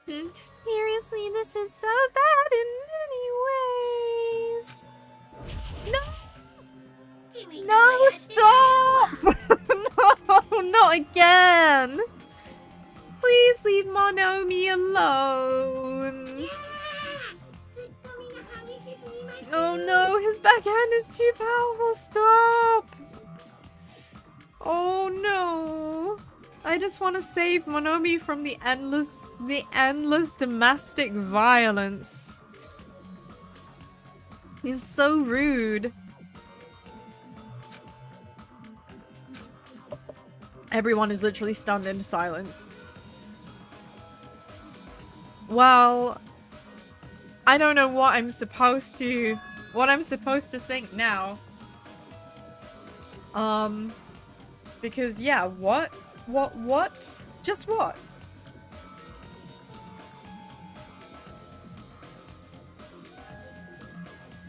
Seriously, this is so bad in many ways. No! No, stop! No, not again! Please leave Monomi alone. Oh no, his backhand is too powerful. Stop! Oh no. I just want to save Monomi from the endless domestic violence. He's so rude. Everyone is literally stunned into silence. Well, I don't know what I'm supposed to think now. Because yeah, what? Just what?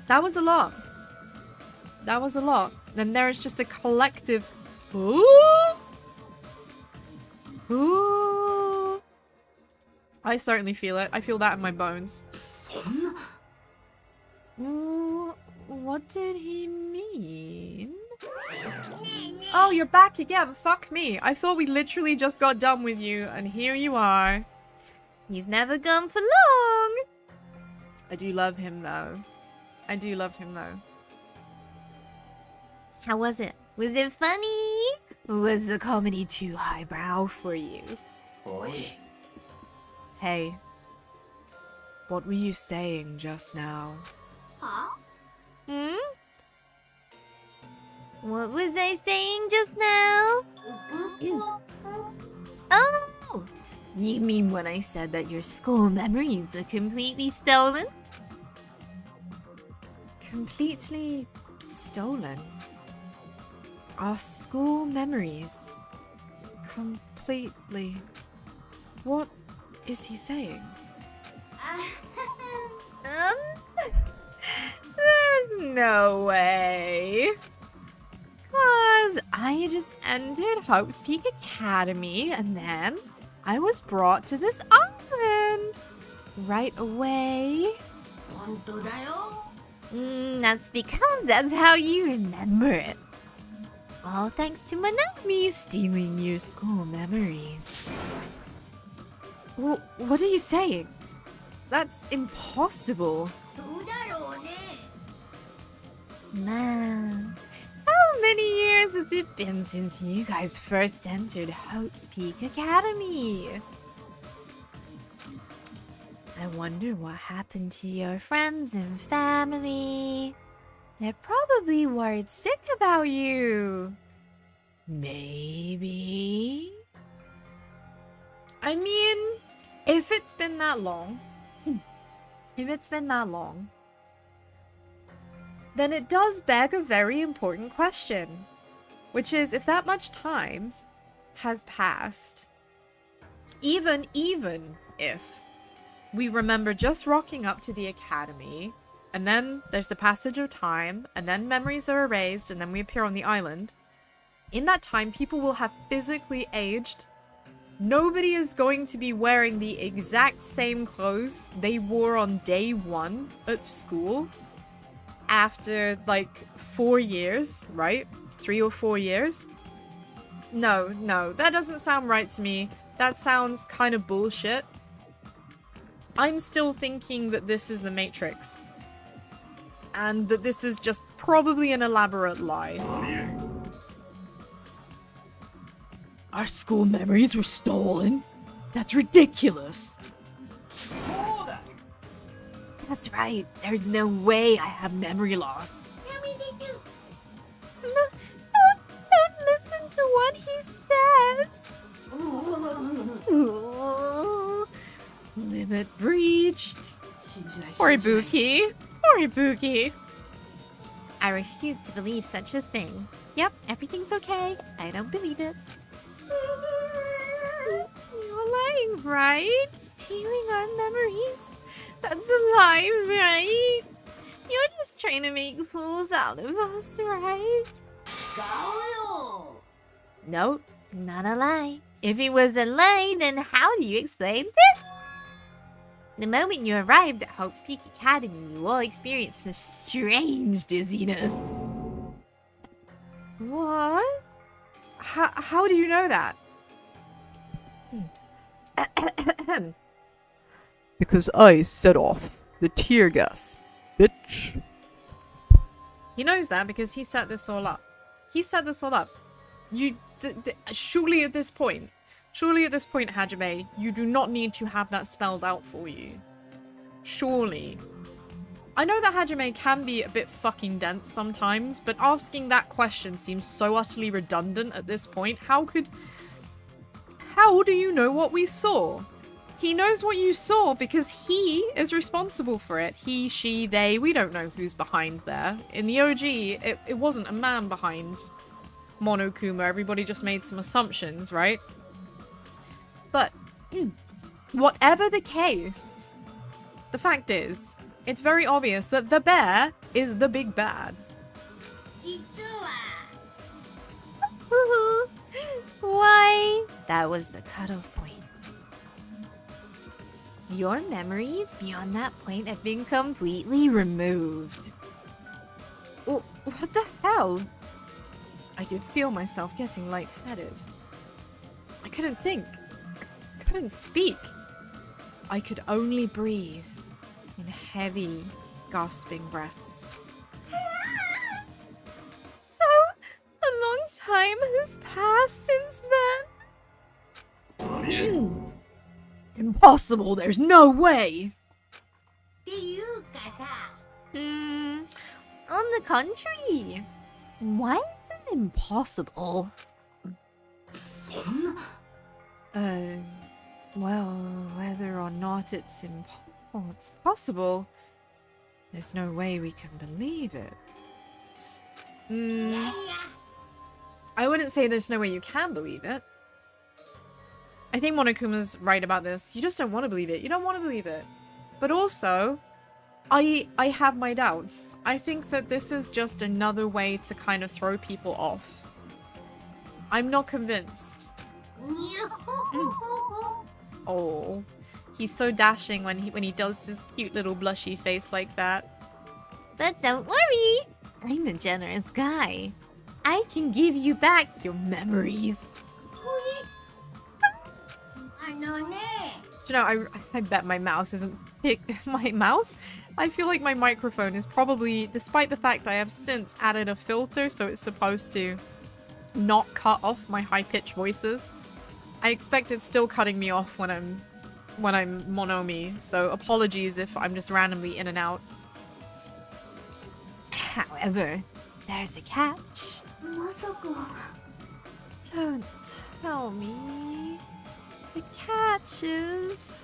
That was a lot. That was a lot. Then there is just a collective ooh. Ooh. I certainly feel it. I feel that in my bones. Ooh, what did he mean? Oh, you're back again. Fuck me. I thought we literally just got done with you, and here you are. He's never gone for long. I do love him, though. I do love him, though. How was it? Was it funny? Was the comedy too highbrow for you? Oi. Hey. What were you saying just now? Huh? Hmm? What was I saying just now? Oh! You mean when I said that your school memories are completely stolen? Completely stolen? Our school memories? Completely... What is he saying? No way. Cause I just entered Hope's Peak Academy and then I was brought to this island right away. 本当だよ。 That's because that's how you remember it. All thanks to Manami stealing your school memories. What are you saying? That's impossible. どうだろうね。 Man, how many years has it been since you guys first entered Hope's Peak Academy? I wonder what happened to your friends and family. They're probably worried sick about you. Maybe? I mean, if it's been that long, then it does beg a very important question, which is if that much time has passed, even if we remember just rocking up to the academy, and then there's the passage of time, and then memories are erased, and then we appear on the island, in that time people will have physically aged. Nobody is going to be wearing the exact same clothes they wore on day 1 at school after like 4 years, right? 3 or 4 years? No, that doesn't sound right to me. That sounds kind of bullshit. I'm still thinking that this is the Matrix. And that this is just probably an elaborate lie. Our school memories were stolen? That's ridiculous. That's right. There's no way I have memory loss. Don't listen to what he says. Limit breached. Poor Ibuki. Poor Ibuki. I refuse to believe such a thing. Yep, everything's okay. I don't believe it. You're lying, right? Stealing our memories? That's a lie, right? You're just trying to make fools out of us, right? 違うよ。 Nope, not a lie. If it was a lie, then how do you explain this? The moment you arrived at Hope's Peak Academy, you all experienced a strange dizziness. What? How do you know that? Because I set off the tear gas, bitch. He knows that because he set this all up. He set this all up. You surely at this point, Hajime, you do not need to have that spelled out for you. Surely. I know that Hajime can be a bit fucking dense sometimes, but asking that question seems so utterly redundant at this point. How do you know what we saw? He knows what you saw because he is responsible for it. He, she, they, we don't know who's behind there. In the OG, it wasn't a man behind Monokuma. Everybody just made some assumptions, right? But whatever the case, the fact is, it's very obvious that the bear is the big bad. 実は。 Why? That was the cutoff point. Your memories beyond that point have been completely removed. Oh, what the hell? I could feel myself getting lightheaded. I couldn't think. I couldn't speak. I could only breathe in heavy, gasping breaths. So, a long time has passed since then? Impossible, there's no way! っていうかさ。 On the contrary. Why is it impossible? そんな Well, whether or not it's possible, there's no way we can believe it. いやいや。 I wouldn't say there's no way you can believe it. I think Monokuma's right about this. You just don't want to believe it. You don't want to believe it. But also, I have my doubts. I think that this is just another way to kind of throw people off. I'm not convinced. Oh, he's so dashing when he does his cute little blushy face like that. But don't worry, I'm a generous guy. I can give you back your memories. Do you know, I bet my mouse isn't my mouse? I feel like my microphone is probably, despite the fact I have since added a filter so it's supposed to not cut off my high-pitched voices. I expect it's still cutting me off when I'm Monomi, so apologies if I'm just randomly in and out. However, there's a catch. Don't tell me. The catch is...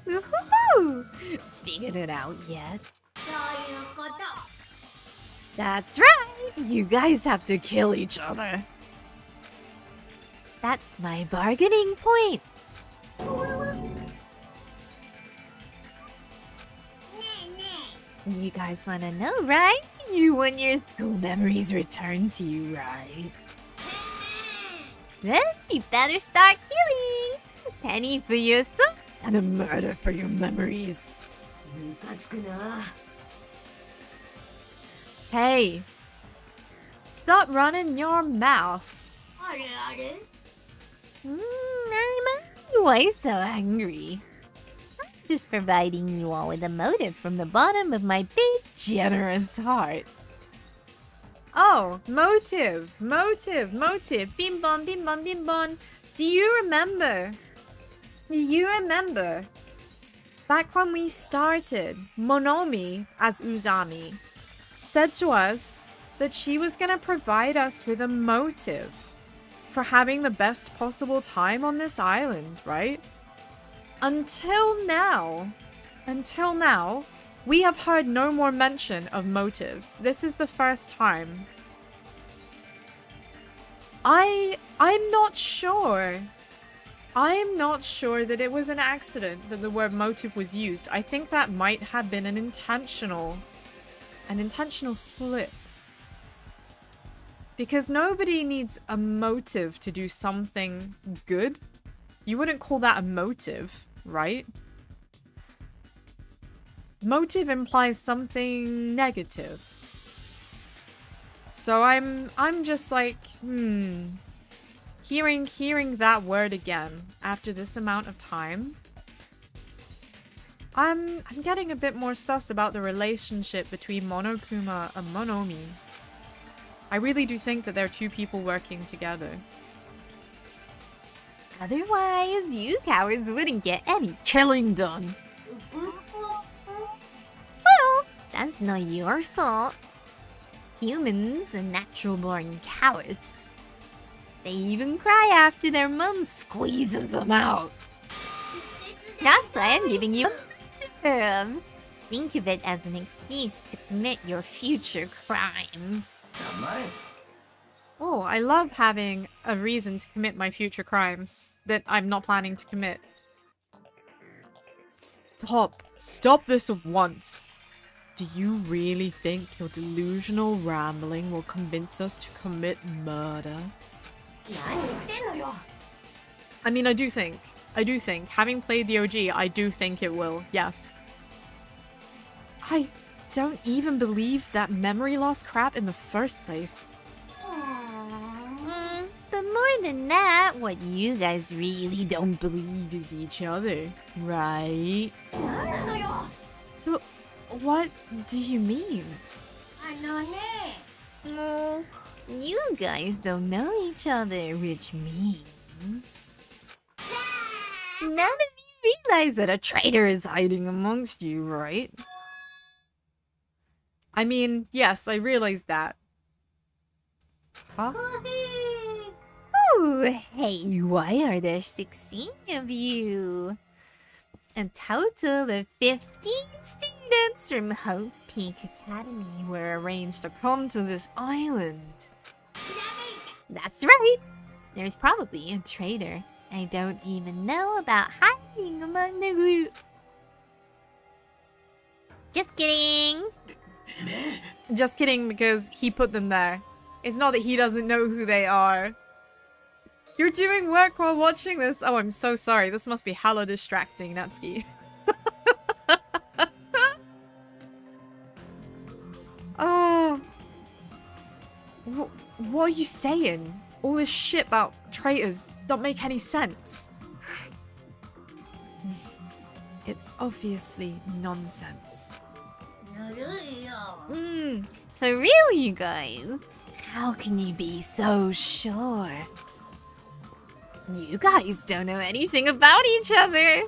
Woohoo! Figured it out yet? That's right! You guys have to kill each other. That's my bargaining point. You guys want to know, right? You want your school memories returned to you, right? Then you better start killing! A penny for your thoughts and a murder for your memories. Hey! Stop running your mouth! Why so angry? I'm just providing you all with a motive from the bottom of my big, generous heart. Oh, motive! Motive! Motive! Bim bom, bim bom, bim bom! Do you remember? Do you remember? Back when we started, Monomi, as Uzami, said to us that she was gonna provide us with a motive for having the best possible time on this island, right? Until now, we have heard no more mention of motives. This is the first time. I'm not sure. I'm not sure that it was an accident that the word motive was used. I think that might have been an intentional slip. Because nobody needs a motive to do something good. You wouldn't call that a motive, right? Motive implies something negative. So I'm just like, hearing that word again after this amount of time. I'm getting a bit more sus about the relationship between Monokuma and Monomi. I really do think that they're two people working together. Otherwise, you cowards wouldn't get any killing done. Well, that's not your fault. Humans are natural-born cowards. They even cry after their mom squeezes them out. That's why I'm giving you a think of it as an excuse to commit your future crimes. Oh, I love having a reason to commit my future crimes that I'm not planning to commit. Stop. Stop this at once. Do you really think your delusional rambling will convince us to commit murder? I mean, I do think, having played the OG, I do think it will, yes. I don't even believe that memory loss crap in the first place. But more than that, what you guys really don't believe is Each other, right? What do you mean? Oh, you guys don't know each other, which means none of you realize that a traitor is hiding amongst you, right? I mean, yes, I realized that. Huh? Oh, hey, why are there 16 of you? A total of 15 students from Hope's Peak Academy were arranged to come to this island. That's right. There's probably a traitor I don't even know about hiding among the group. Just kidding. てめえ Just kidding, because he put them there. It's not that he doesn't know who they are. You're doing work while watching this? Oh, I'm so sorry. This must be hella distracting, Natsuki. Oh. What are you saying? All this shit about traitors don't make any sense. It's obviously nonsense. ぬるいよ。 For real, you guys? How can you be so sure? You guys don't know anything about each other.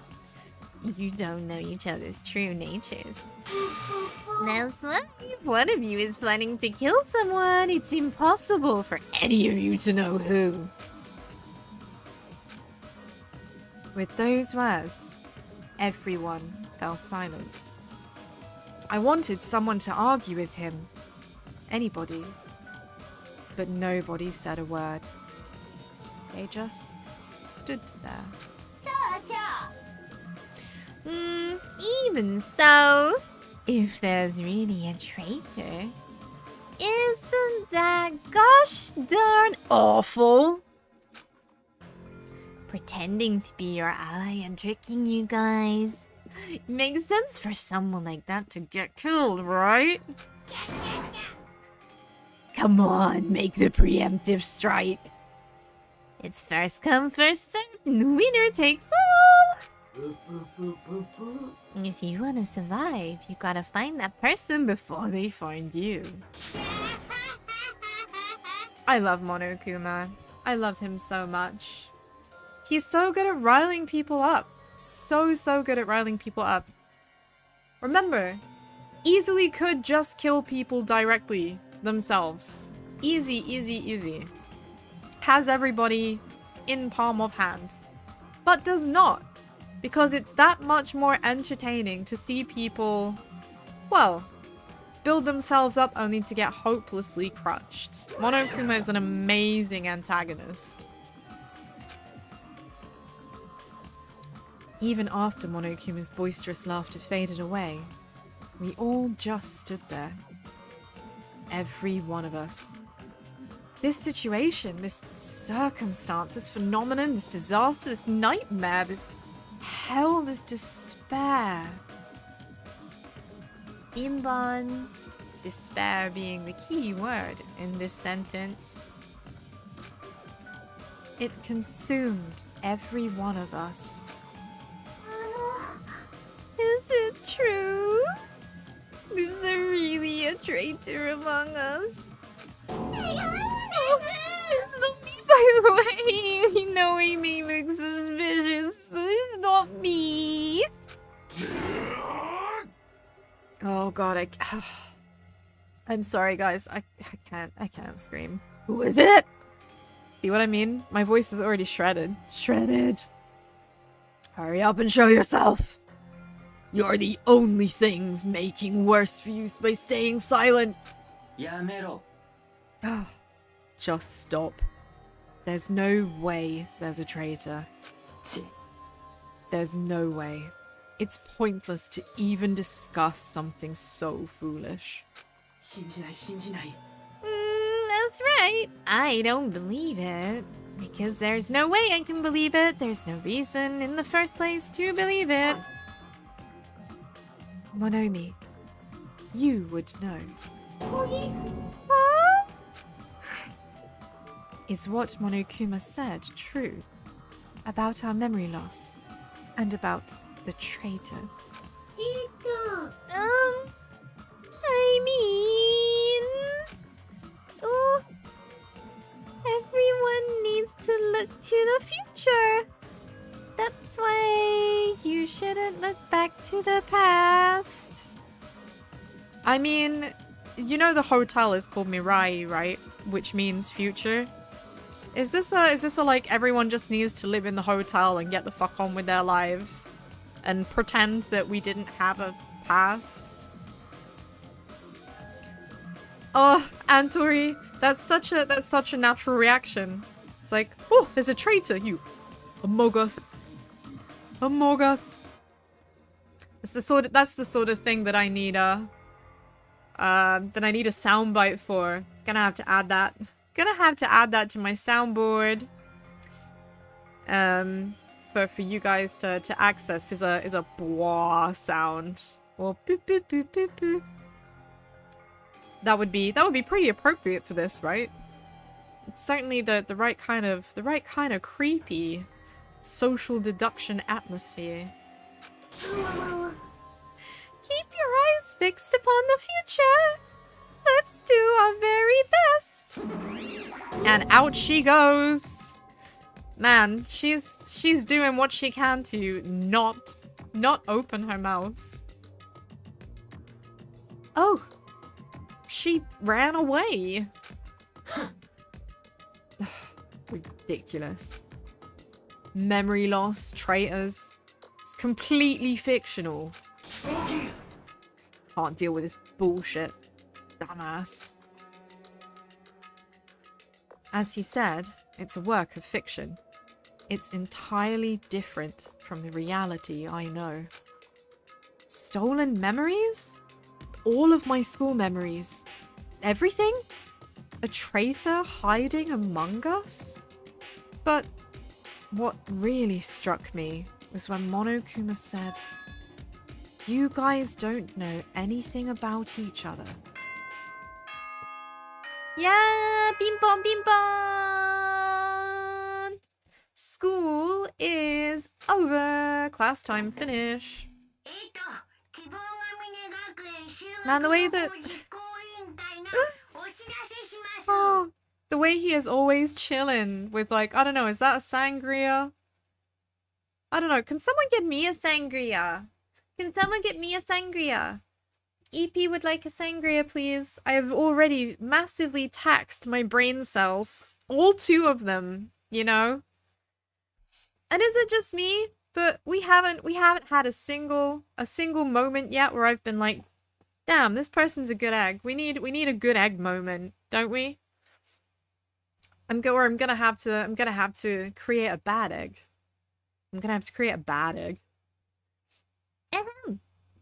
You don't know each other's true natures. That's why if one of you is planning to kill someone, It's impossible for any of you to know who. With those words, everyone fell silent. I wanted someone to argue with him. Anybody. But nobody said a word. They just stood there. そうそう。 even so, if there's really a traitor, isn't that gosh darn awful? Pretending to be your ally and tricking you guys. It makes sense for someone like that to get killed, right? Come on, make the preemptive strike. It's first come, first served, and winner takes all. ぷぷぷぷぷ If you want to survive, you gotta find that person before they find you. I love Monokuma. I love him so much. He's so good at riling people up. So good at riling people up. Remember, easily could just kill people directly themselves. Easy. Has everybody in palm of hand. But does not. Because it's that much more entertaining to see people, well, build themselves up only to get hopelessly crushed. Monokuma is an amazing antagonist. Even after Monokuma's boisterous laughter faded away, we all just stood there. Every one of us. This situation, this circumstance, this phenomenon, this disaster, this nightmare, this hell, this despair. Bimbon. Despair being the key word in this sentence. It consumed every one of us. Is it true? Is there really a traitor among us? It's not me, by the way. You know he may look suspicious, but it's not me. Oh god, I'm sorry guys, I can't scream. Who is it? See what I mean? My voice is already shredded. Shredded! Hurry up and show yourself! You're the only things making worse for you by staying silent! やめろ Oh, just stop. There's no way there's a traitor. ち There's no way. It's pointless to even discuss something so foolish. 信じない That's right. I don't believe it. Because there's no way I can believe it. There's no reason in the first place to believe it. Monomi, you would know. Huh? Is what Monokuma said true? About our memory loss? And about the traitor? I mean... Oh, everyone needs to look to the future. That's why you shouldn't look back to the past. I mean, you know the hotel is called Mirai, right? Which means future. Is this a like everyone just needs to live in the hotel and get the fuck on with their lives? And pretend that we didn't have a past? Oh, Antori, that's such a natural reaction. It's like, oh, there's a traitor, you Amogus. That's the sort of thing that I need a soundbite for. Gonna have to add that. Gonna have to add that to my soundboard. For you guys to access is a blah sound. Or boop boop boop boop boop. That would be pretty appropriate for this, right? It's certainly the right kind of creepy social deduction atmosphere. Keep your eyes fixed upon the future. Let's do our very best. And out she goes. Man, she's doing what she can to not open her mouth. Oh, she ran away. Ridiculous. Memory loss, traitors. It's completely fictional. Can't deal with this bullshit. Dumbass. As he said, it's a work of fiction. It's entirely different from the reality I know. Stolen memories? All of my school memories. Everything? A traitor hiding among us? But what really struck me was when Monokuma said, "You guys don't know anything about each other." Yeah, bing bong bing bong! School is over. Class time finish. Man, the way that... Oh, the way he is always chilling with, like, I don't know, is that a sangria? I don't know, can someone get me a sangria? Can someone get me a sangria? EP would like a sangria, please. I have already massively taxed my brain cells. All 2 of them, you know? And is it just me? But we haven't had a single moment yet where I've been like, damn, this person's a good egg. We need a good egg moment, don't we? I'm gonna have to create a bad egg. I'm gonna have to create a bad egg.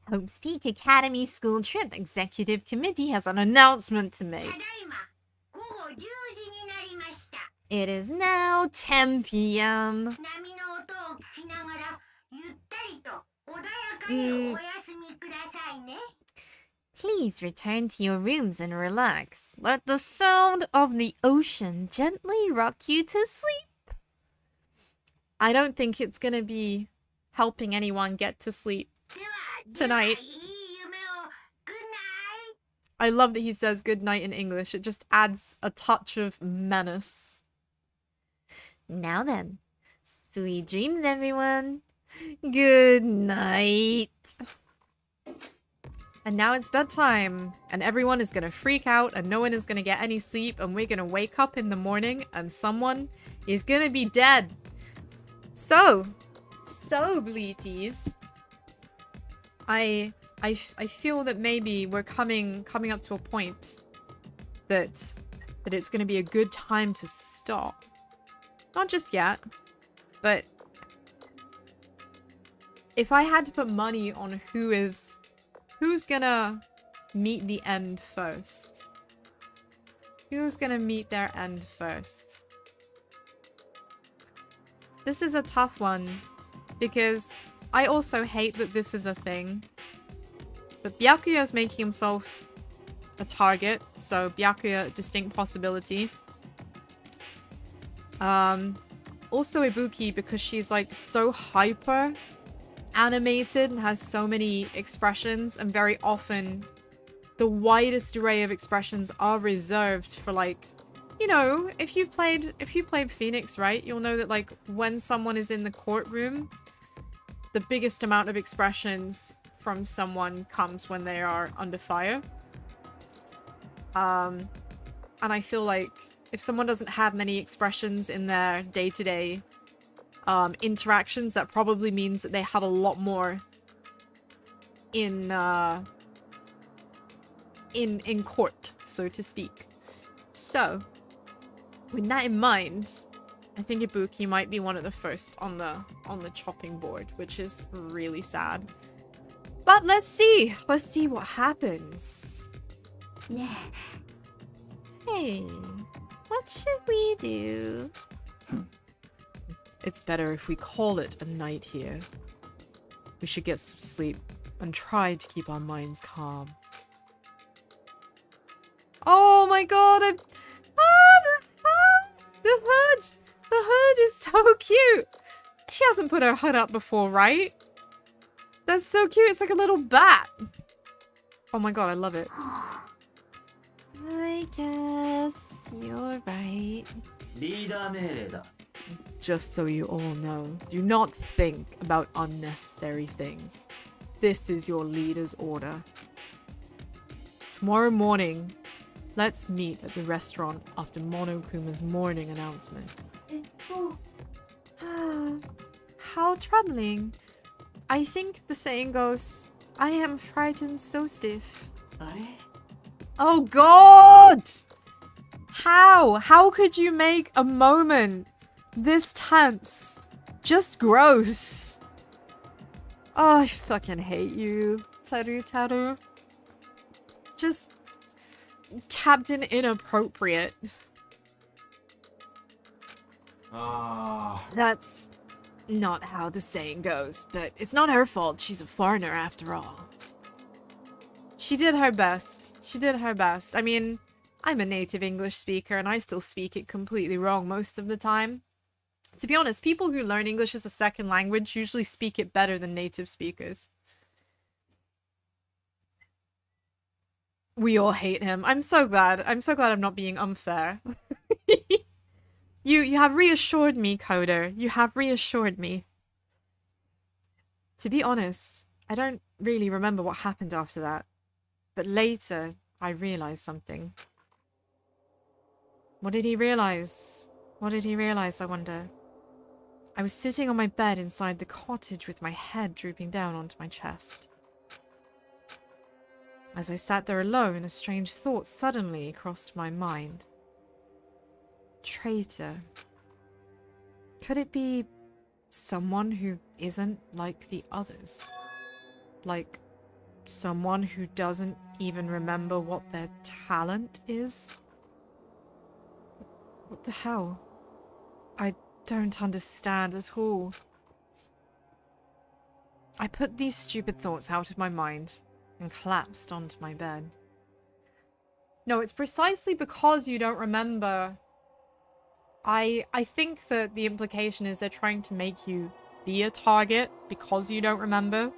Hope's Peak Academy School Trip Executive Committee has an announcement to make. It is now 10 p.m. Please return to your rooms and relax. Let the sound of the ocean gently rock you to sleep. I don't think it's gonna be helping anyone get to sleep tonight. I love that he says good night in English. It just adds a touch of menace. Now then, sweet dreams, everyone. Good night. And now it's bedtime, and everyone is gonna freak out, and no one is gonna get any sleep, and we're gonna wake up in the morning, and someone is gonna be dead. So Bleaties, I feel that maybe we're coming up to a point that it's gonna be a good time to stop. Not just yet, but if I had to put money on who's gonna meet the end first? Who's gonna meet their end first? This is a tough one, because I also hate that this is a thing. But Byakuya is making himself a target, so Byakuya, distinct possibility. Also Ibuki, because she's like so hyper animated and has so many expressions, and very often the widest array of expressions are reserved for, like, you know, if you've played Phoenix, right, you'll know that, like, when someone is in the courtroom, the biggest amount of expressions from someone comes when they are under fire. And I feel like if someone doesn't have many expressions in their day-to-day interactions, that probably means that they have a lot more in court, so to speak. So, with that in mind, I think Ibuki might be one of the first on the chopping board, which is really sad. But let's see. Let's see what happens. ね Hey, what should we do? It's better if we call it a night here. We should get some sleep and try to keep our minds calm. Oh my god, the hood! The hood is so cute! She hasn't put her hood up before, right? That's so cute, it's like a little bat. Oh my god, I love it. I guess you're right. リーダー命令だ。 Just so you all know, do not think about unnecessary things. This is your leader's order. Tomorrow morning, let's meet at the restaurant after Monokuma's morning announcement. えっと How troubling. I think the saying goes, I am frightened so stiff. あれ Oh god! How could you make a moment this tense? Just gross. Oh, I fucking hate you, Taru. Just Captain Inappropriate. That's not how the saying goes, but it's not her fault. She's a foreigner after all. She did her best. She did her best. I mean, I'm a native English speaker and I still speak it completely wrong most of the time. To be honest, people who learn English as a second language usually speak it better than native speakers. We all hate him. I'm so glad. I'm so glad I'm not being unfair. You have reassured me, Coder. You have reassured me. To be honest, I don't really remember what happened after that. But later, I realized something. What did he realize? What did he realize, I wonder? I was sitting on my bed inside the cottage with my head drooping down onto my chest. As I sat there alone, a strange thought suddenly crossed my mind. Traitor. Could it be someone who isn't like the others? Like someone who doesn't even remember what their talent is? What the hell? I don't understand at all. I put these stupid thoughts out of my mind and collapsed onto my bed. No, it's precisely because you don't remember. I think that the implication is they're trying to make you be a target because you don't remember.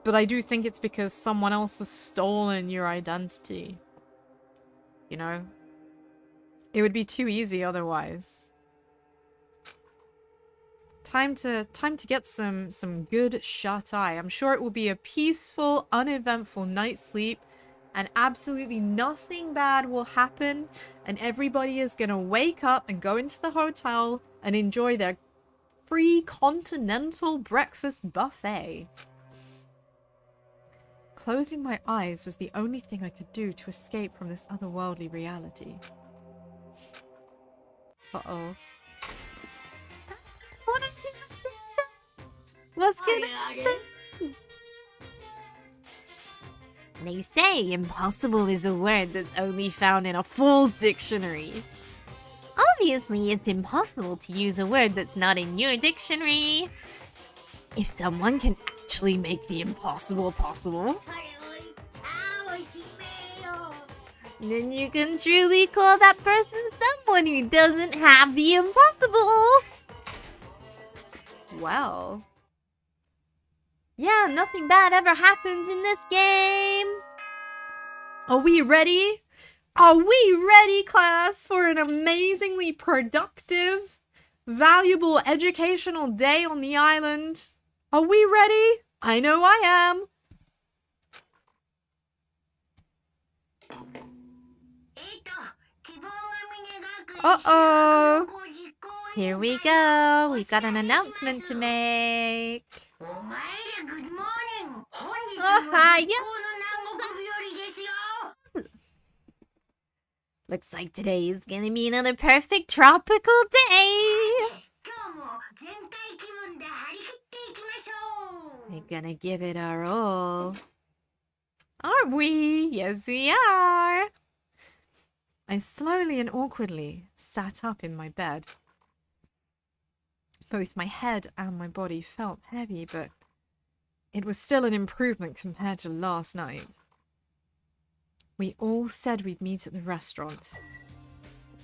But I do think it's because someone else has stolen your identity. You know? It would be too easy otherwise. Time to get some good shut-eye. I'm sure it will be a peaceful, uneventful night's sleep, and absolutely nothing bad will happen, and everybody is gonna wake up and go into the hotel and enjoy their free continental breakfast buffet. Closing my eyes was the only thing I could do to escape from this otherworldly reality. Uh-oh. What's gonna happen? They say impossible is a word that's only found in a fool's dictionary. Obviously, it's impossible to use a word that's not in your dictionary. If someone can actually make the impossible possible, それを言ったおしめよ then you can truly call that person someone who doesn't have the impossible. Well. Yeah, nothing bad ever happens in this game. Are we ready? Are we ready, class, for an amazingly productive, valuable educational day on the island? Are we ready? I know I am. 希望は峰学園 Uh-oh. 高実行 Here we go. We got an announcement to make. お前らグッドモーニング本日あのはや実行の南国日和ですよ Looks like today is gonna be another perfect tropical day. 今日も全体気分で張り切っていきましょう gonna give it our all. Aren't we? Yes, we are. I slowly and awkwardly sat up in my bed. Both my head and my body felt heavy, but it was still an improvement compared to last night. We all said we'd meet at the restaurant.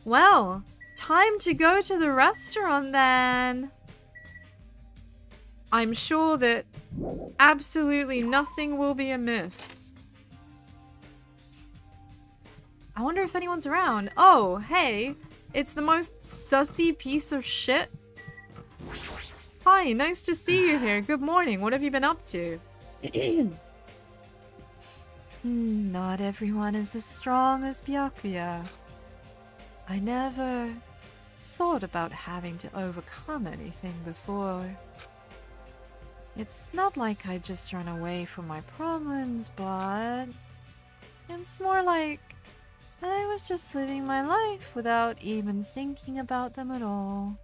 Well, time to go to the restaurant then. I'm sure that absolutely nothing will be amiss. I wonder if anyone's around. Oh, hey, it's the most sussy piece of shit. Hi, nice to see you here. Good morning. What have you been up to? Not everyone is as strong as Byakuya. I never thought about having to overcome anything before. It's not like I just run away from my problems, but it's more like I was just living my life without even thinking about them at all.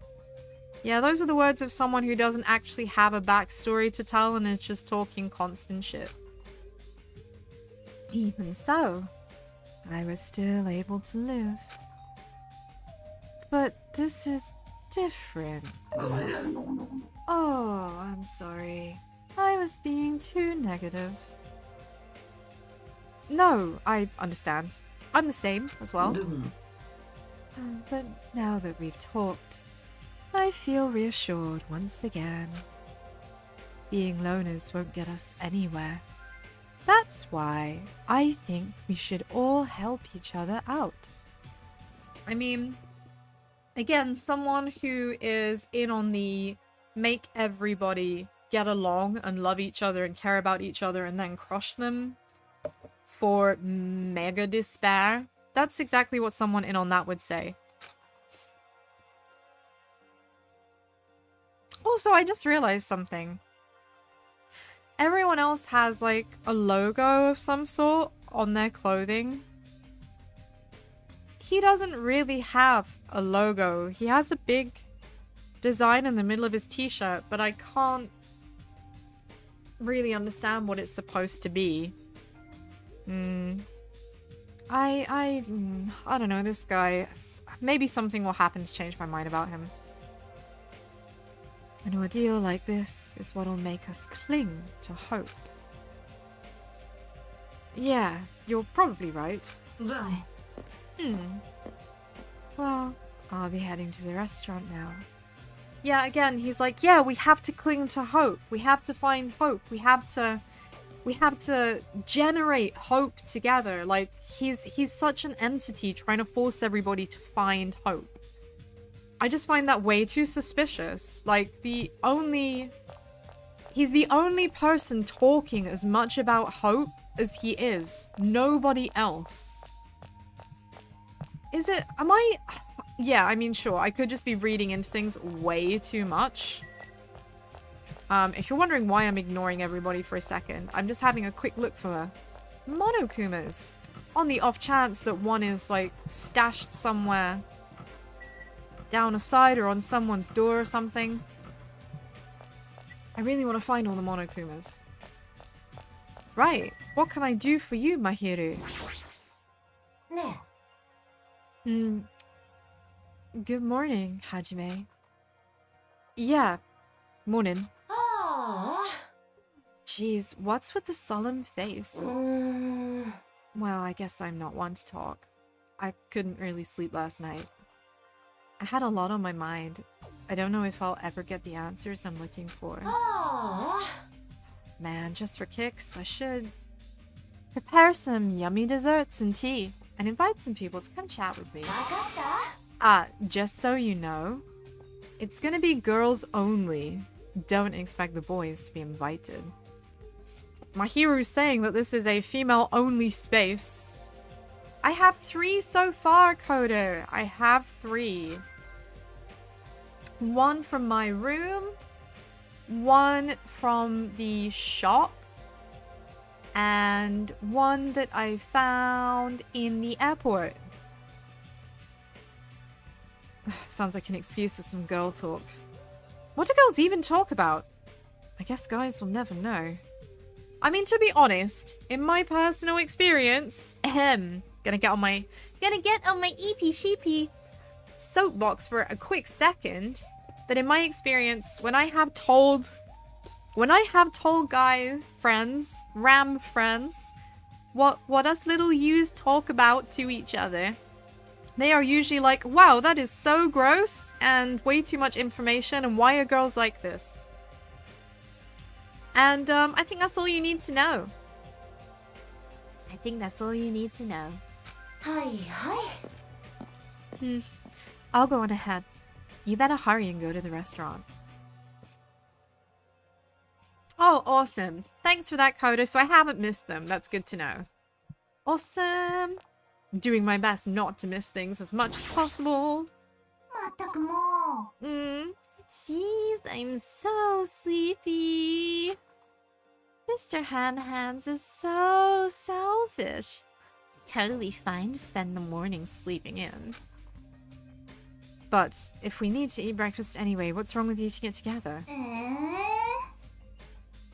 Yeah, those are the words of someone who doesn't actually have a backstory to tell and is just talking constant shit. Even so, I was still able to live. But this is different. Oh, I'm sorry. I was being too negative. No, I understand. I'm the same as well. But now that we've talked, I feel reassured once again. Being loners won't get us anywhere. That's why I think we should all help each other out. I mean, again, someone who is in on the make everybody get along and love each other and care about each other and then crush them for mega despair. That's exactly what someone in on that would say. Also, I just realized something. Everyone else has like a logo of some sort on their clothing. He doesn't really have a logo. He has a big design in the middle of his t-shirt, but I can't really understand what it's supposed to be. I don't know, this guy. Maybe something will happen to change my mind about him. An ordeal like this is what'll make us cling to hope. Yeah, you're probably right. Well, I'll be heading to the restaurant now. Yeah, again, he's like, yeah, we have to cling to hope. We have to find hope. We have to generate hope together. Like, he's such an entity trying to force everybody to find hope. I just find that way too suspicious. Like, he's the only person talking as much about hope as he is. Nobody else. Is it, yeah, I mean, sure, I could just be reading into things way too much. If you're wondering why I'm ignoring everybody for a second, I'm just having a quick look for Monokumas. On the off chance that one is, like, stashed somewhere down a side or on someone's door or something. I really want to find all the Monokumas. Right, what can I do for you, Mahiru? Good morning, Hajime. Yeah, morning. Jeez, what's with the solemn face? Well, I guess I'm not one to talk. I couldn't really sleep last night. I had a lot on my mind. I don't know if I'll ever get the answers I'm looking for. Man, just for kicks, I should prepare some desserts and tea and invite some people to come chat with me. Just so you know, it's gonna be girls only. Don't expect the boys to be invited. Mahiru's saying that this is a female-only space. I have 3 so far, Coder. I have 3. 1 from my room, 1 from the shop, and 1 that I found in the airport. Sounds like an excuse for some girl talk. What do girls even talk about? I guess guys will never know. I mean, to be honest, in my personal experience, gonna get on my eepy sheepy soapbox for a quick second. That in my experience, when I have told guy friends, ram friends, what us little yous talk about to each other, they are usually like, wow, that is so gross and way too much information, and why are girls like this? And I think that's all you need to know. I think that's all you need to know. Hi, hi. I'll go on ahead. You better hurry and go to the restaurant. Oh, awesome. Thanks for that, Kodo. So I haven't missed them. That's good to know. Awesome. I'm doing my best not to miss things as much as possible. まったくもう。 Jeez, I'm so sleepy. Mr. Ham Hands is so selfish. It's totally fine to spend the morning sleeping in. But if we need to eat breakfast anyway, what's wrong with eating it together?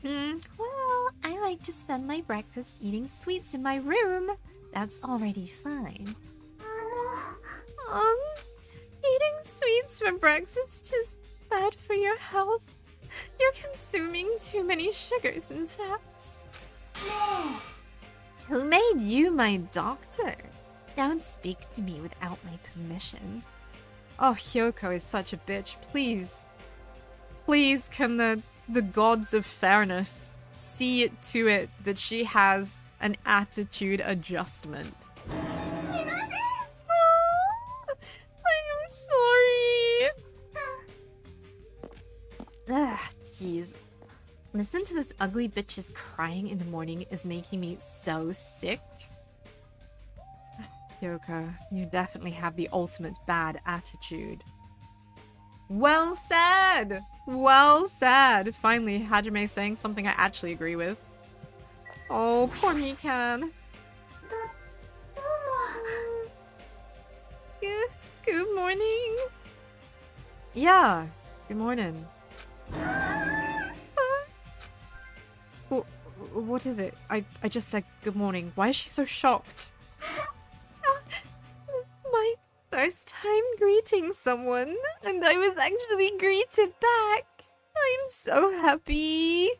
Well, I like to spend my breakfast eating sweets in my room. That's already fine. Eating sweets for breakfast is bad for your health. You're consuming too many sugars and fats. Who made you my doctor? Don't speak to me without my permission. Oh, Hyoko is such a bitch. Please. Please, can the gods of fairness see it to it that she has an attitude adjustment. I am sorry. Ugh, jeez. Listen to this ugly bitch's crying in the morning is making me so sick. Yoko, you definitely have the ultimate bad attitude. Well said! Well said! Finally, Hajime saying something I actually agree with. Oh, poor Mikan. Good morning. Yeah, good morning. What is it? I just said good morning. Why is she so shocked? My first time greeting someone, and I was actually greeted back. I'm so happy.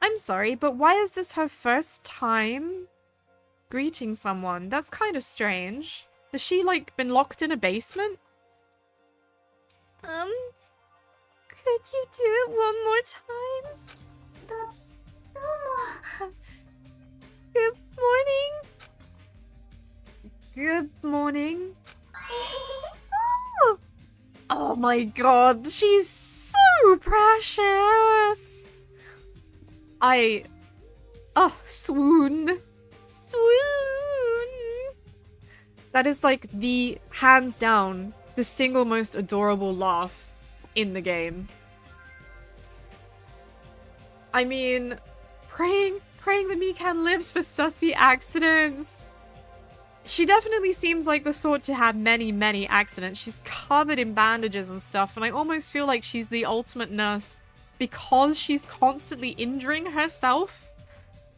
I'm sorry, but why is this her first time greeting someone? That's kind of strange. Has she, like, been locked in a basement? Could you do it one more time? Good morning. Good morning. Oh my god, she's so precious. Swoon. That is like the, hands down, the single most adorable laugh in the game. I mean, praying that Mikan lives for sussy accidents. She definitely seems like the sort to have many, many accidents. She's covered in bandages and stuff, and I almost feel like she's the ultimate nurse because she's constantly injuring herself.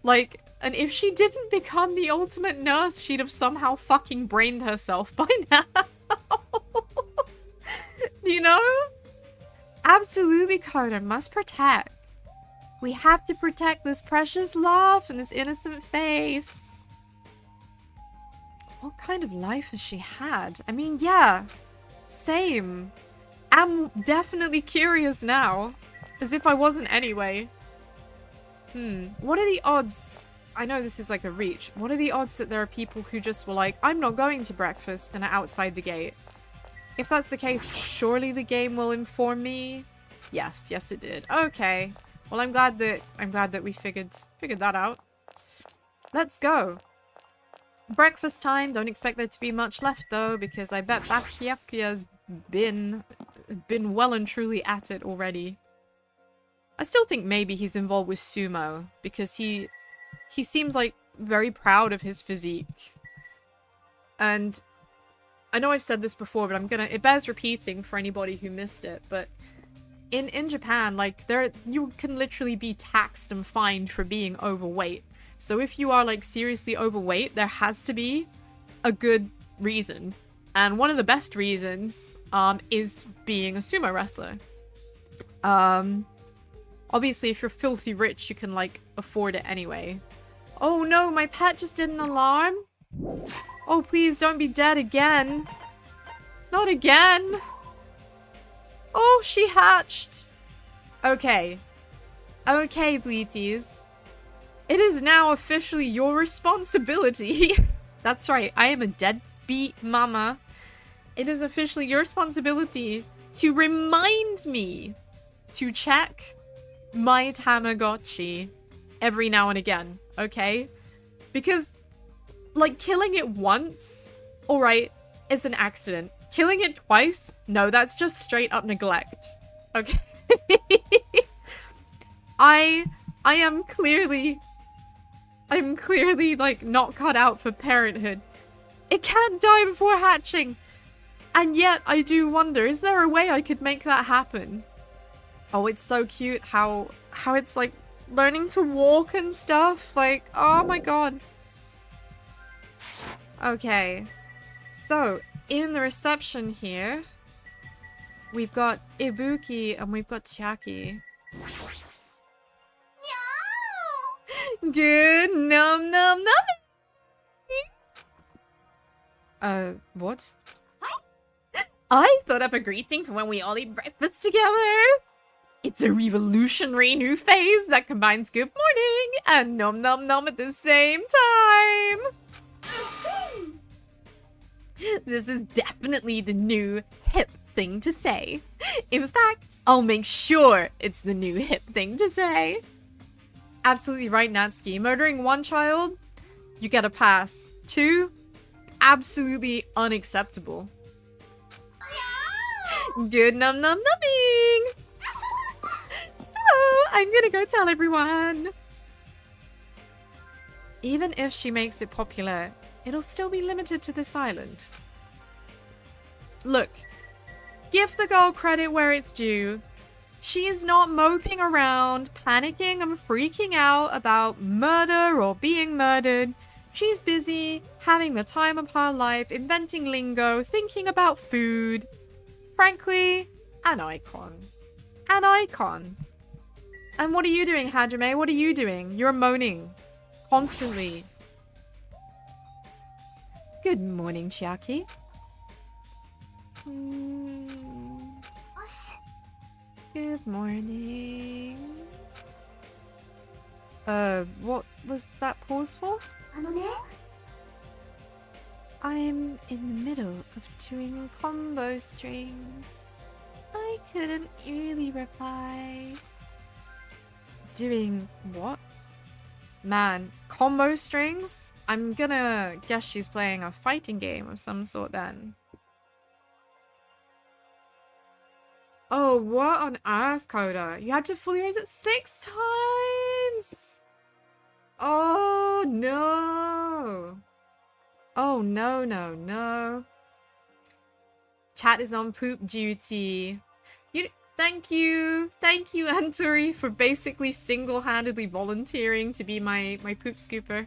Like, and if she didn't become the ultimate nurse, she'd have somehow fucking brained herself by now. You know? Absolutely, Carter, must protect. We have to protect this precious laugh and this innocent face. What kind of life has she had? I mean, yeah, same. I'm definitely curious now. As if I wasn't anyway. What are the odds? I know this is like a reach. What are the odds that there are people who just were like, I'm not going to breakfast and are outside the gate? If that's the case, surely the game will inform me. Yes, it did. Okay. Well, I'm glad that we figured that out. Let's go. Breakfast time. Don't expect there to be much left though, because I bet Bakyakuya's been well and truly at it already. I still think maybe he's involved with sumo because he seems like very proud of his physique. And I know I've said this before, but it bears repeating for anybody who missed it, but in Japan, like, you can literally be taxed and fined for being overweight. So if you are, like, seriously overweight, there has to be a good reason. And one of the best reasons, is being a sumo wrestler. Obviously, if you're filthy rich, you can, like, afford it anyway. Oh no, my pet just did an alarm? Oh, please don't be dead again. Not again. Oh, she hatched. Okay. Okay, Bleaties. It is now officially your responsibility. That's right, I am a deadbeat mama. It is officially your responsibility to remind me to check my Tamagotchi every now and again, okay? Because, like, killing it once, alright, is an accident. Killing it twice? No, that's just straight up neglect. Okay? I'm clearly, like, not cut out for parenthood. It can't die before hatching. And yet, I do wonder, is there a way I could make that happen? Oh, it's so cute how it's, like, learning to walk and stuff. Like, oh my god. Okay. So, in the reception here, we've got Ibuki and we've got Chiaki. Good nom nom nom. What? I thought up a greeting for when we all eat breakfast together. It's a revolutionary new phase that combines good morning and nom nom nom at the same time. This is definitely the new hip thing to say. In fact, I'll make sure it's the new hip thing to say. Absolutely right, Natsuki. Murdering one child, you get a pass. 2, absolutely unacceptable. Good num num numbing. So, I'm gonna go tell everyone. Even if she makes it popular, it'll still be limited to this island. Look, give the girl credit where it's due. She is not moping around, panicking and freaking out about murder or being murdered. She's busy, having the time of her life, inventing lingo, thinking about food. Frankly, an icon. An icon. And what are you doing, Hajime? What are you doing? You're moaning. Constantly. Good morning, Chiaki. Good morning. What was that pause for? I'm in the middle of doing combo strings. I couldn't really reply. Doing what? Man, combo strings? I'm gonna guess she's playing a fighting game of some sort then. Oh, what on earth, Coda? You had to fully raise it 6 times! Oh, no! Oh, no, no, no. Chat is on poop duty. Thank you, Antori, for basically single-handedly volunteering to be my poop scooper.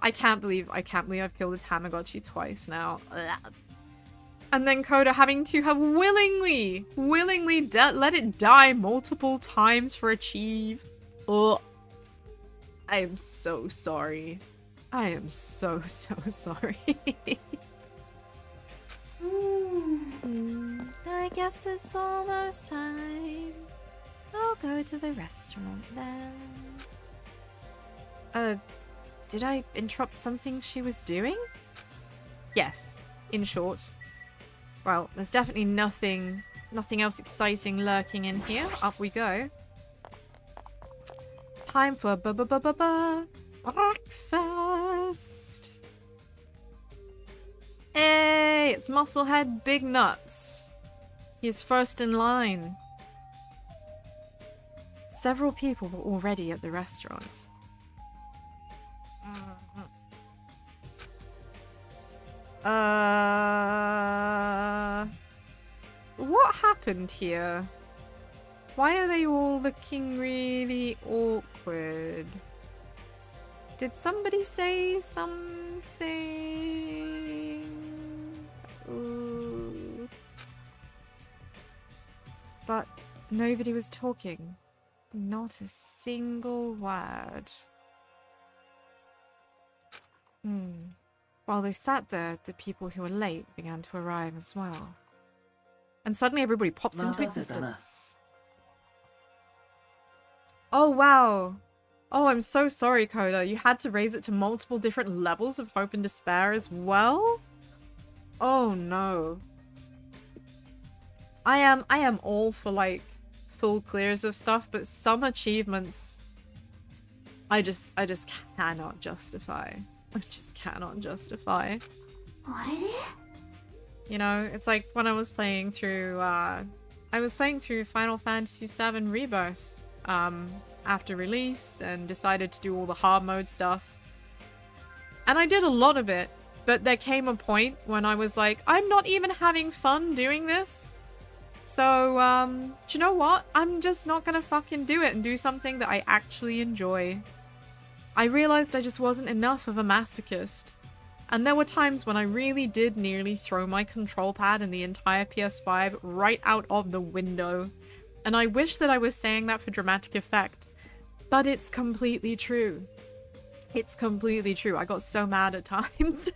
I can't believe I've killed a Tamagotchi twice now. And then Coda having to have willingly let it die multiple times for achieve. Ugh. I am so sorry. I am so sorry. I guess it's almost time. I'll go to the restaurant then. Did I interrupt something she was doing? Yes, in short. Well, there's definitely nothing else exciting lurking in here. Up we go. Time for breakfast. Hey, it's Musclehead Big Nuts. He's first in line. Several people were already at the restaurant. happened here? Why are they all looking really awkward? Did somebody say something? Ooh. But nobody was talking. Not a single word. While they sat there, the people who were late began to arrive as well. And suddenly everybody pops into existence. Oh, wow. Oh, I'm so sorry, Coda. You had to raise it to multiple different levels of hope and despair as well? Oh, no. I am all for, like, full clears of stuff, but some achievements I just cannot justify. I just cannot justify. You know, it's like when I was playing through Final Fantasy VII Rebirth after release and decided to do all the hard mode stuff. And I did a lot of it, but there came a point when I was like, I'm not even having fun doing this. So, do you know what? I'm just not gonna fucking do it and do something that I actually enjoy. I realized I just wasn't enough of a masochist. And there were times when I really did nearly throw my control pad and the entire PS5 right out of the window. And I wish that I was saying that for dramatic effect. But it's completely true. It's completely true. I got so mad at times.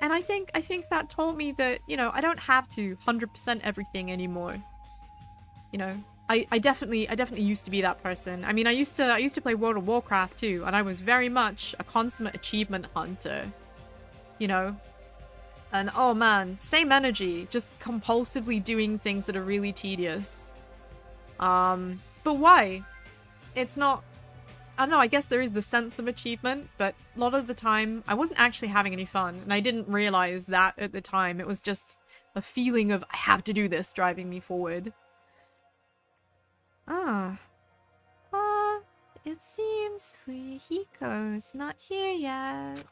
And I think that taught me that, you know, I don't have to 100% everything anymore. You know, I definitely used to be that person. I mean, I used to play World of Warcraft too, and I was very much a consummate achievement hunter. You know? And oh man, same energy, just compulsively doing things that are really tedious. But why? It's not, I don't know, I guess there is the sense of achievement, but a lot of the time I wasn't actually having any fun, and I didn't realize that at the time. It was just a feeling of I have to do this driving me forward. It seems Fuyuhiko's not here yet.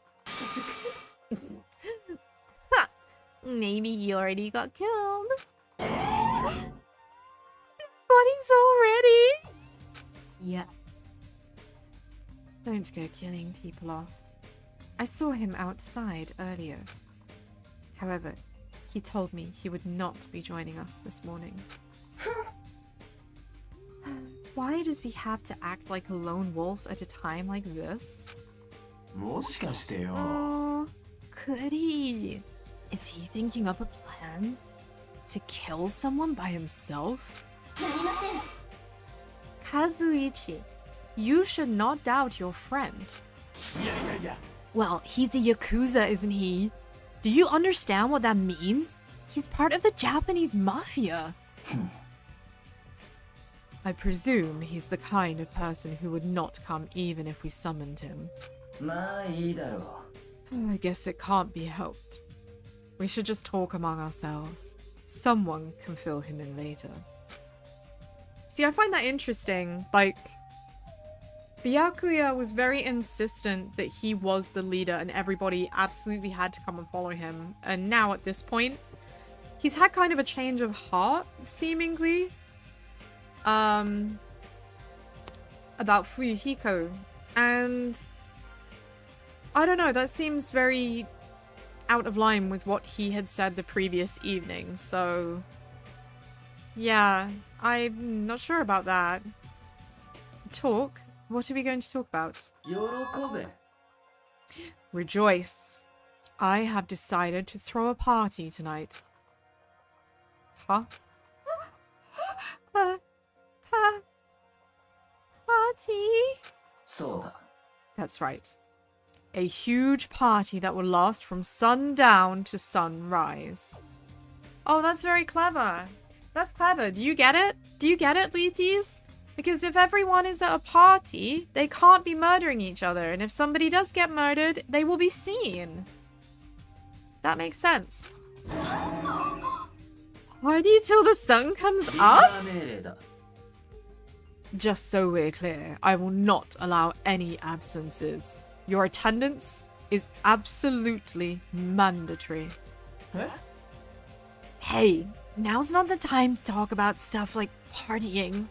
Maybe he already got killed. Bodies already? Yeah. Don't go killing people off. I saw him outside earlier. However, he told me he would not be joining us this morning. Why does he have to act like a lone wolf at a time like this? Oh, could he? Is he thinking up a plan? To kill someone by himself? Kazuichi, you should not doubt your friend. Yeah. Well, he's a Yakuza, isn't he? Do you understand what that means? He's part of the Japanese mafia. I presume he's the kind of person who would not come even if we summoned him. I guess it can't be helped. We should just talk among ourselves. Someone can fill him in later. See, I find that interesting. Like, Byakuya was very insistent that he was the leader and everybody absolutely had to come and follow him. And now at this point, he's had kind of a change of heart, seemingly. About Fuyuhiko. And I don't know, that seems very out of line with what he had said the previous evening. So, yeah, I'm not sure about that. Talk? What are we going to talk about? Rejoice. I have decided to throw a party tonight. Huh? Party? That's right. A huge party that will last from sundown to sunrise. Oh, that's very clever. That's clever. Do you get it? Do you get it, Leeties? Because if everyone is at a party, they can't be murdering each other. And if somebody does get murdered, they will be seen. That makes sense. Party till the sun comes up? Just so we're clear, I will not allow any absences. Your attendance is absolutely mandatory. Huh? Hey, now's not the time to talk about stuff like partying.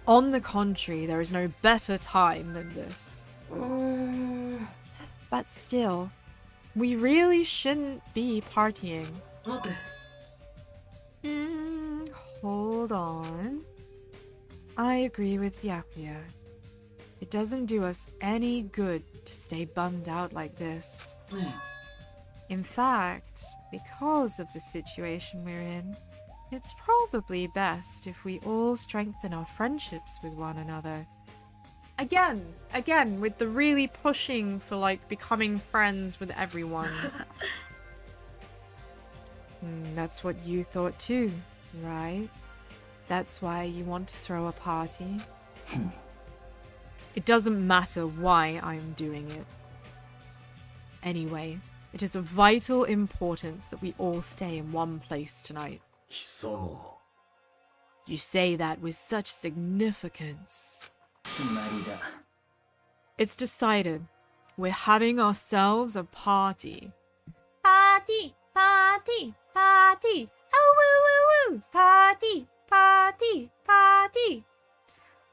On the contrary, there is no better time than this. But still, we really shouldn't be partying. Hold on. I agree with Byakuya. It doesn't do us any good to stay bummed out like this. In fact, because of the situation we're in, it's probably best if we all strengthen our friendships with one another. Again, with the really pushing for like becoming friends with everyone. That's what you thought too, right? That's why you want to throw a party? It doesn't matter why I'm doing it. Anyway, it is of vital importance that we all stay in one place tonight. You say that with such significance. It's decided. We're having ourselves a party. Party, party, party. Oh, woo, woo, woo. Party, party, party.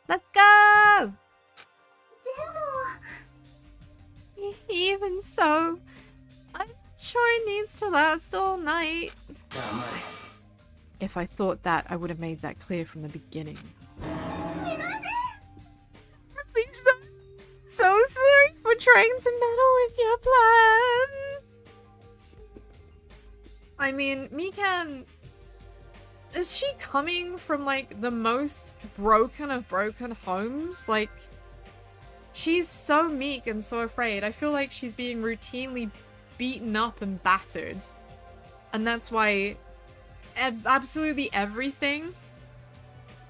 Let's go. Even so, I'm not sure it needs to last all night. If I thought that, I would have made that clear from the beginning. Lisa, so sorry for trying to meddle with your plan. I mean, Mikan... Is she coming from, like, the most broken of broken homes? Like, she's so meek and so afraid. I feel like she's being routinely beaten up and battered. And that's why absolutely everything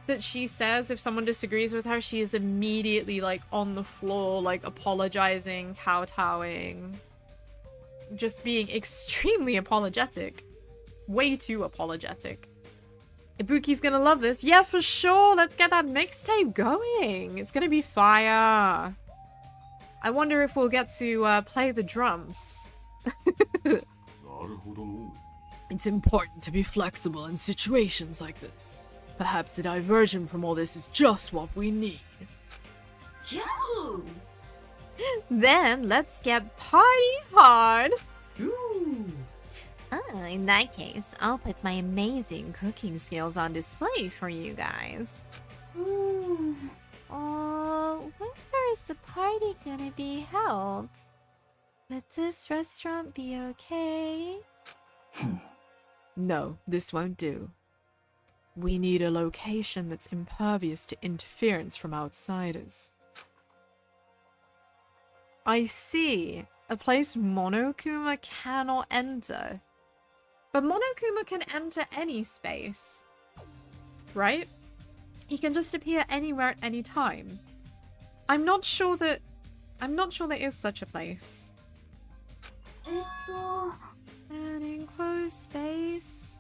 that she says, if someone disagrees with her, she is immediately, like, on the floor, like, apologizing, kowtowing. Just being extremely apologetic. Way too apologetic. Ibuki's gonna love this. Yeah, for sure. Let's get that mixtape going. It's gonna be fire. I wonder if we'll get to play the drums. It's important to be flexible in situations like this. Perhaps the diversion from all this is just what we need. Yahoo! Then let's get party hard. Ooh. In that case, I'll put my amazing cooking skills on display for you guys. Where is the party gonna be held? Would this restaurant be okay? No, this won't do. We need a location that's impervious to interference from outsiders. I see. A place Monokuma cannot enter. But Monokuma can enter any space. Right? He can just appear anywhere at any time. I'm not sure there is such a place. An enclosed space.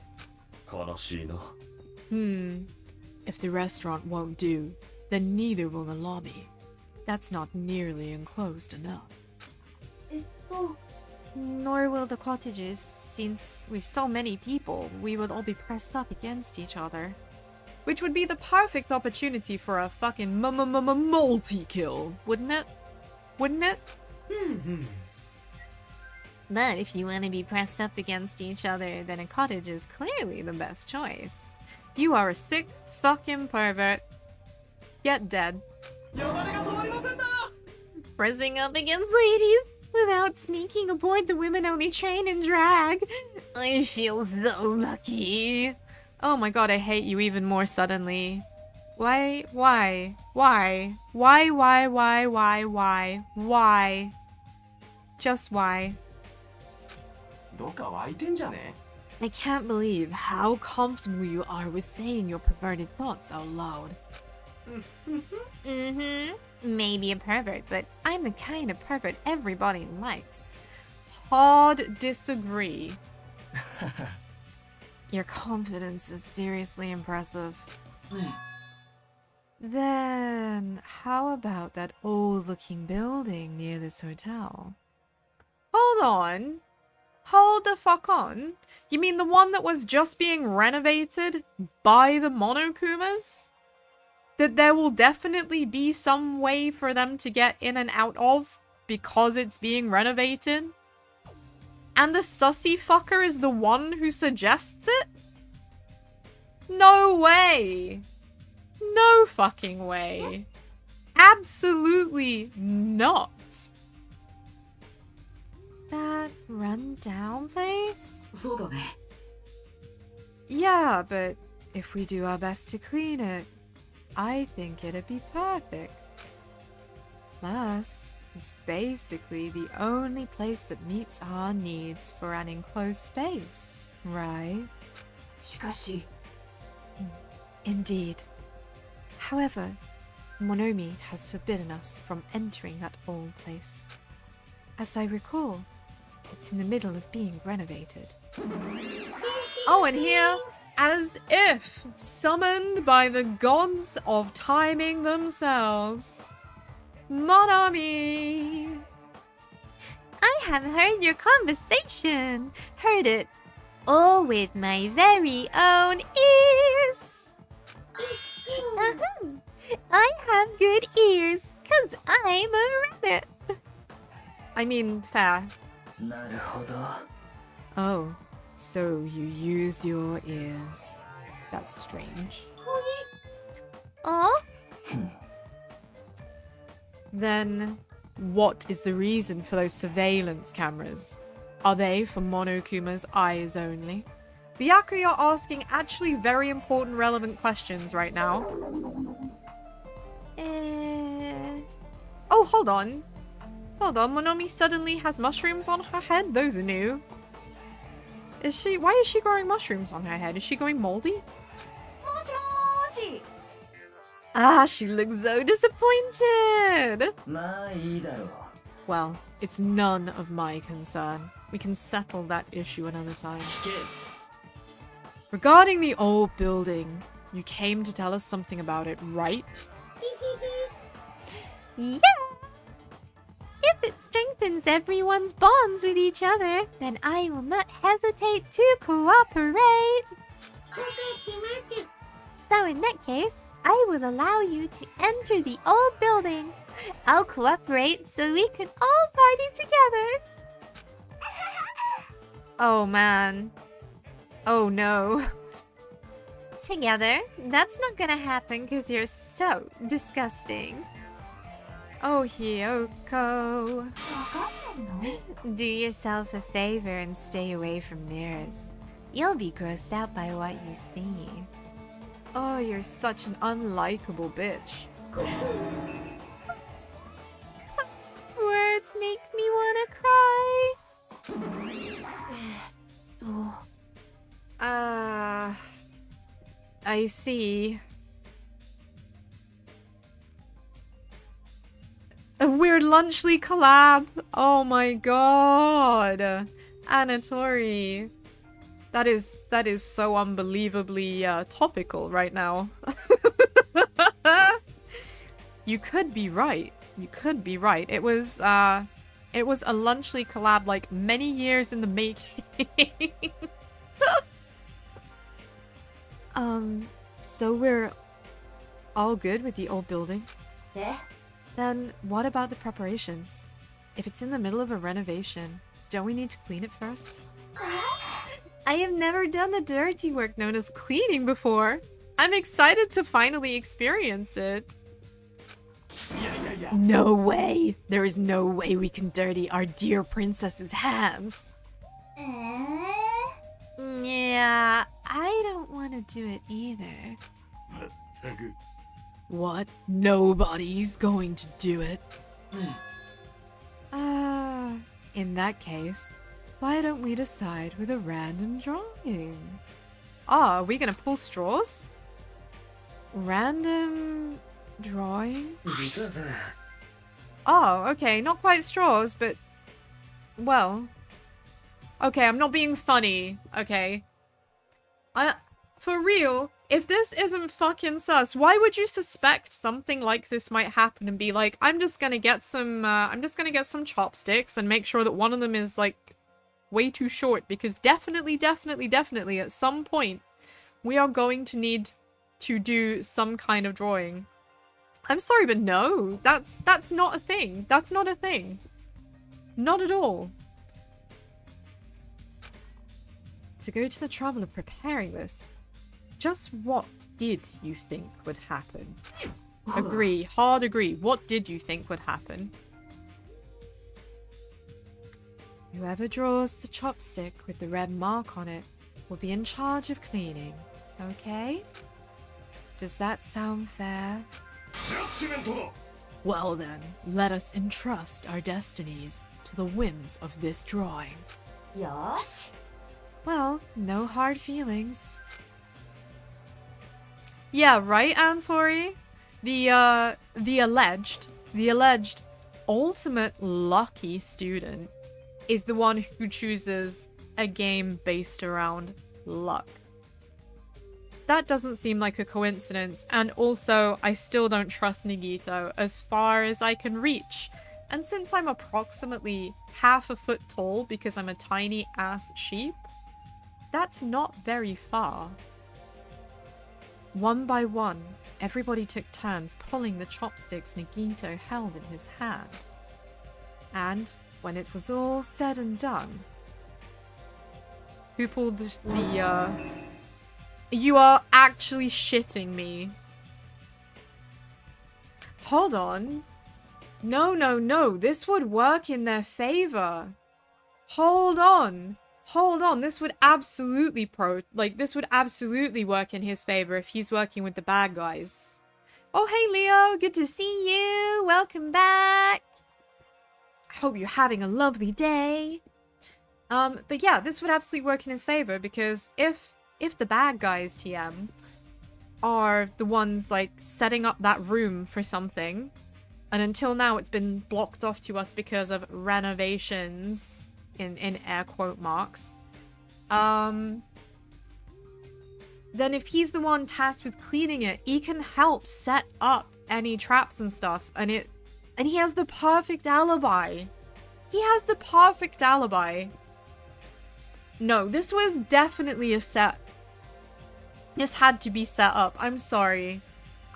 If the restaurant won't do, then neither will the lobby. That's not nearly enclosed enough. Nor will the cottages, since with so many people, we would all be pressed up against each other. Which would be the perfect opportunity for a fucking multi-kill, wouldn't it? Wouldn't it? But if you want to be pressed up against each other, then a cottage is clearly the best choice. You are a sick fucking pervert. Get dead. Pressing up against ladies without sneaking aboard the women-only train and drag. I feel so lucky. Oh my god, I hate you even more suddenly. Why? Just why? I can't believe how comfortable you are with saying your perverted thoughts out loud. Maybe a pervert, but I'm the kind of pervert everybody likes. Hard disagree. Your confidence is seriously impressive. Then, how about that old-looking building near this hotel? Hold on. Hold the fuck on. You mean the one that was just being renovated by the Monokumas? That there will definitely be some way for them to get in and out of because it's being renovated? And the sussy fucker is the one who suggests it? No way. No fucking way. Absolutely not. That run-down place? そうだね。 Yeah, but if we do our best to clean it, I think it'd be perfect. Plus, it's basically the only place that meets our needs for an enclosed space, right? しかし、 Indeed. However, Monomi has forbidden us from entering that old place. As I recall, it's in the middle of being renovated. Oh, and here, as if summoned by the gods of timing themselves, Monomi! I have heard your conversation. Heard it all with my very own ears. I have good ears, 'cause I'm a rabbit. I mean, fair. なるほど。 Oh, so you use your ears. That's strange. Oh? Then, what is the reason for those surveillance cameras? Are they for Monokuma's eyes only? The Yakuya are asking actually very important, relevant questions right now. Oh, hold on. Hold on, Monomi suddenly has mushrooms on her head? Those are new. Why is she growing mushrooms on her head? Is she going moldy? もしもーし。 Ah, she looks so disappointed! まあいいだろう。 Well, it's none of my concern. We can settle that issue another time. 聞け。 Regarding the old building, you came to tell us something about it, right? Yeah. If it strengthens everyone's bonds with each other, then I will not hesitate to cooperate. So in that case, I will allow you to enter the old building. I'll cooperate so we can all party together. Oh man. Oh no. Together? That's not gonna happen because you're so disgusting. Oh, Hyoko. Do yourself a favor and stay away from mirrors. You'll be grossed out by what you see. Oh, you're such an unlikable bitch. Words make me wanna cry. I see. A weird Lunchly collab. Oh my god. Anatori. That is so unbelievably topical right now. You could be right. You could be right. It was a Lunchly collab like many years in the making. So we're all good with the old building? え Then what about the preparations? If it's in the middle of a renovation, don't we need to clean it first? I have never done the dirty work known as cleaning before. I'm excited to finally experience it. No way! There is no way we can dirty our dear princess's hands. Yeah, I don't want to do it either. What? Nobody's going to do it. In that case, why don't we decide with a random drawing? Ah, are we gonna pull straws? Random drawing? 実はさ、 Oh, okay, not quite straws, but... Well... Okay, I'm not being funny, okay? For real, if this isn't fucking sus, why would you suspect something like this might happen and be like, I'm just gonna get some chopsticks and make sure that one of them is, like, way too short, because definitely at some point we are going to need to do some kind of drawing. I'm sorry, but no, that's not a thing. That's not a thing. Not at all. To go to the trouble of preparing this, just what did you think would happen? Agree, hard agree. What did you think would happen? Whoever draws the chopstick with the red mark on it will be in charge of cleaning, okay? Does that sound fair? Well then, let us entrust our destinies to the whims of this drawing. よーし Well, no hard feelings. Yeah, right, Antori? The alleged ultimate lucky student is the one who chooses a game based around luck. That doesn't seem like a coincidence, and also, I still don't trust Nagito as far as I can reach. And since I'm approximately half a foot tall because I'm a tiny ass sheep, that's not very far. One by one, everybody took turns pulling the chopsticks Nagito held in his hand. And when it was all said and done... Who pulled the You are actually shitting me. Hold on. No. This would work in their favor. Hold on. This would absolutely this would absolutely work in his favor if he's working with the bad guys. Oh, hey, Leo. Good to see you. Welcome back. I hope you're having a lovely day. But yeah, this would absolutely work in his favor because if the bad guys, TM, are the ones, like, setting up that room for something, and until now it's been blocked off to us because of renovations, in air quote marks, then if he's the one tasked with cleaning it, he can help set up any traps and stuff, and he has the perfect alibi. He has the perfect alibi. No, this was definitely a set. This had to be set up. I'm sorry.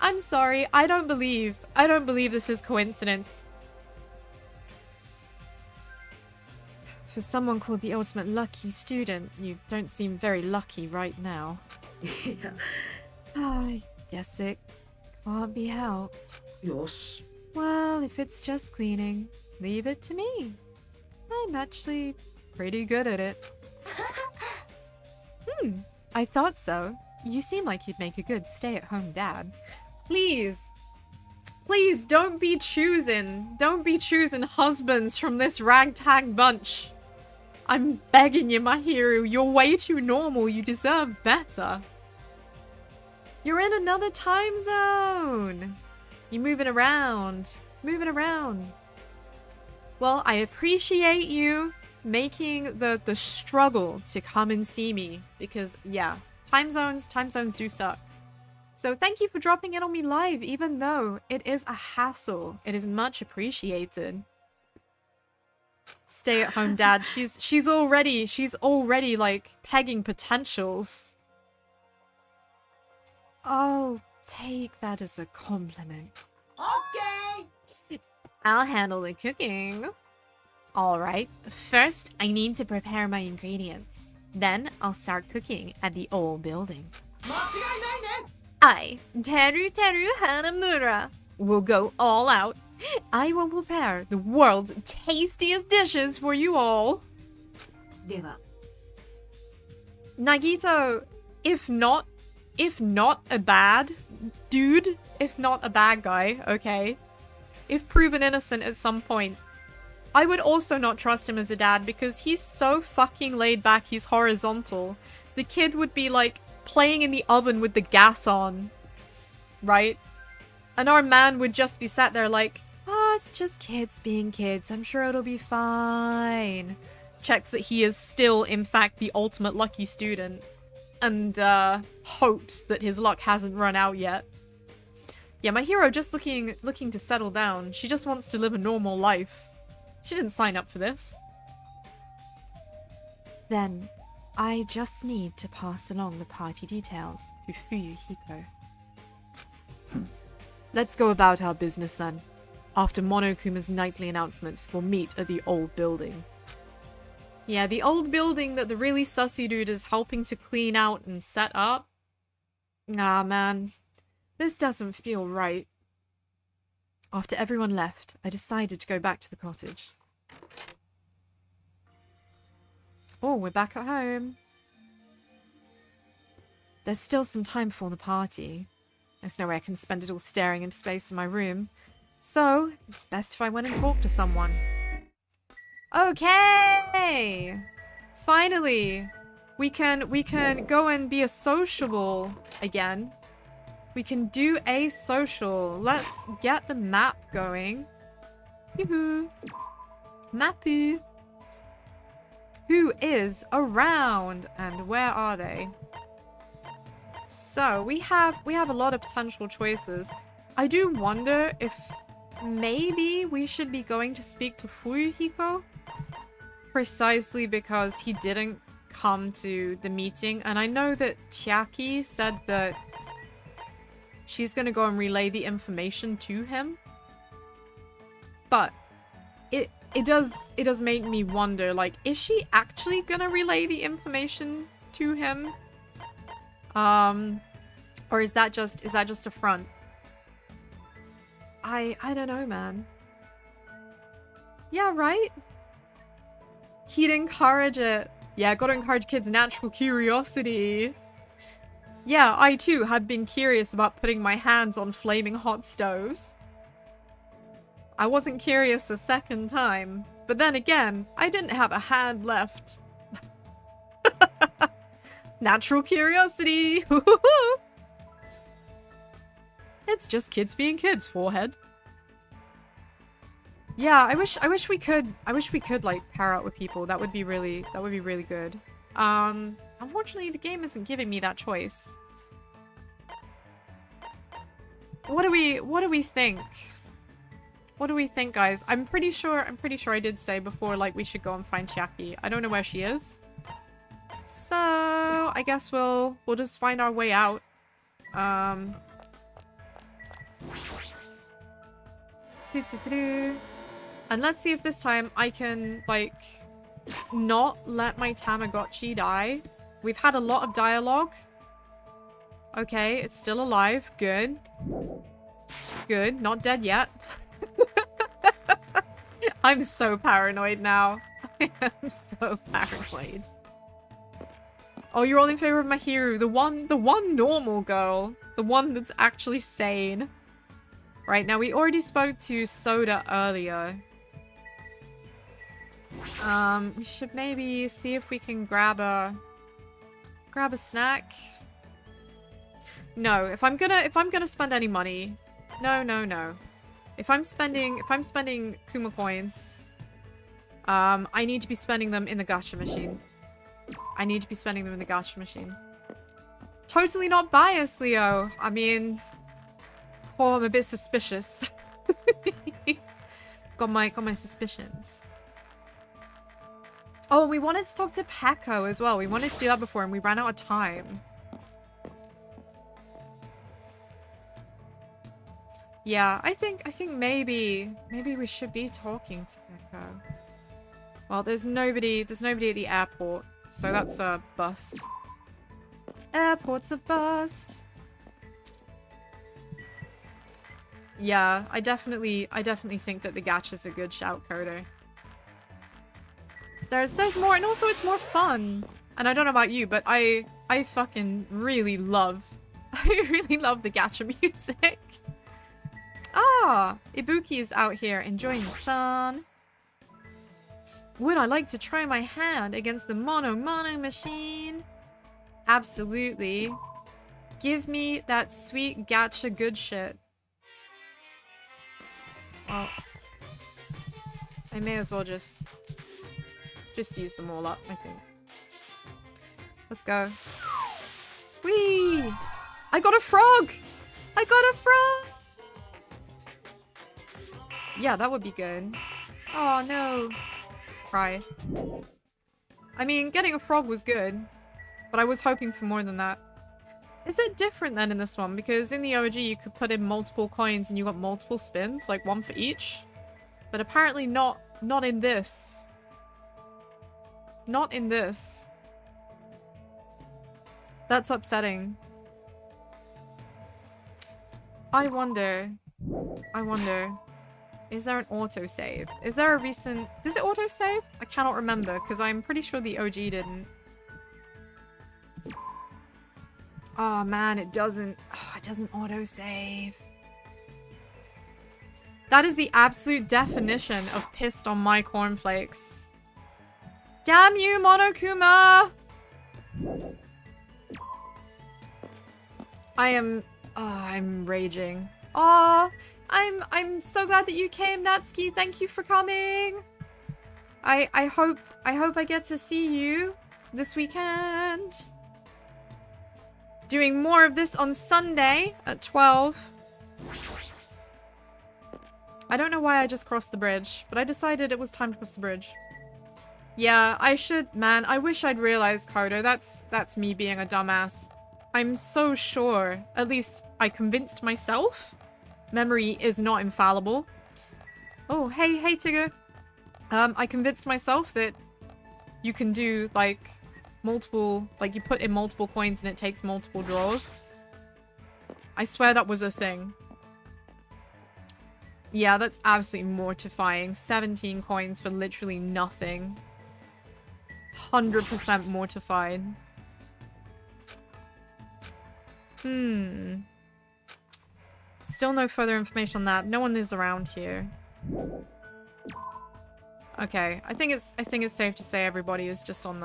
I don't believe this is coincidence. For someone called the ultimate lucky student, you don't seem very lucky right now. I guess it can't be helped. よし Well, if it's just cleaning, leave it to me. I'm actually pretty good at it. I thought so. You seem like you'd make a good stay-at-home dad. Please, don't be choosing husbands from this ragtag bunch. I'm begging you, my hero. You're way too normal. You deserve better. You're in another time zone. You're moving around. Well, I appreciate you making the struggle to come and see me. Because, yeah, time zones do suck. So thank you for dropping in on me live, even though it is a hassle. It is much appreciated. Stay-at-home dad. She's already like pegging potentials. I'll take that as a compliment. Okay I'll handle the cooking. Alright, first I need to prepare my ingredients. Then I'll start cooking at the old building. 間違いないね I, Teru Hanamura, will go all out. I will prepare the world's tastiest dishes for you all. では Nagito, if not a bad dude, if not a bad guy, okay? If proven innocent at some point, I would also not trust him as a dad because he's so fucking laid back, he's horizontal. The kid would be like playing in the oven with the gas on, right? And our man would just be sat there like, oh, it's just kids being kids, I'm sure it'll be fine. Checks that he is still, in fact, the ultimate lucky student. And hopes that his luck hasn't run out yet. Yeah, my hero just looking to settle down. She just wants to live a normal life. She didn't sign up for this. Then, I just need to pass along the party details to Fuyuhiko. Let's go about our business then. After Monokuma's nightly announcement, we'll meet at the old building. Yeah, the old building that the really sussy dude is helping to clean out and set up. Ah, man. This doesn't feel right. After everyone left, I decided to go back to the cottage. Oh, we're back at home. There's still some time before the party. There's no way I can spend it all staring into space in my room. So, it's best if I went and talked to someone. Okay! Finally! We can go and be a sociable again. We can do a social. Let's get the map going. Yoo-hoo. Mapu. Who is around? And where are they? So, we have a lot of potential choices. I do wonder if maybe we should be going to speak to Fuyuhiko. Precisely because he didn't come to the meeting. And I know that Chiaki said that she's gonna go and relay the information to him. But it does make me wonder, like, is she actually gonna relay the information to him? Or is that just a front? I don't know, man. Yeah, right? He'd encourage it. Yeah, gotta encourage kids' natural curiosity. Yeah, I too have been curious about putting my hands on flaming hot stoves. I wasn't curious a second time. But then again, I didn't have a hand left. Natural curiosity. It's just kids being kids, forehead. Yeah, I wish we could like pair up with people. That would be really good. Unfortunately the game isn't giving me that choice. What do we think? What do we think, guys? I'm pretty sure I did say before, like, we should go and find Chiaki. I don't know where she is. So I guess we'll just find our way out. And let's see if this time I can, like, not let my Tamagotchi die. We've had a lot of dialogue. Okay, it's still alive. Good. Good. Not dead yet. I'm so paranoid now. I am so paranoid. Oh, you're all in favor of Mahiru. The one normal girl. The one that's actually sane. Right, now we already spoke to Soda earlier. We should maybe see if we can grab a snack. No, if I'm gonna spend any money. No. If I'm spending Kuma coins, I need to be spending them in the gacha machine. I need to be spending them in the gacha machine. Totally not biased, Leo. I mean, oh, I'm a bit suspicious. got my suspicions. Oh, we wanted to talk to Peko as well. We wanted to do that before and we ran out of time. Yeah, I think maybe we should be talking to Peko. Well, there's nobody at the airport, so that's a bust. Airport's a bust. Yeah, I definitely think that the gacha's a good shout, Kodo. There's more, and also it's more fun. And I don't know about you, but I fucking really love the gacha music. Ah, Ibuki is out here enjoying the sun. Would I like to try my hand against the mono machine? Absolutely. Give me that sweet gacha good shit. Well, I may as well just use them all up, I think. Let's go. Whee! I got a frog! I got a frog! Yeah, that would be good. Oh, no. Cry. I mean, getting a frog was good, but I was hoping for more than that. Is it different then in this one? Because in the OG you could put in multiple coins and you got multiple spins, like one for each. But apparently not in this. Not in this. That's upsetting. I wonder. Is there an autosave? Is there a recent... Does it autosave? I cannot remember, because I'm pretty sure the OG didn't. Oh man, it doesn't... Oh, it doesn't autosave. That is the absolute definition of pissed on my cornflakes. Damn you, Monokuma! I'm raging. Aw, I'm so glad that you came, Natsuki. Thank you for coming. I hope I get to see you this weekend. Doing more of this on Sunday at 12. I don't know why I just crossed the bridge, but I decided it was time to cross the bridge. Yeah, I should, man, I wish I'd realized, Kodo. That's me being a dumbass. I'm so sure, at least I convinced myself, memory is not infallible. Oh, hey Tigger. I convinced myself that you can do, like, multiple, like, you put in multiple coins and it takes multiple draws. I swear that was a thing. Yeah, that's absolutely mortifying. 17 coins for literally nothing. 100% mortified. Still no further information on that. No one is around here. Okay, I think it's safe to say everybody is just on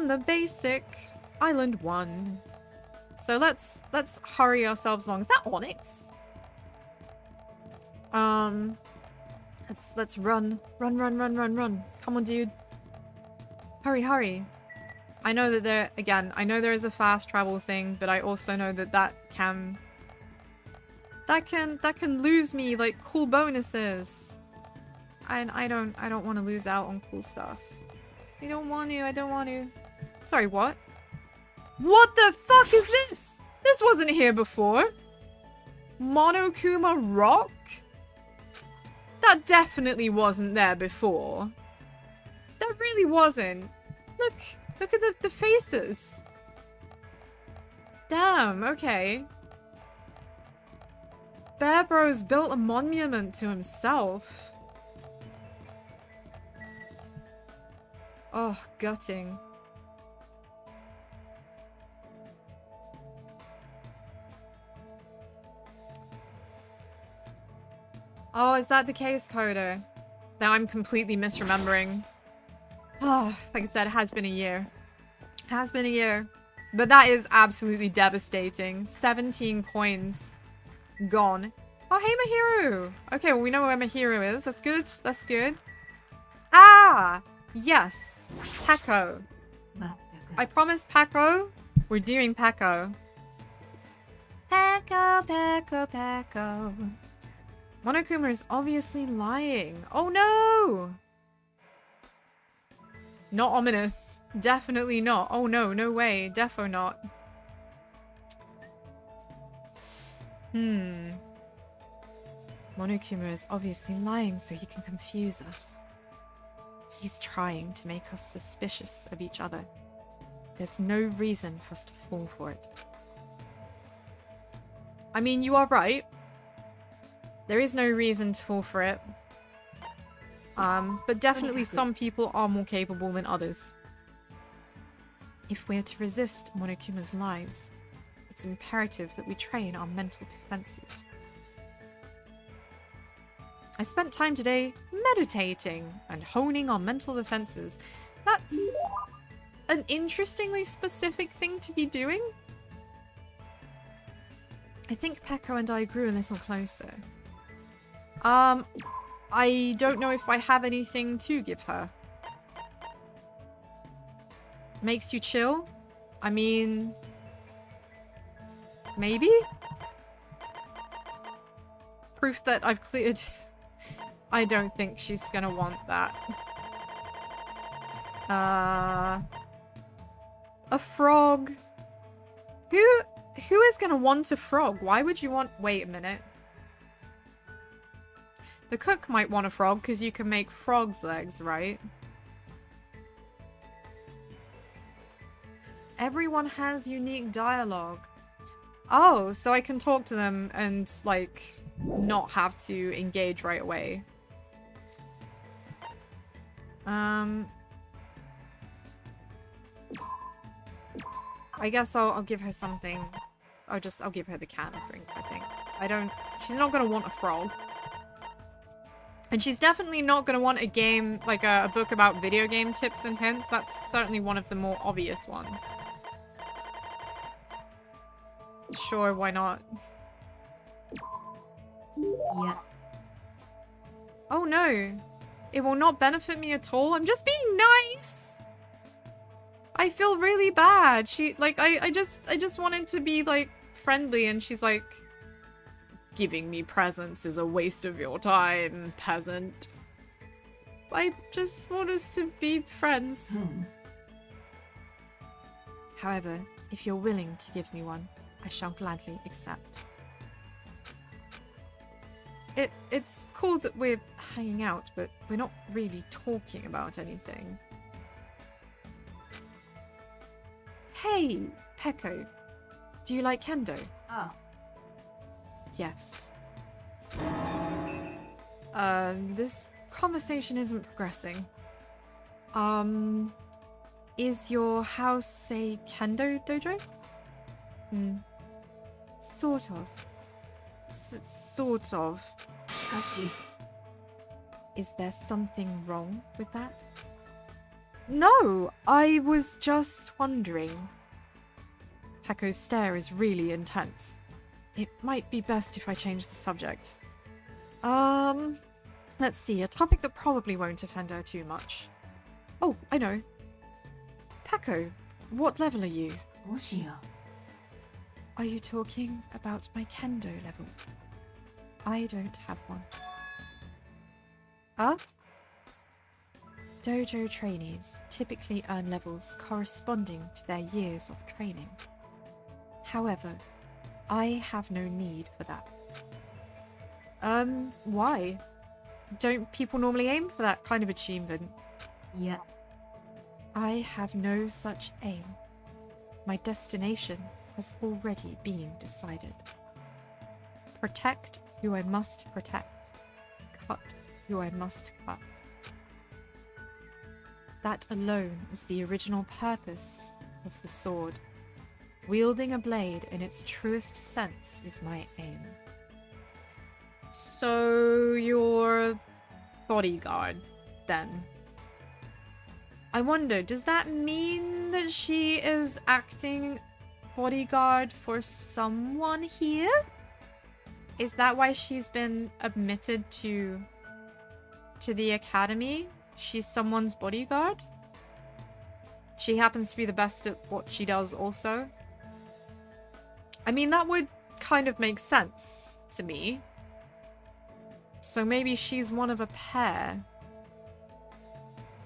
the basic Island 1. So let's hurry ourselves along. Is that Onyx? Let's run. Run. Come on, dude. Hurry. I know that I know there is a fast travel thing, but I also know that can lose me, like, cool bonuses. And I don't want to lose out on cool stuff. I don't want to. Sorry, what? What the fuck is this? This wasn't here before. Monokuma Rock? That definitely wasn't there before. That really wasn't. Look at the faces. Damn, okay. Bear Bros built a monument to himself. Oh, gutting. Oh, is that the case, Kodo? Now I'm completely misremembering. Oh, like I said, it has been a year. It has been a year. But that is absolutely devastating. 17 coins gone. Oh, hey, Mahiru. Okay, well, we know where Mahiru is. That's good. That's good. Ah! Yes. Pako. I promised Pako. We're doing Pako. Pako. Monokuma is obviously lying. Oh no! Not ominous. Definitely not. Oh no, no way. Defo not. Monokuma is obviously lying so he can confuse us. He's trying to make us suspicious of each other. There's no reason for us to fall for it. I mean, you are right. There is no reason to fall for it. But definitely some people are more capable than others. If we're to resist Monokuma's lies, it's imperative that we train our mental defenses. I spent time today meditating and honing our mental defenses. That's an interestingly specific thing to be doing. I think Peko and I grew a little closer. I don't know if I have anything to give her. Makes you chill? I mean... maybe? Proof that I've cleared... I don't think she's gonna want that. A frog. Who is gonna want a frog? Why would you want... Wait a minute. The cook might want a frog because you can make frog's legs, right? Everyone has unique dialogue. Oh, so I can talk to them and, like, not have to engage right away. I guess I'll give her something. I'll give her the can of drink, I think. She's not gonna want a frog. And she's definitely not gonna want a game, like a book about video game tips and hints. That's certainly one of the more obvious ones. Sure, why not? Yeah. Oh no. It will not benefit me at all. I'm just being nice. I feel really bad. She, like, I just wanted to be, like, friendly, and she's like, giving me presents is a waste of your time, peasant. I just want us to be friends. However, if you're willing to give me one, I shall gladly accept. It's cool that we're hanging out, but we're not really talking about anything. Hey, Peko. Do you like kendo? Oh. Yes. This conversation isn't progressing. Is your house a kendo dojo? Sort of. Sort of. しかし Is there something wrong with that? No, I was just wondering. Peko's stare is really intense. It might be best if I change the subject. Let's see, a topic that probably won't offend her too much. Oh, I know. Peko, what level are you? もしや Are you talking about my kendo level? I don't have one. Huh? Dojo trainees typically earn levels corresponding to their years of training. However, I have no need for that. Why? Don't people normally aim for that kind of achievement? いや I have no such aim. My destination has already been decided. Protect who I must protect. Cut who I must cut. That alone is the original purpose of the sword. Wielding a blade in its truest sense is my aim. So you're a bodyguard, then? I wonder, does that mean that she is acting bodyguard for someone here? Is that why she's been admitted to the academy? She's someone's bodyguard? She happens to be the best at what she does also? I mean, that would kind of make sense to me. So maybe she's one of a pair.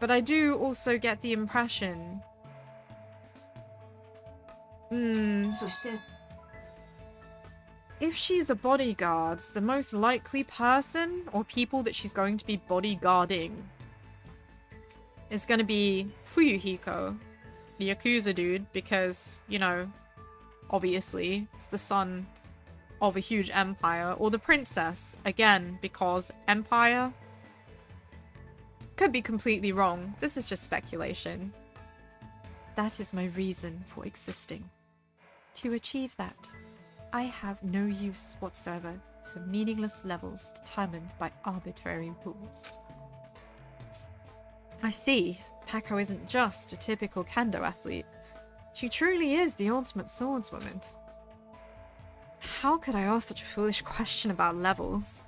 But I do also get the impression... そして If she's a bodyguard, the most likely person or people that she's going to be bodyguarding is going to be Fuyuhiko, the Yakuza dude, because, you know, obviously it's the son of a huge empire, or the princess, again, because empire. Could be completely wrong. This is just speculation. That is my reason for existing. To achieve that, I have no use whatsoever for meaningless levels determined by arbitrary rules. I see. Peko isn't just a typical kendo athlete. She truly is the ultimate swordswoman. How could I ask such a foolish question about levels?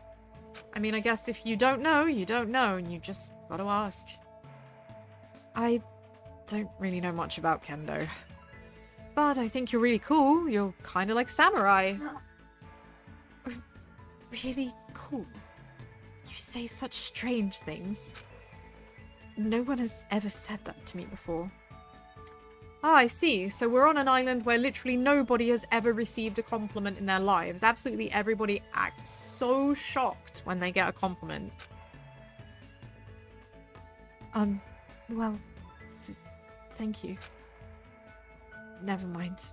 I mean, I guess if you don't know, and you just gotta ask. I don't really know much about kendo. But I think you're really cool. You're kind of like samurai. Really cool. You say such strange things. No one has ever said that to me before. Ah, I see. So we're on an island where literally nobody has ever received a compliment in their lives. Absolutely everybody acts so shocked when they get a compliment. Well, thank you. Never mind.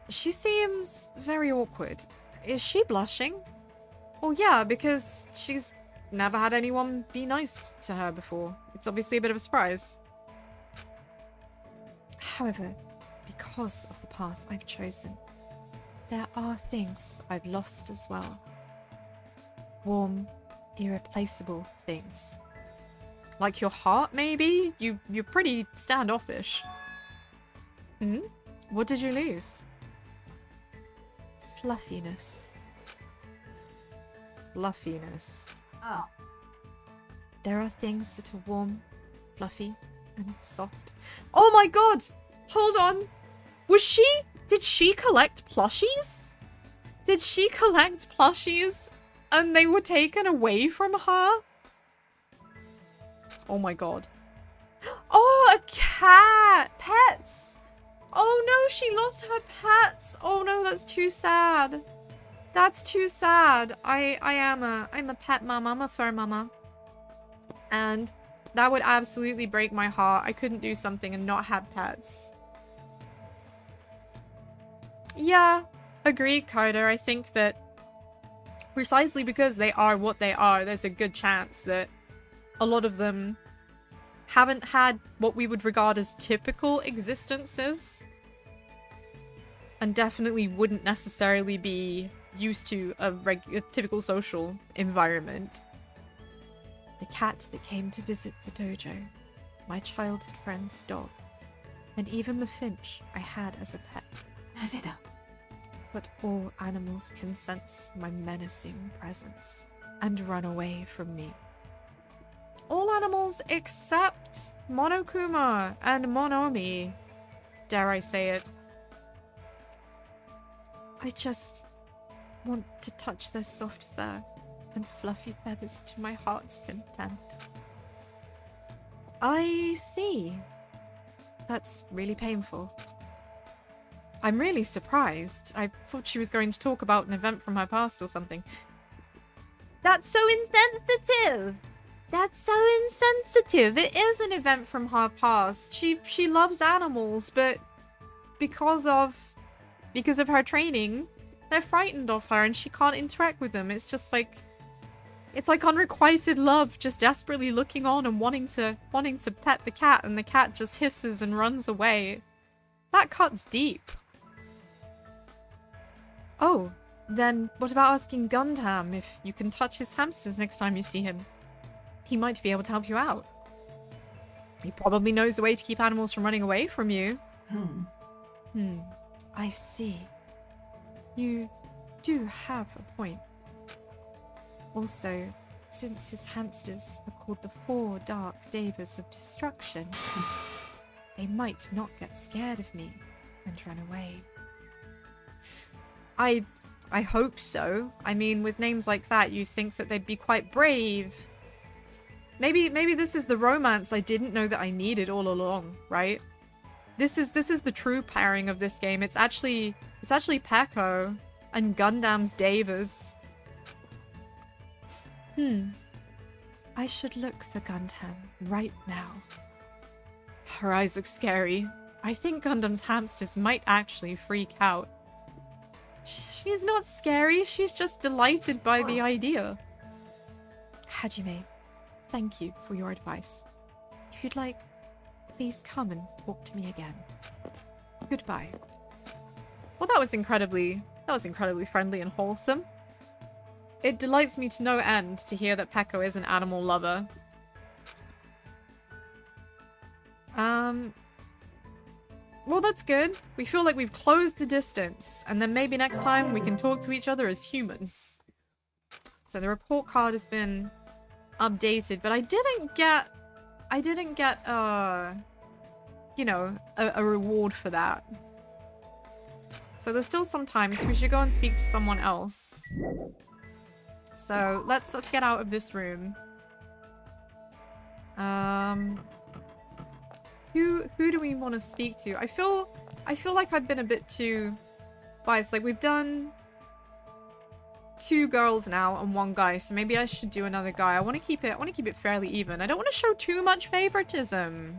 She seems very awkward. Is she blushing? Well, yeah, because she's never had anyone be nice to her before. It's obviously a bit of a surprise. However, because of the path I've chosen, there are things I've lost as well. Warm, irreplaceable things. Like your heart, maybe? You're pretty standoffish. Hmm? What did you lose? Fluffiness. Fluffiness. Oh. There are things that are warm, fluffy, and soft. Oh my god! Hold on! Did she collect plushies? Did she collect plushies and they were taken away from her? Oh my god. Oh, a cat! Pets! Oh no, she lost her pets! Oh no, that's too sad. That's too sad. I'm a pet mama. I'm a fur mama. And that would absolutely break my heart. I couldn't do something and not have pets. Yeah, agreed, Carter. I think that precisely because they are what they are, there's a good chance that a lot of them haven't had what we would regard as typical existences. And definitely wouldn't necessarily be used to a typical social environment. The cat that came to visit the dojo, my childhood friend's dog, and even the finch I had as a pet. But all animals can sense my menacing presence and run away from me. All animals except Monokuma and Monomi. Dare I say it. I just want to touch their soft fur and fluffy feathers to my heart's content. I see. That's really painful. I'm really surprised. I thought she was going to talk about an event from her past or something. That's so insensitive! That's so insensitive! It is an event from her past. She loves animals, but because of her training, they're frightened of her and she can't interact with them. It's just like... It's like unrequited love, just desperately looking on and wanting to pet the cat, and the cat just hisses and runs away. That cuts deep. Oh, then what about asking Gundam if you can touch his hamsters next time you see him? He might be able to help you out. He probably knows a way to keep animals from running away from you. I see. You do have a point. Also, since his hamsters are called the 4 Dark Devas of Destruction, they might not get scared of me and run away. I hope so. I mean, with names like that, you think that they'd be quite brave. Maybe this is the romance I didn't know that I needed all along, right? This is the true pairing of this game. It's actually Peko and Gundam's Devas. I should look for Gundam right now. Her eyes look scary. I think Gundam's hamsters might actually freak out. She's not scary, she's just delighted by the idea. Hajime, thank you for your advice. If you'd like, please come and talk to me again. Goodbye. Well, that was incredibly friendly and wholesome. It delights me to no end to hear that Peko is an animal lover. Well, that's good. We feel like we've closed the distance, and then maybe next time we can talk to each other as humans. So the report card has been updated, but I didn't get, you know, a reward for that. So there's still some time, so we should go and speak to someone else. So let's get out of this room. Who do we want to speak to? I feel like I've been a bit too biased. Like, we've done 2 girls now and 1 guy, so maybe I should do another guy. I want to keep it fairly even. I don't want to show too much favoritism.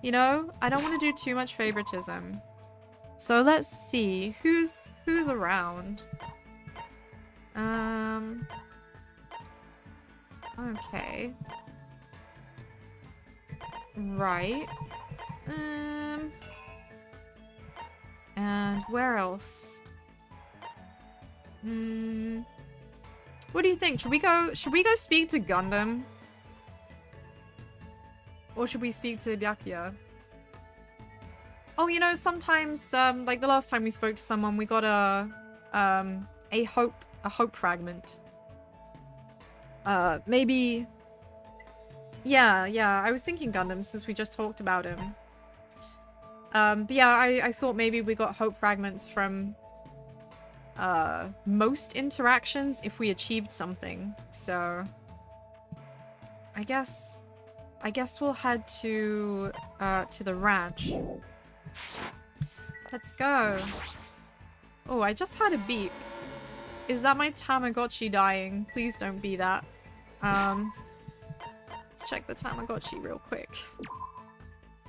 You know? I don't want to do too much favoritism. So let's see who's around. Okay. Right. And where else? What do you think? Should we go speak to Gundam? Or should we speak to Byakuya? Oh, you know, sometimes, like the last time we spoke to someone, we got a hope fragment. Maybe... Yeah, I was thinking Gundam since we just talked about him. But yeah, I thought maybe we got hope fragments from, most interactions if we achieved something. So, I guess we'll head to the ranch. Let's go. Oh, I just had a beep. Is that my Tamagotchi dying? Please don't be that. Let's check the Tamagotchi real quick.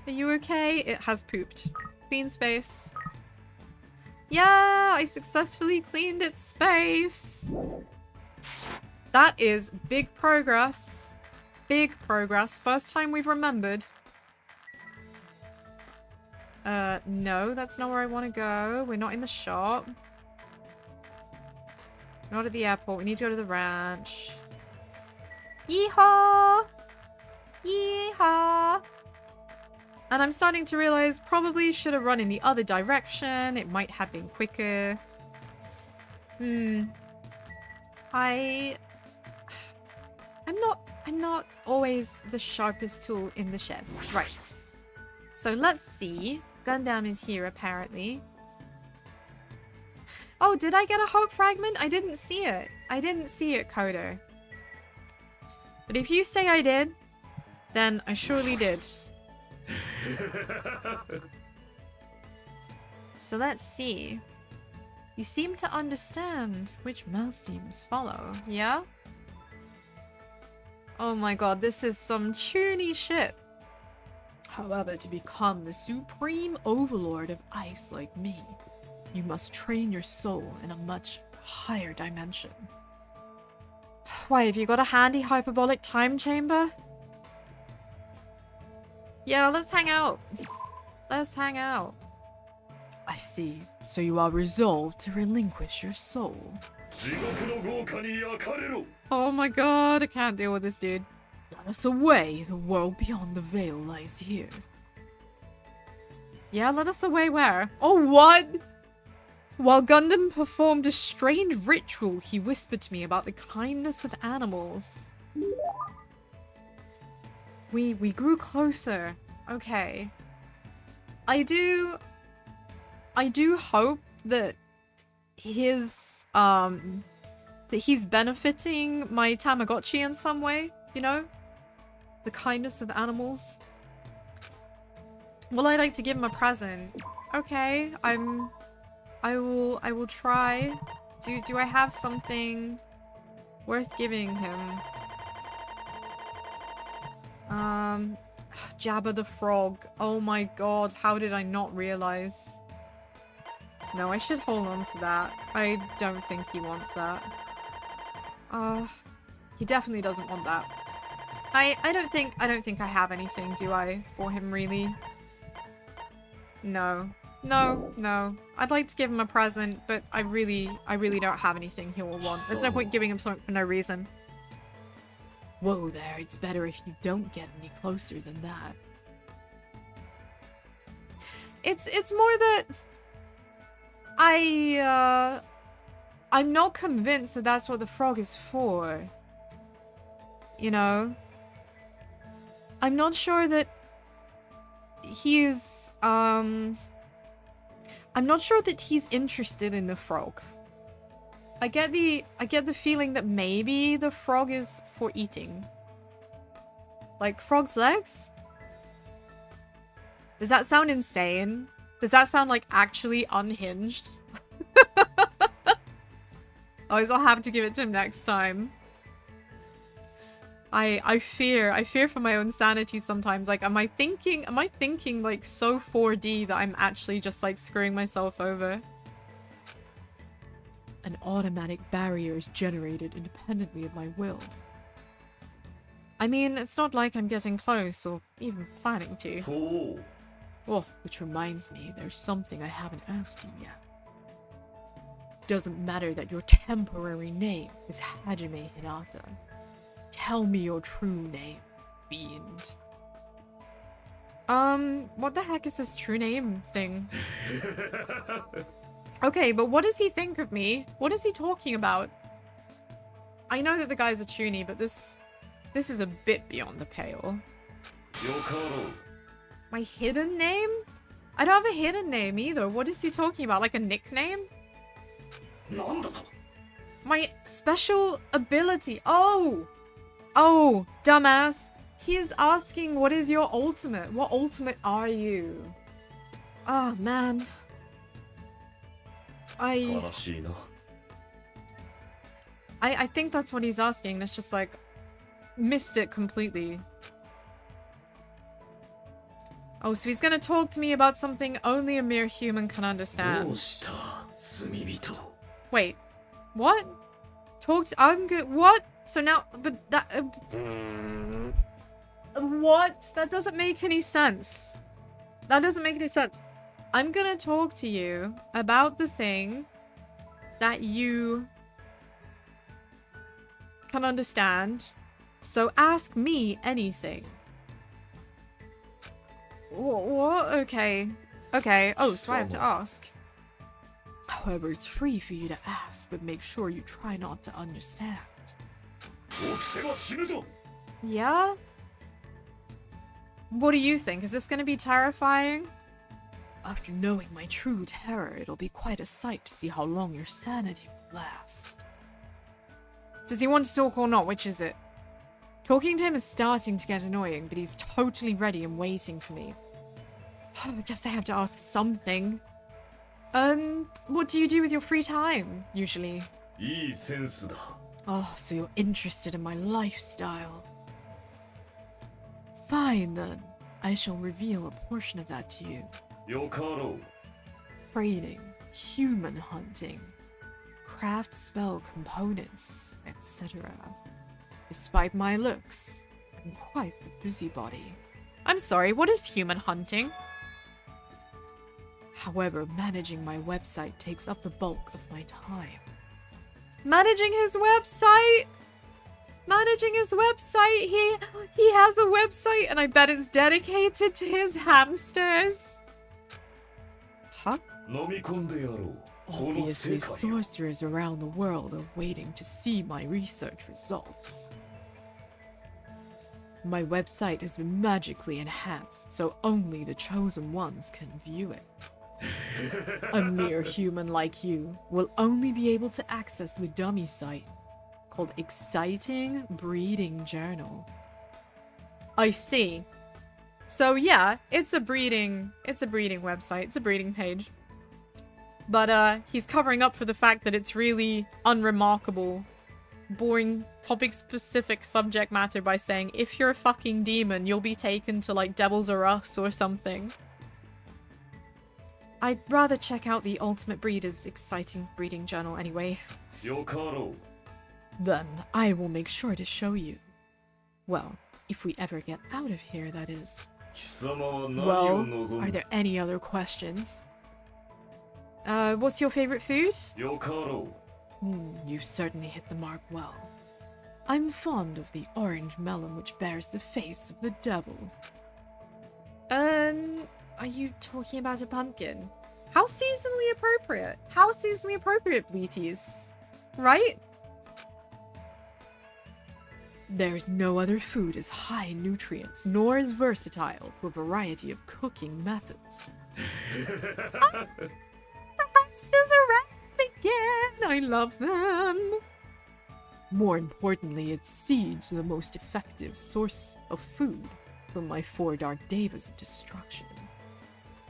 Are you okay? It has pooped. Clean space. Yeah, I successfully cleaned its space. That is big progress. Big progress. First time we've remembered. No, that's not where I want to go. We're not in the shop. Not at the airport. We need to go to the ranch. Yeehaw! Yeehaw! And I'm starting to realize probably should have run in the other direction. It might have been quicker. I'm not always the sharpest tool in the shed. Right. So let's see. Gundam is here apparently. Oh, did I get a hope fragment? I didn't see it. I didn't see it, Kodo. But if you say I did, then I surely did. So let's see. You seem to understand which mouse teams follow, yeah? Oh my god, this is some toony shit. However, to become the supreme overlord of ice like me, you must train your soul in a much higher dimension. Why, have you got a handy hyperbolic time chamber? Yeah, let's hang out. Let's hang out. I see. So you are resolved to relinquish your soul. Oh my god, I can't deal with this dude. Let us away. The world beyond the veil lies here. Yeah, let us away where? Oh, what? While Gundam performed a strange ritual, he whispered to me about the kindness of animals. We grew closer. Okay. I do hope that he's benefiting my Tamagotchi in some way, you know? The kindness of animals. Well, I'd like to give him a present. Okay, I will try. Do I have something worth giving him? Jabba the Frog. Oh my god, how did I not realize? No, I should hold on to that. I don't think he wants that. He definitely doesn't want that. I don't think I have anything, do I, for him really? No. No. I'd like to give him a present, but I really don't have anything he will want. There's no point giving him something for no reason. Whoa there, it's better if you don't get any closer than that. It's more that I'm not convinced that that's what the frog is for. You know? I'm not sure that he's, I'm not sure that he's interested in the frog. I get the feeling that maybe the frog is for eating. Like, frog's legs? Does that sound insane? Does that sound like actually unhinged? Oh, I'll have to give it to him next time. I fear for my own sanity sometimes. Like, am I thinking like so 4D that I'm actually just like screwing myself over? An automatic barrier is generated independently of my will. I mean, it's not like I'm getting close or even planning to. Oh, which reminds me, there's something I haven't asked you yet. Doesn't matter that your temporary name is Hajime Hinata. Tell me your true name, fiend. What the heck is this true name thing? Okay, but what does he think of me? What is he talking about? I know that the guy's a toonie, but this is a bit beyond the pale. My hidden name? I don't have a hidden name either. What is he talking about? Like a nickname? My special ability. Oh! Oh, dumbass. He is asking what is your ultimate? What ultimate are you? Oh, man. I think that's what he's asking. It's just like missed it completely. Oh, so he's gonna talk to me about something only a mere human can understand. Wait, what? I'm good. What? So now, but that. What? That doesn't make any sense. That doesn't make any sense. I'm gonna talk to you about the thing that you can understand. So ask me anything. What? Okay. Okay. Oh, so I have to ask. However, it's free for you to ask, but make sure you try not to understand. Yeah? What do you think? Is this going to be terrifying? After knowing my true terror, it'll be quite a sight to see how long your sanity will last. Does he want to talk or not? Which is it? Talking to him is starting to get annoying, but he's totally ready and waiting for me. I guess I have to ask something. What do you do with your free time, usually? Oh, so you're interested in my lifestyle. Fine, then. I shall reveal a portion of that to you. Trading, human hunting, craft spell components, etc. Despite my looks, I'm quite the busybody. I'm sorry, what is human hunting? However, managing my website takes up the bulk of my time. Managing his website? Managing his website? He has a website and I bet it's dedicated to his hamsters. Huh? Obviously, sorcerers around the world are waiting to see my research results. My website has been magically enhanced, so only the chosen ones can view it. A mere human like you will only be able to access the dummy site called Exciting Breeding Journal. I see. So yeah, it's a breeding website, it's a breeding page. But he's covering up for the fact that it's really unremarkable, boring, topic-specific subject matter by saying, if you're a fucking demon, you'll be taken to like Devils R Us or something. I'd rather check out the Ultimate Breeder's Exciting Breeding Journal anyway. Then I will make sure to show you. Well, if we ever get out of here, that is. Well, are there any other questions? What's your favorite food? You've certainly hit the mark well. I'm fond of the orange melon which bears the face of the devil. Are you talking about a pumpkin? How seasonally appropriate? How seasonally appropriate, Bleaties? Right? There's no other food as high in nutrients, nor as versatile to a variety of cooking methods. The hamsters are around again! I love them! More importantly, its seeds are the most effective source of food from my 4 dark devas of destruction.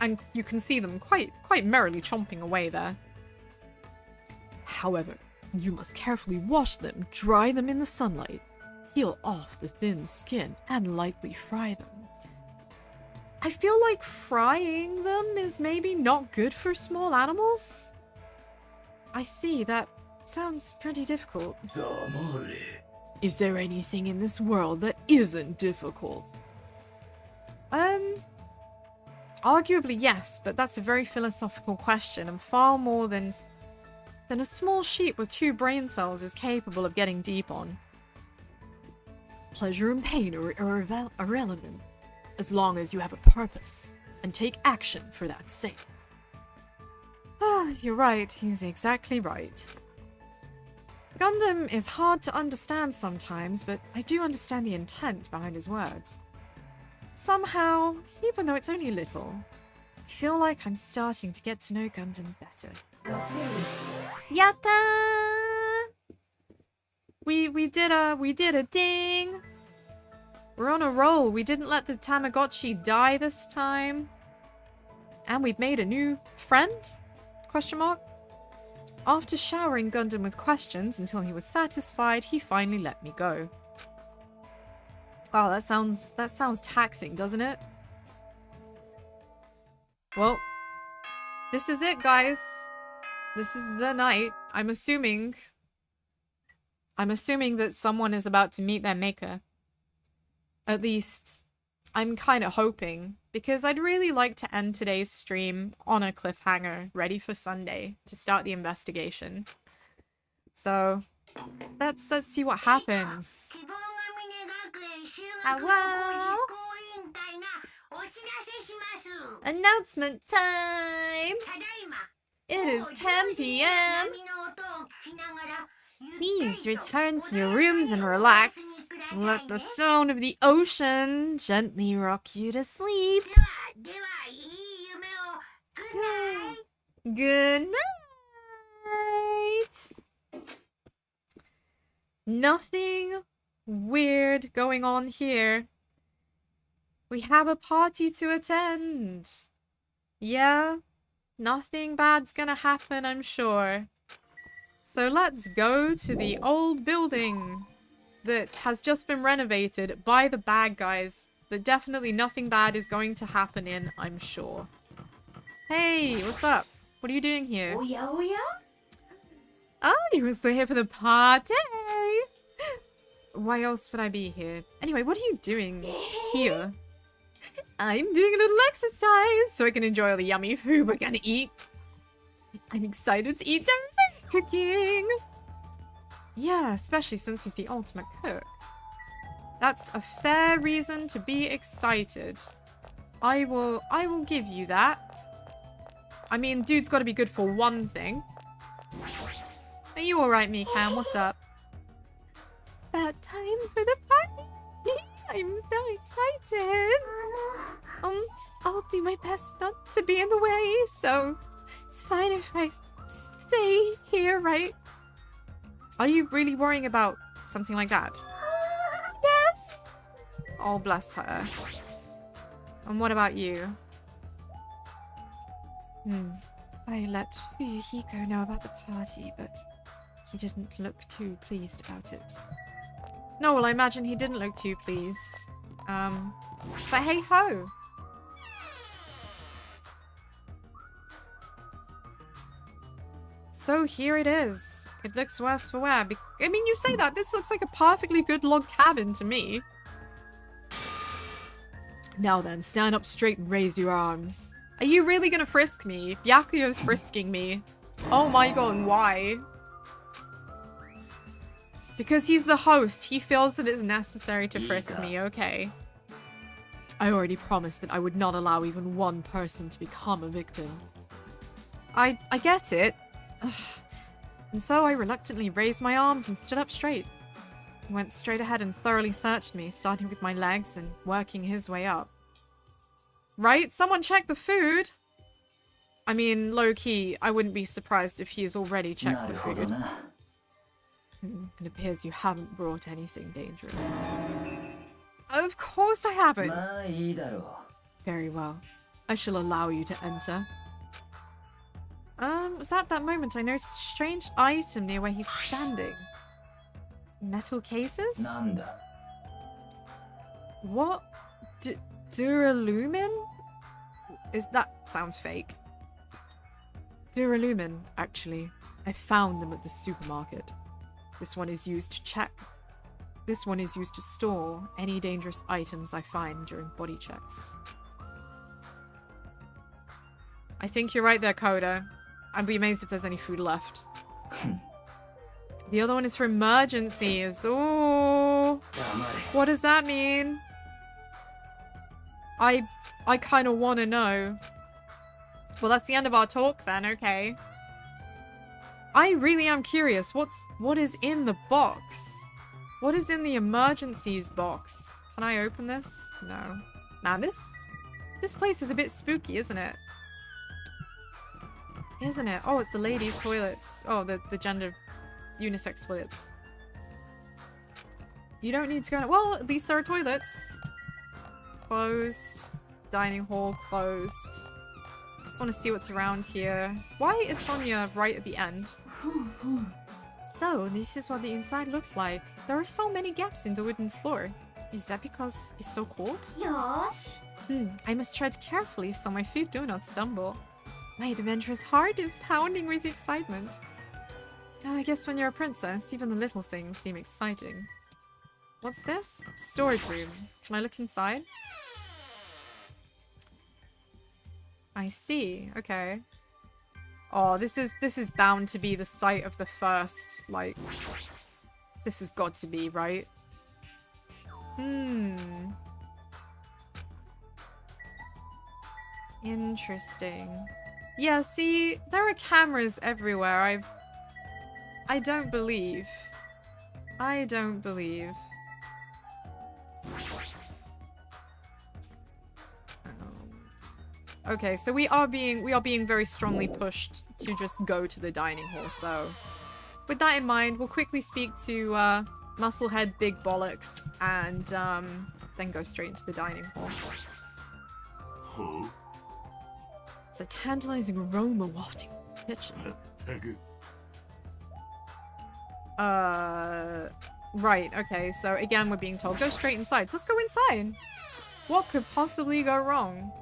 And you can see them quite merrily chomping away there. However, you must carefully wash them, dry them in the sunlight, peel off the thin skin, and lightly fry them. I feel like frying them is maybe not good for small animals. I see, that sounds pretty difficult. Is there anything in this world that isn't difficult? Arguably yes, but that's a very philosophical question and far more than a small sheep with 2 brain cells is capable of getting deep on. Pleasure and pain are irrelevant, as long as you have a purpose and take action for that sake. Ah, you're right, he's exactly right. Gundam is hard to understand sometimes, but I do understand the intent behind his words. Somehow, even though it's only a little, I feel like I'm starting to get to know Gundam better. Yatta! We did a ding! We're on a roll. We didn't let the Tamagotchi die this time. And we've made a new friend? Question mark? After showering Gundam with questions until he was satisfied, he finally let me go. Wow, that sounds taxing, doesn't it? Well, this is it, guys. This is the night. I'm assuming that someone is about to meet their maker. At least, I'm kind of hoping, because I'd really like to end today's stream on a cliffhanger, ready for Sunday to start the investigation. So, let's see what happens. Hello? Announcement time! It is 10 p.m. Please return to your rooms and relax. Let the sound of the ocean gently rock you to sleep. Good night. Nothing weird going on here. We have a party to attend. Yeah, nothing bad's gonna happen, I'm sure. So let's go to the old building that has just been renovated by the bad guys. That definitely nothing bad is going to happen in, I'm sure. Hey, what's up? What are you doing here? Oya oya? Oh, you were so here for the party! Why else would I be here? Anyway, what are you doing here? I'm doing a little exercise so I can enjoy all the yummy food we're gonna eat. I'm excited to eat Denver's cooking! Yeah, especially since he's the ultimate cook. That's a fair reason to be excited. I will give you that. I mean, dude's gotta be good for one thing. Are you alright, Mikan? What's up? About time for the party! I'm so excited! I'll do my best not to be in the way, so it's fine if I stay here, right? Are you really worrying about something like that? Yes! Oh, bless her. And what about you? I let Fuyuhiko know about the party, but he didn't look too pleased about it. No, well, I imagine he didn't look too pleased. But hey ho! So here it is. It looks worse for wear. I mean, you say that. This looks like a perfectly good log cabin to me. Now then, stand up straight and raise your arms. Are you really gonna frisk me? Byakuyo's frisking me. Oh my god, why? Because he's the host. He feels that it's necessary to frisk me, okay. I already promised that I would not allow even one person to become a victim. I get it. Ugh. And so I reluctantly raised my arms and stood up straight. He went straight ahead and thoroughly searched me, starting with my legs and working his way up. Right? Someone check the food! I mean, low-key, I wouldn't be surprised if he has already checked the food. It appears you haven't brought anything dangerous. Of course I haven't! Very well. I shall allow you to enter. Was that moment I noticed a strange item near where he's standing? Metal cases? Nanda. What? Duralumin? That sounds fake. Duralumin, actually. I found them at the supermarket. This one is used to store any dangerous items I find during body checks. I think you're right there, Coda. I'd be amazed if there's any food left. The other one is for emergencies. Oh, what does that mean? I kind of want to know. Well, that's the end of our talk then. Okay. I really am curious. What is in the box? What is in the emergencies box? Can I open this? No. Man, this place is a bit spooky, isn't it? Isn't it? Oh, it's the ladies' toilets. Oh, the gender unisex toilets. You don't need to go. Well, at least there are toilets. Closed. Dining hall closed. Just want to see what's around here. Why is Sonia right at the end? So, this is what the inside looks like. There are so many gaps in the wooden floor. Is that because it's so cold? Yosh. I must tread carefully so my feet do not stumble. My adventurous heart is pounding with excitement. I guess when you're a princess, even the little things seem exciting. What's this? Storage room. Can I look inside? I see. Okay. Oh, this is bound to be the site of the first, like... This has got to be, right? Interesting. Yeah, see, there are cameras everywhere. I don't believe. I don't believe. Okay, so we are being very strongly pushed to just go to the dining hall, so with that in mind, we'll quickly speak to Musclehead Big Bollocks and then go straight into the dining hall. Huh? It's a tantalizing aroma wafting from the kitchen. Right, okay, so again we're being told go straight inside. So let's go inside. What could possibly go wrong?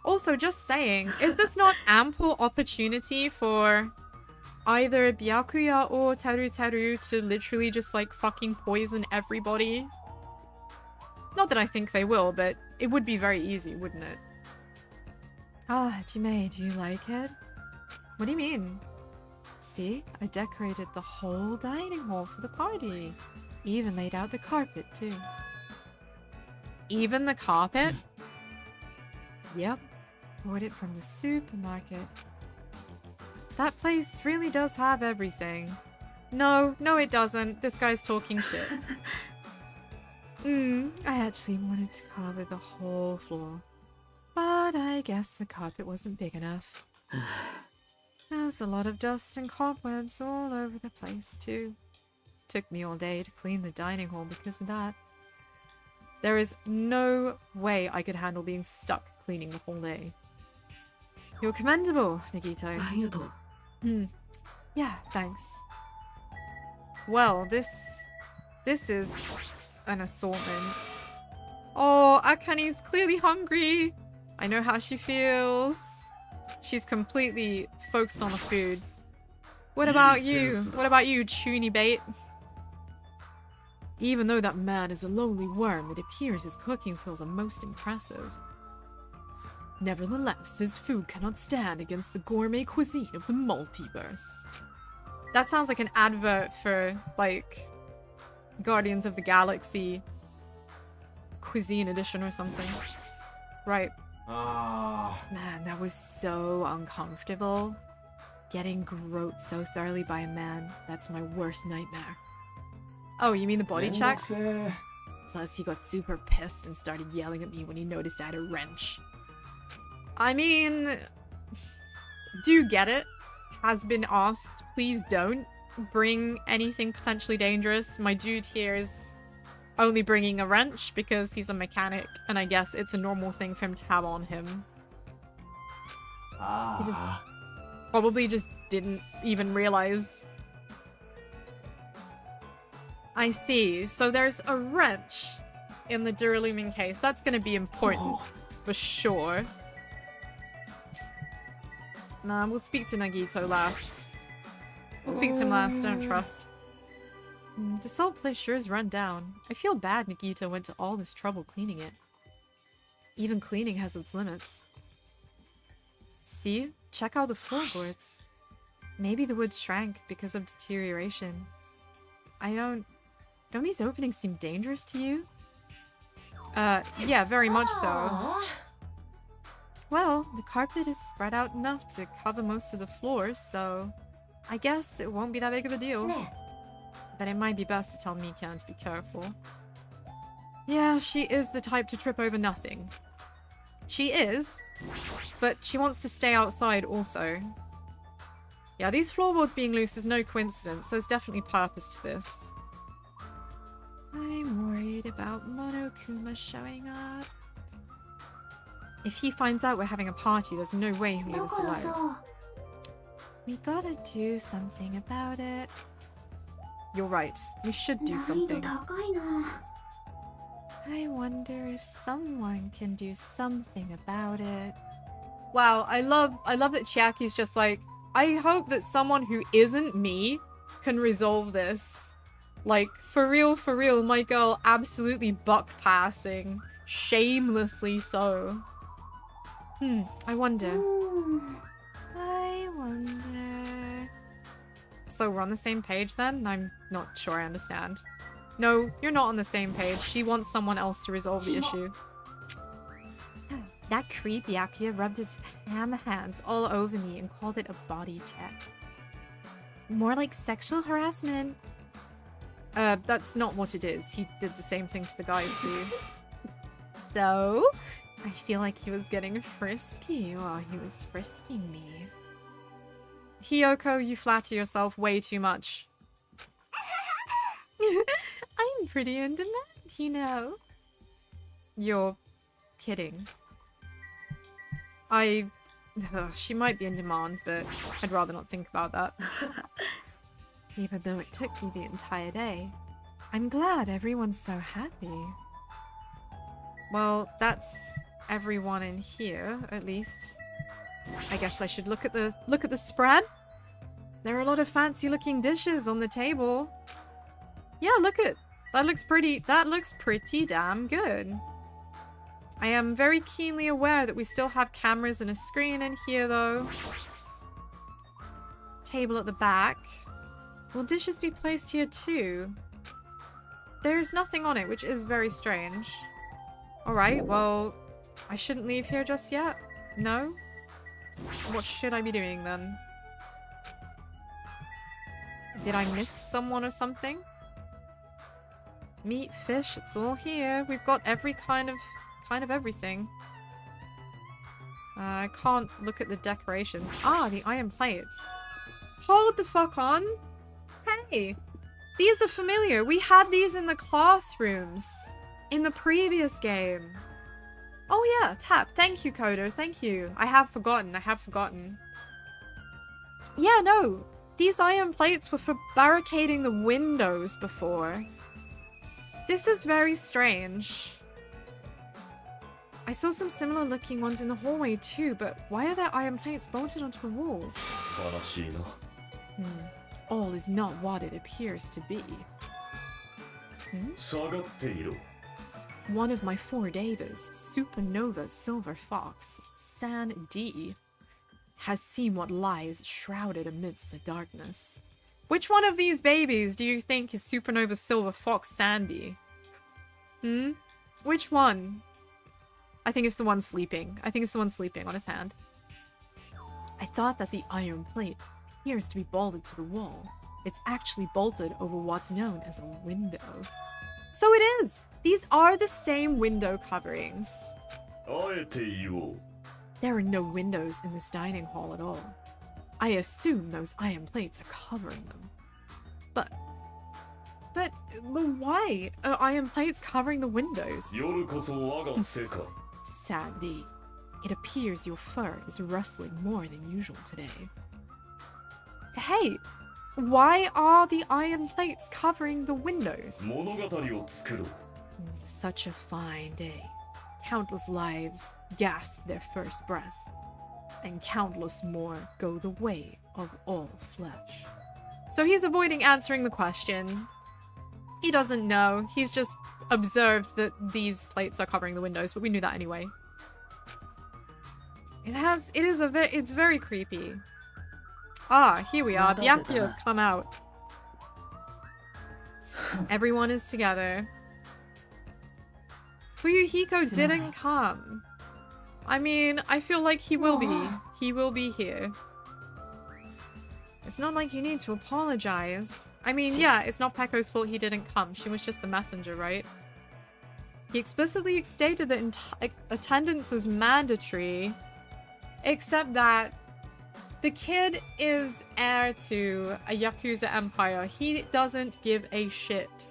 Also, just saying, is this not ample opportunity for either Byakuya or Teru to literally just like fucking poison everybody? Not that I think they will, but it would be very easy, wouldn't it? Ah, Jime, do you like it? What do you mean? See, I decorated the whole dining hall for the party. Even laid out the carpet, too. Even the carpet? Yep. Bought it from the supermarket. That place really does have everything. No, it doesn't. This guy's talking shit. I actually wanted to cover the whole floor. But I guess the carpet wasn't big enough. There's a lot of dust and cobwebs all over the place, too. Took me all day to clean the dining hall because of that. There is no way I could handle being stuck cleaning the whole day. You're commendable, Nagito. Yeah, thanks. Well, this is an assortment. Oh, Akane's clearly hungry. I know how she feels. She's completely focused on the food. What about you? What about you, Chuny Bait? Even though that man is a lonely worm, it appears his cooking skills are most impressive. Nevertheless, his food cannot stand against the gourmet cuisine of the multiverse. That sounds like an advert for, like, Guardians of the Galaxy Cuisine Edition or something. Right. Man, that was so uncomfortable. Getting groped so thoroughly by a man, that's my worst nightmare. Oh, you mean the body check? Plus, he got super pissed and started yelling at me when he noticed I had a wrench. I mean, do get it. Has been asked. Please don't bring anything potentially dangerous. My dude here is only bringing a wrench because he's a mechanic, and I guess it's a normal thing for him to have on him. He just probably just didn't even realize. I see. So there's a wrench in the Duralumin case. That's going to be important for sure. Nah, we'll speak to Nagito last. We'll speak to him last. Don't trust. This whole place sure is run down. I feel bad Nagito went to all this trouble cleaning it. Even cleaning has its limits. See? Check out the floorboards. Maybe the wood shrank because of deterioration. Don't these openings seem dangerous to you? Yeah, very much so. Well, the carpet is spread out enough to cover most of the floors, so I guess it won't be that big of a deal. But it might be best to tell Mikan to be careful. Yeah, she is the type to trip over nothing. She is, but she wants to stay outside also. Yeah, these floorboards being loose is no coincidence. There's definitely purpose to this. I'm worried about Monokuma showing up. If he finds out we're having a party, there's no way he'll leave us alone. We gotta do something about it. You're right. We should do something. I wonder if someone can do something about it. Wow, I love that Chiaki's just like, I hope that someone who isn't me can resolve this. Like, for real, my girl absolutely buck passing. Shamelessly so. I wonder. So we're on the same page then? I'm not sure I understand. No, you're not on the same page. She wants someone else to resolve the issue. That creep Byakuya rubbed his ham hands all over me and called it a body check. More like sexual harassment. That's not what it is. He did the same thing to the guys too. So, I feel like he was getting frisky while he was frisking me. Hiyoko, you flatter yourself way too much. I'm pretty in demand, you know. You're kidding. She might be in demand, but I'd rather not think about that. Even though it took me the entire day. I'm glad everyone's so happy. Well, that's everyone in here, at least. I guess I should look at the spread. There are a lot of fancy looking dishes on the table. Yeah, that looks pretty damn good. I am very keenly aware that we still have cameras and a screen in here though. Table at the back. Will dishes be placed here too? There's nothing on it, which is very strange. Alright, well, I shouldn't leave here just yet? No? What should I be doing then? Did I miss someone or something? Meat, fish, it's all here. We've got every kind of everything. I can't look at the decorations. Ah, the iron plates. Hold the fuck on. Hey, these are familiar. We had these in the classrooms in the previous game. Oh yeah, tap. Thank you, Kodo. Thank you. I have forgotten. Yeah, no. These iron plates were for barricading the windows before. This is very strange. I saw some similar looking ones in the hallway too, but why are there iron plates bolted onto the walls? All is not what it appears to be. One of my 4 Davas, Supernova Silver Fox, San D, has seen what lies shrouded amidst the darkness. Which one of these babies do you think is Supernova Silver Fox Sandy? Which one? I think it's the one sleeping. I think it's the one sleeping on his hand. I thought that the iron plate appears to be bolted to the wall. It's actually bolted over what's known as a window. So it is! These are the same window coverings. There are no windows in this dining hall at all. I assume those iron plates are covering them. But But why are iron plates covering the windows? 夜こそ我が背か Sadly, it appears your fur is rustling more than usual today. Hey, why are the iron plates covering the windows? 物語を作ろう Such a fine day. Countless lives gasp their first breath, and countless more go the way of all flesh. So he's avoiding answering the question. He doesn't know. He's just observed that these plates are covering the windows, but we knew that anyway. It's very creepy. Ah, here we are. Byakuya's come out. Everyone is together. Fuyuhiko didn't come. I mean, I feel like he will be. He will be here. It's not like you need to apologize. I mean, yeah, it's not Peko's fault he didn't come. She was just the messenger, right? He explicitly stated that attendance was mandatory, except that the kid is heir to a Yakuza empire. He doesn't give a shit.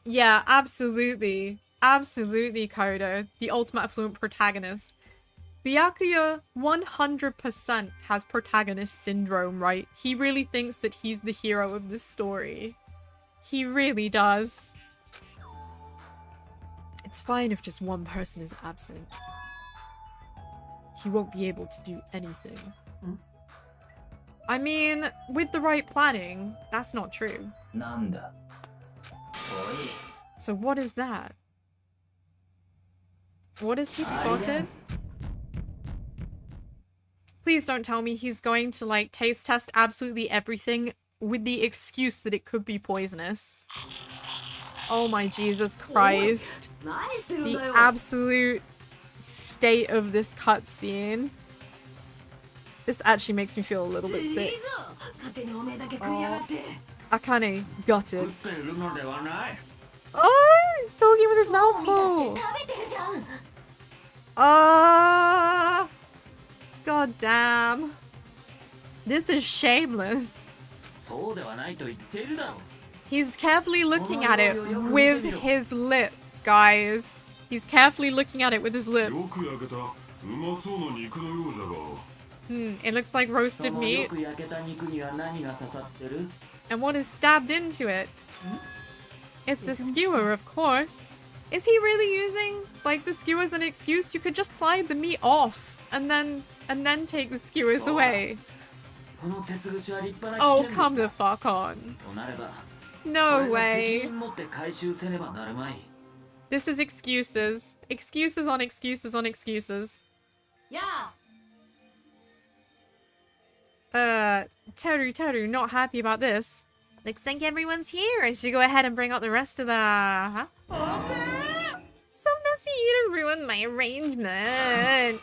Yeah, absolutely. Absolutely, Kodo. The ultimate affluent protagonist. Byakuya 100% has protagonist syndrome, right? He really thinks that he's the hero of the story. He really does. It's fine if just one person is absent. He won't be able to do anything. I mean, with the right planning, that's not true. なんだ So what is that? What has he spotted? Please don't tell me he's going to, like, taste test absolutely everything with the excuse that it could be poisonous. Oh my Jesus Christ. The absolute state of this cutscene. This actually makes me feel a little bit sick. Oh. Akane got it. 食っているのではない Oh, Doggy with his mouth full. God damn. This is shameless. そうではないと言っているだろう He's carefully looking at it with his lips, guys. He's carefully looking at it with his よ lips. く焼けたうまそうな肉のようじゃが It looks like そ roasted のよ meat. く焼けた肉には何が刺さってる And what is stabbed into it? It's a skewer, of course. Is he really using, like, the skewer as an excuse? You could just slide the meat off and then take the skewers away. この鉄串は立派な Oh, 危険 come 物 the だ fuck on. となれば No 俺が責 way. 任持って回収せねばなるまい This is excuses. Excuses on excuses on excuses. Teru, not happy about this. Looks like everyone's here. I should go ahead and bring out the rest of the... Huh? So messy, you done ruined my arrangement.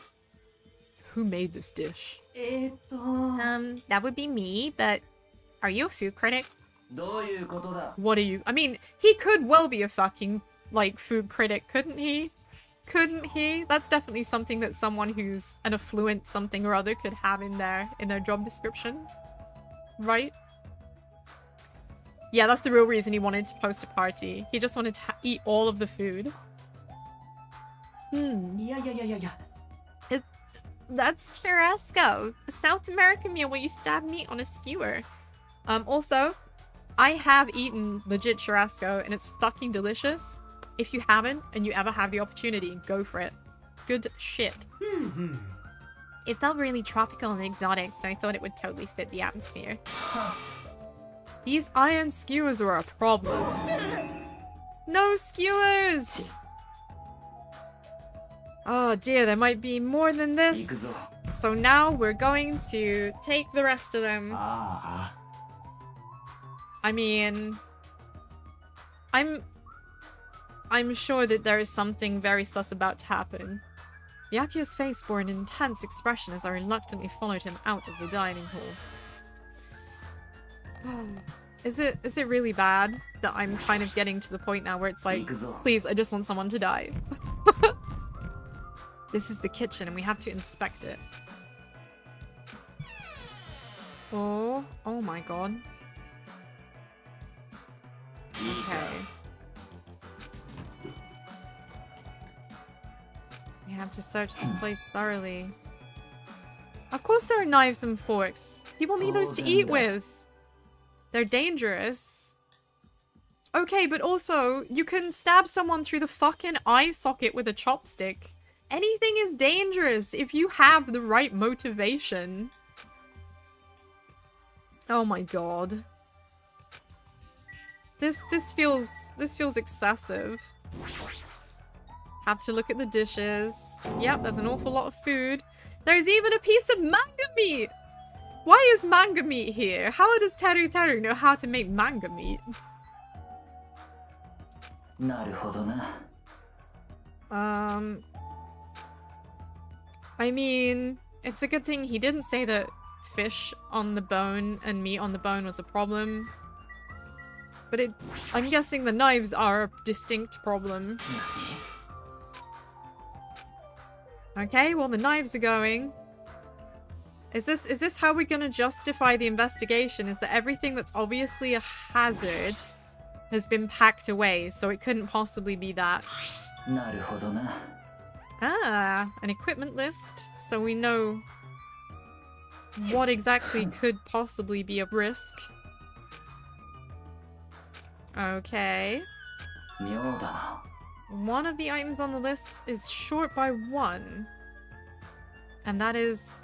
Who made this dish? That would be me, but are you a food critic? どういうことだ What are you? I mean, he could well be a fucking, like, food critic, couldn't he? Couldn't he? That's definitely something that someone who's an affluent something or other could have in their job description. Right? Yeah, that's the real reason he wanted to post a party. He just wanted to eat all of the food. いやいやいやいやいや That's churrasco, a South American meal where you stab meat on a skewer. Also, I have eaten legit churrasco and it's fucking delicious. If you haven't and you ever have the opportunity, go for it. Good shit. It felt really tropical and exotic, so I thought it would totally fit the atmosphere. These iron skewers are a problem. No skewers! Oh dear, there might be more than 行く this. ぞ So now we're going to take the rest of them. あ I mean, I'm sure that there is something very sus about to happen. Byakuya's face bore an intense expression as I reluctantly followed him out of the dining hall. Is it really bad that I'm kind of getting to the point now where it's like, 行くぞ please, I just want someone to die. This is the kitchen and we have to inspect it. Oh my god. have to search this place thoroughly. Of course there are knives and forks. People need those to eat with. They're dangerous. Okay, but also, you can stab someone through the fucking eye socket with a chopstick. Anything is dangerous if you have the right motivation. Oh my god. This feels excessive. Have to look at the dishes. Yep, there's an awful lot of food. There's even a piece of manga meat! Why is manga meat here? How does Teru Teru know how to make manga meat? I mean, it's a good thing he didn't say that fish on the bone and meat on the bone was a problem. But I'm guessing the knives are a distinct problem. Okay, well the knives are going. Is this how we're gonna justify the investigation? Is that everything that's obviously a hazard has been packed away, so it couldn't possibly be that? Ah, an equipment list, so we know what exactly could possibly be a risk. Okay. One of the items on the list is short by 1. And that is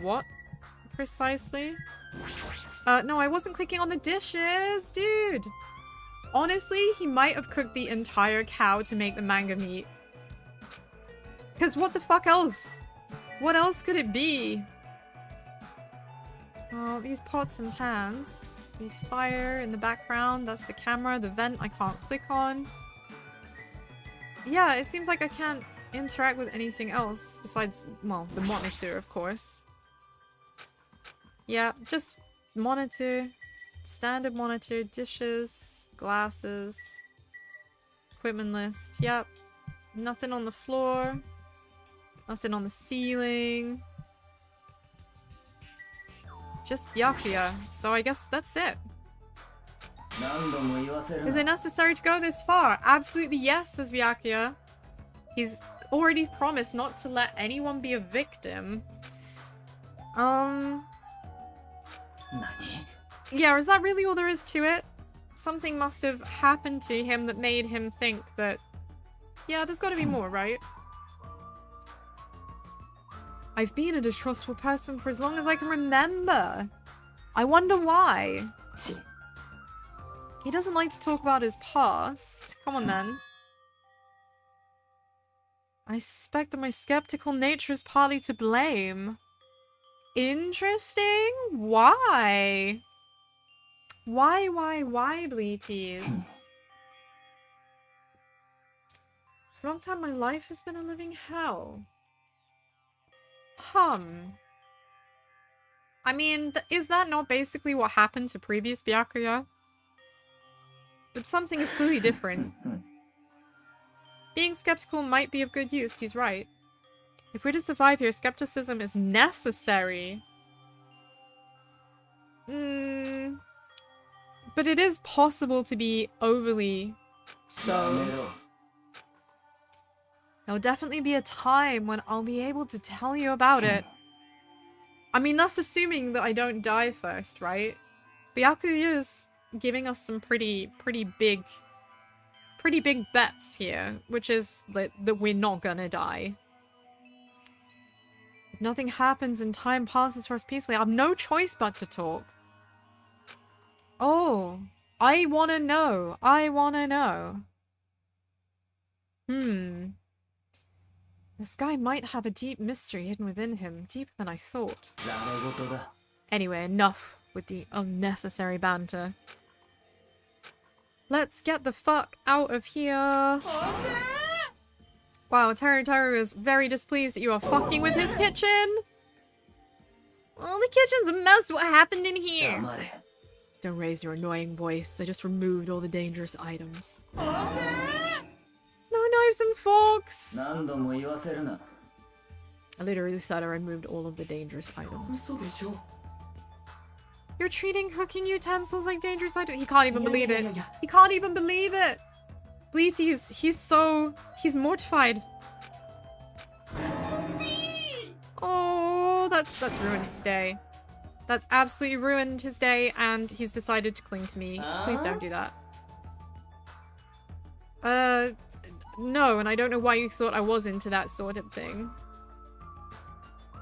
what? Precisely? No, I wasn't clicking on the dishes, dude! Honestly, he might have cooked the entire cow to make the manga meat. Because what the fuck else? What else could it be? Oh, these pots and pans. The fire in the background, that's the camera. The vent I can't click on. Yeah, it seems like I can't interact with anything else besides, well, the monitor, of course. Yeah, just monitor. Standard monitor, dishes, glasses, equipment list. Yep. Nothing on the floor. Nothing on the ceiling. Just Byakuya. So I guess that's it. Is it necessary to go this far? Absolutely yes, says Byakuya. He's already promised not to let anyone be a victim. Yeah, is that really all there is to it? Something must have happened to him that made him think that... Yeah, there's gotta be more, right? I've been a distrustful person for as long as I can remember. I wonder why. He doesn't like to talk about his past. Come on, then. I suspect that my skeptical nature is partly to blame. Interesting? Why? Why, Bleaties? For a long time, my life has been a living hell. I mean, is that not basically what happened to previous Byakuya? But something is clearly different. Being skeptical might be of good use, he's right. If we're to survive here, skepticism is necessary. But it is possible to be overly so. There'll definitely be a time when I'll be able to tell you about it. I mean, that's assuming that I don't die first, right? Byakuya is giving us some pretty big bets here, which is that we're not gonna die. If nothing happens and time passes for us peacefully, I have no choice but to talk. Oh, I wanna know. This guy might have a deep mystery hidden within him, deeper than I thought. Anyway, enough with the unnecessary banter. Let's get the fuck out of here. Wow, Teru is very displeased that you are fucking with his kitchen. Well, the kitchen's a mess. What happened in here? Don't raise your annoying voice. I just removed all the dangerous items. No knives and forks. I literally said I removed all of the dangerous items. You're treating cooking utensils like dangerous items? He can't even believe it. He can't even believe it. Bleaties, he's mortified. that's ruined his day. That's absolutely ruined his day, and he's decided to cling to me. Please don't do that. No, and I don't know why you thought I was into that sort of thing.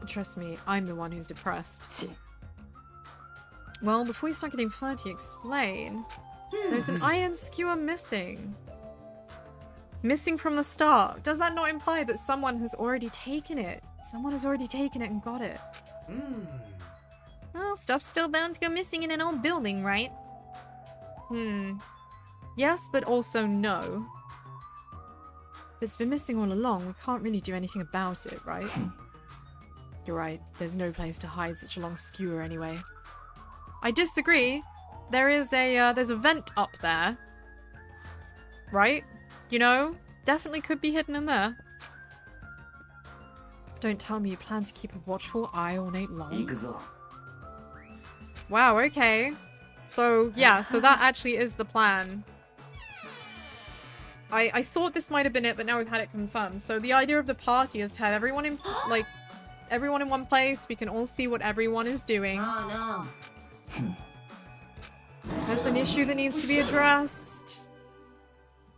Trust me, I'm the one who's depressed. Well, before you start getting flirty, explain. There's an iron skewer missing. Missing from the start. Does that not imply that someone has already taken it? Someone has already taken it and got it. Well, stuff's still bound to go missing in an old building, right? Yes, but also no. If it's been missing all along, we can't really do anything about it, right? You're right, there's no place to hide such a long skewer anyway. I disagree. There's a vent up there. Right? You know? Definitely could be hidden in there. Don't tell me you plan to keep a watchful eye all night long. Wow, okay. So, yeah, so that actually is the plan. I thought this might have been it, but now we've had it confirmed. So the idea of the party is to have everyone in, like, everyone in one place. We can all see what everyone is doing. Oh no. There's an issue that needs to be addressed.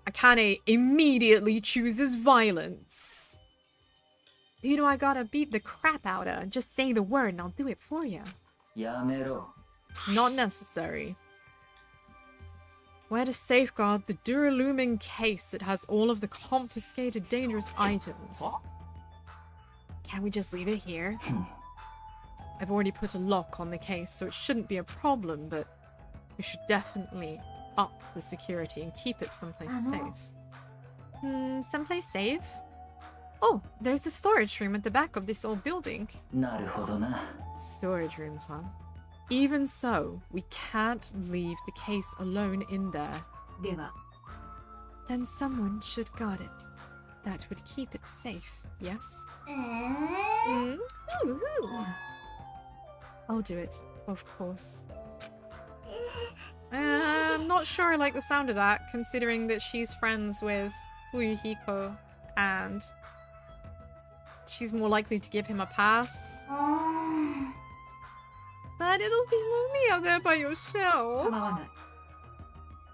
Akane immediately chooses violence. You know, I gotta beat the crap out of her. Just say the word and I'll do it for you. Not necessary. We're to safeguard the Duralumin case that has all of the confiscated dangerous items. Can't we just leave it here? I've already put a lock on the case, so it shouldn't be a problem, but we should definitely up the security and keep it someplace safe. Someplace safe? Oh, there's the storage room at the back of this old building. Storage room, huh? Even so, we can't leave the case alone in there. Then someone should guard it. That would keep it safe, yes? I'll do it, of course. I'm not sure I like the sound of that, considering that she's friends with Fuyuhiko, and she's more likely to give him a pass. But it'll be lonely out there by yourself.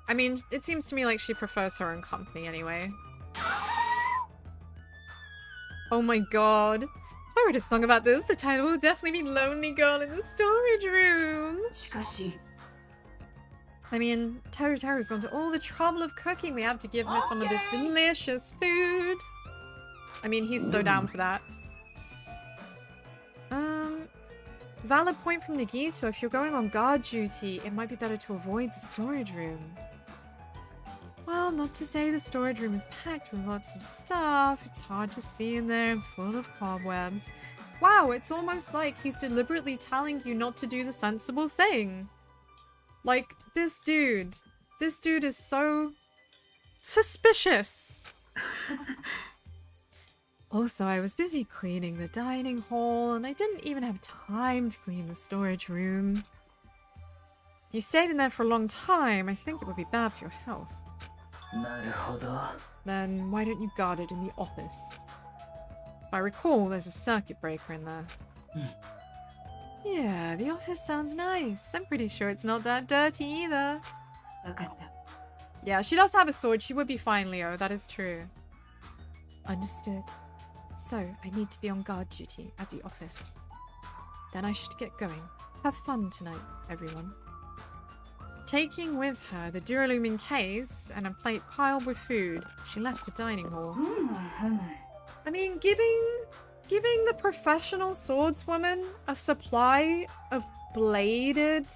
I mean, it seems to me like she prefers her own company anyway. Oh my god. If I wrote a song about this, the title would definitely be Lonely Girl in the Storage Room. I mean, Teru's gone to all the trouble of cooking. We have to give her some of this delicious food. I mean, he's so down for that. Valid point from Nagito. If you're going on guard duty, it might be better to avoid the storage room. Well, not to say the storage room is packed with lots of stuff. It's hard to see in there and full of cobwebs. Wow, it's almost like he's deliberately telling you not to do the sensible thing. Like, this dude is so suspicious. Also, I was busy cleaning the dining hall, and I didn't even have time to clean the storage room. If you stayed in there for a long time, I think it would be bad for your health. Then why don't you guard it in the office? If I recall, there's a circuit breaker in there. Yeah, the office sounds nice. I'm pretty sure it's not that dirty either. Yeah, she does have a sword. She would be fine, Leo. That is true. Understood. So, I need to be on guard duty at the office. Then I should get going. Have fun tonight, everyone. Taking with her the Duralumin case and a plate piled with food, she left the dining hall. I mean, giving the professional swordswoman a supply of bladed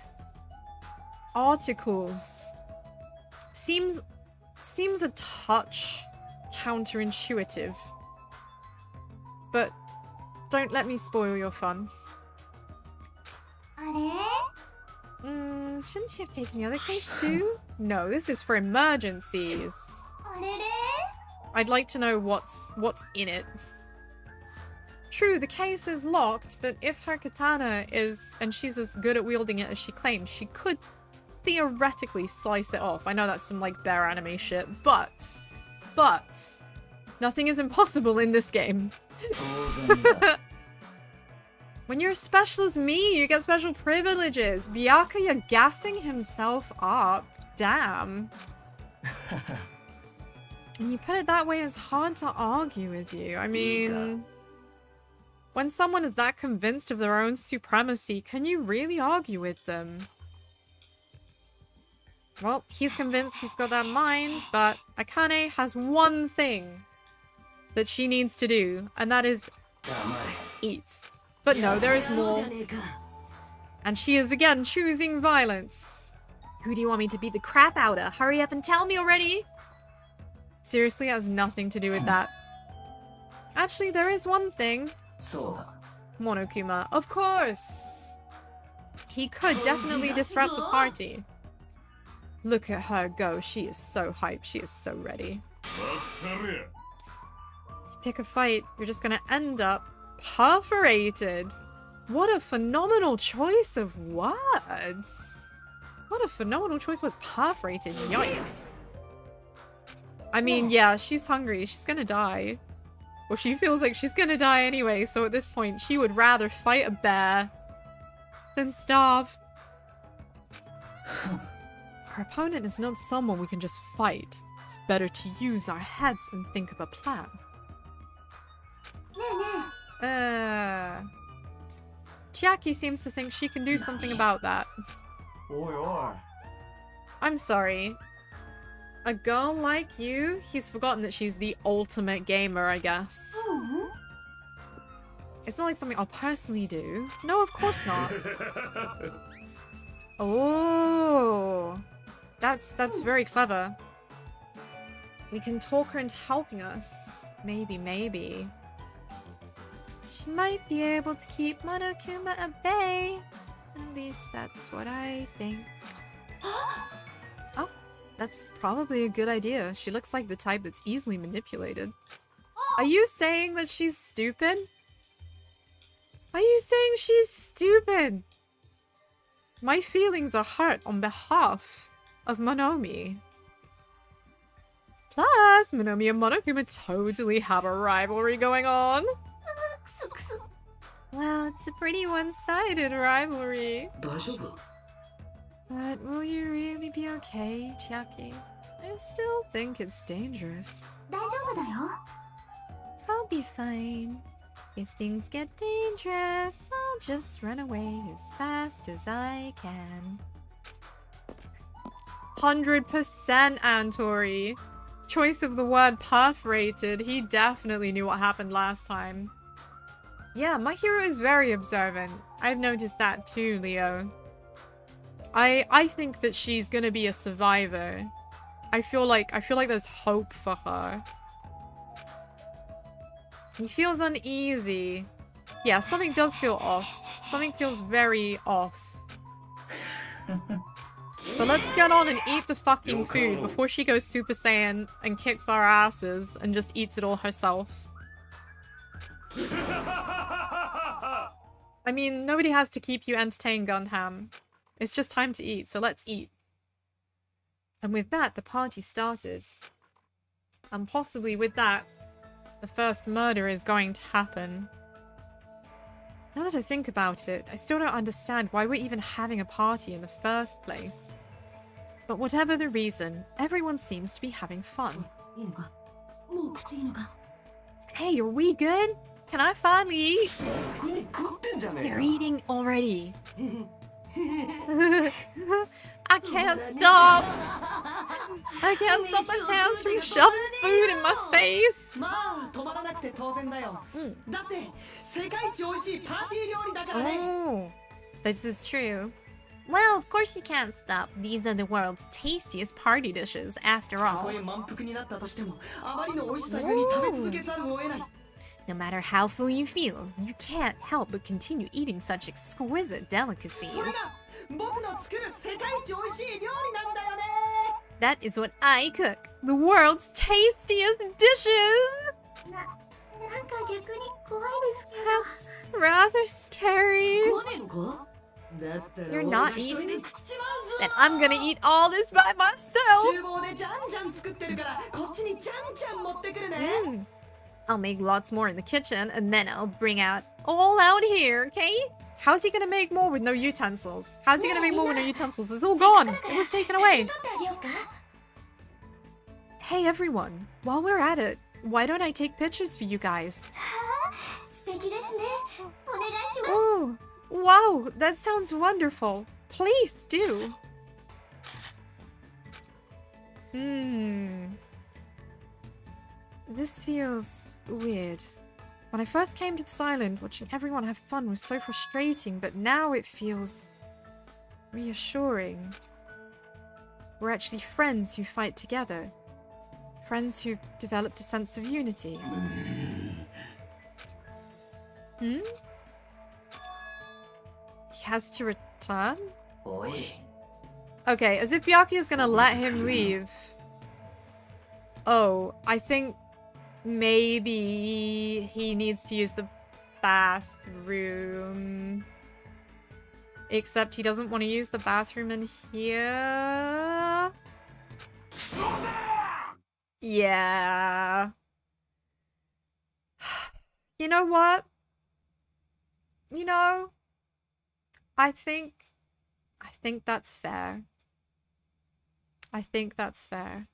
articles seems a touch counterintuitive. But don't let me spoil your fun. Shouldn't she have taken the other case too? No, this is for emergencies. I'd like to know what's in it. True, the case is locked, but if her katana is, and she's as good at wielding it as she claims, she could theoretically slice it off. I know that's some like bear anime shit, but nothing is impossible in this game. When you're as special as me, you get special privileges. Byakuya gassing himself up. Damn. And you put it that way, it's hard to argue with you. I mean, when someone is that convinced of their own supremacy, can you really argue with them? Well, he's convinced he's got that mind, but Akane has one thing that she needs to do, and that is eat. But no, there is more. And she is again choosing violence. Who do you want me to beat the crap out of? Hurry up and tell me already! Seriously, it has nothing to do with that. Actually, there is one thing. Monokuma, of course! He could definitely disrupt the party. Look at her go, she is so hyped, she is so ready. If you pick a fight, you're just gonna end up perforated. What a phenomenal choice of words! What a phenomenal choice was perforated, yikes. I mean, yeah, she's hungry, she's gonna die. Well, she feels like she's gonna die anyway, so at this point, she would rather fight a bear than starve. Our opponent is not someone we can just fight. It's better to use our heads and think of a plan. Chiaki seems to think she can do something about that. I'm sorry. A girl like you? He's forgotten that she's the ultimate gamer, I guess. It's not like something I'll personally do. No, of course not. Oh, that's very clever. We can talk her into helping us. Maybe. She might be able to keep Monokuma at bay. At least that's what I think. Oh, that's probably a good idea. She looks like the type that's easily manipulated. Are you saying that she's stupid? Are you saying she's stupid? My feelings are hurt on behalf of Monomi. Plus, Monomi and Monokuma totally have a rivalry going on. Well, it's a pretty one-sided rivalry. But will you really be okay, Chiaki? I still think it's dangerous. I'll be fine. If things get dangerous, I'll just run away as fast as I can. 100% Antori. Choice of the word perforated. He definitely knew what happened last time. Yeah, my hero is very observant. I've noticed that too, Leo. I think that she's gonna be a survivor. I feel like there's hope for her. He feels uneasy. Yeah, something does feel off. Something feels very off. So let's get on and eat the fucking food before she goes Super Saiyan and kicks our asses and just eats it all herself. I mean, nobody has to keep you entertained, Gundam. It's just time to eat, so let's eat. And with that, the party started. And possibly with that, the first murder is going to happen. Now that I think about it, I still don't understand why we're even having a party in the first place. But whatever the reason, everyone seems to be having fun. Hey, are we good? Can I finally eat? You're eating already. I can't stop! I can't stop my hands from shoving food in my face! Oh, this is true. Well, of course you can't stop. These are the world's tastiest party dishes, after all. No matter how full you feel, you can't help but continue eating such exquisite delicacies. That is what I cook. The world's tastiest dishes! That's rather scary. You're not eating? Then I'm gonna eat all this by myself! I'll make lots more in the kitchen, and then I'll bring all out here, okay? How's he gonna make more with no utensils? How's he gonna make more with no utensils? It's all gone. It was taken away. Hey everyone, while we're at it, why don't I take pictures for you guys? Oh, wow, that sounds wonderful. Please do. This feels weird. When I first came to this island, watching everyone have fun was so frustrating, but now it feels reassuring. We're actually friends who fight together. Friends who've developed a sense of unity. He has to return? Okay, as if Byakuya's gonna let him leave. Oh, I think maybe he needs to use the bathroom. Except he doesn't want to use the bathroom in here. Yeah. You know what? You know, I think that's fair. I think that's fair.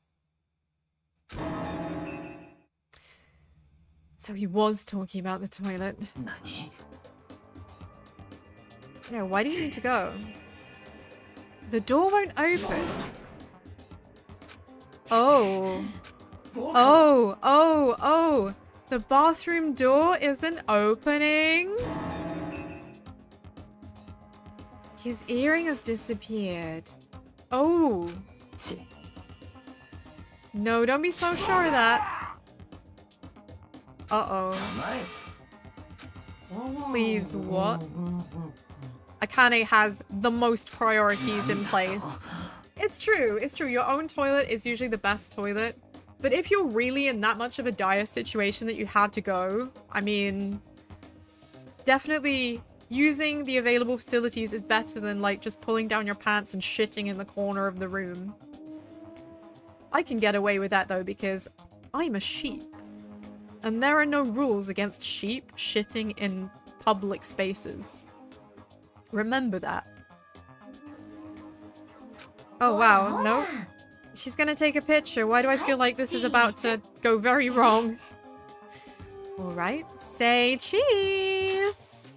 So he was talking about the toilet. Yeah, why do you need to go? The door won't open. Oh. Oh, oh, oh. The bathroom door isn't opening. His earring has disappeared. Oh. No, don't be so sure of that. Uh-oh. Please, what? Akane has the most priorities in place. It's true, it's true. Your own toilet is usually the best toilet. But if you're really in that much of a dire situation that you have to go, I mean, definitely using the available facilities is better than like just pulling down your pants and shitting in the corner of the room. I can get away with that though because I'm a sheep. And there are no rules against sheep shitting in public spaces. Remember that. Oh wow, no. She's gonna take a picture. Why do I feel like this is about to go very wrong? Alright, say cheese!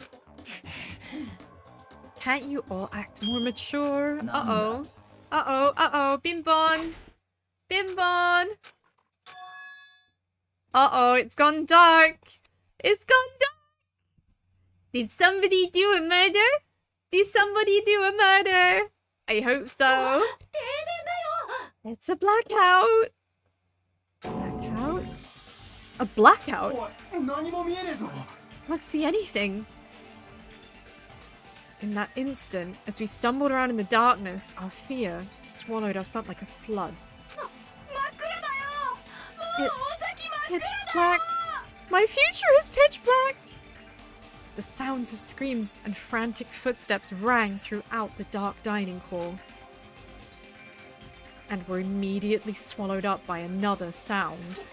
Can't you all act more mature? Uh-oh. Uh-oh, uh-oh, Bimbon! Bimbon! Uh-oh, it's gone dark! It's gone dark! Did somebody do a murder? Did somebody do a murder? I hope so. It's a blackout. Blackout? A blackout? Can't see anything. In that instant, as we stumbled around in the darkness, our fear swallowed us up like a flood. It's pitch black. My future is pitch black. The sounds of screams and frantic footsteps rang throughout the dark dining hall. And were immediately swallowed up by another sound.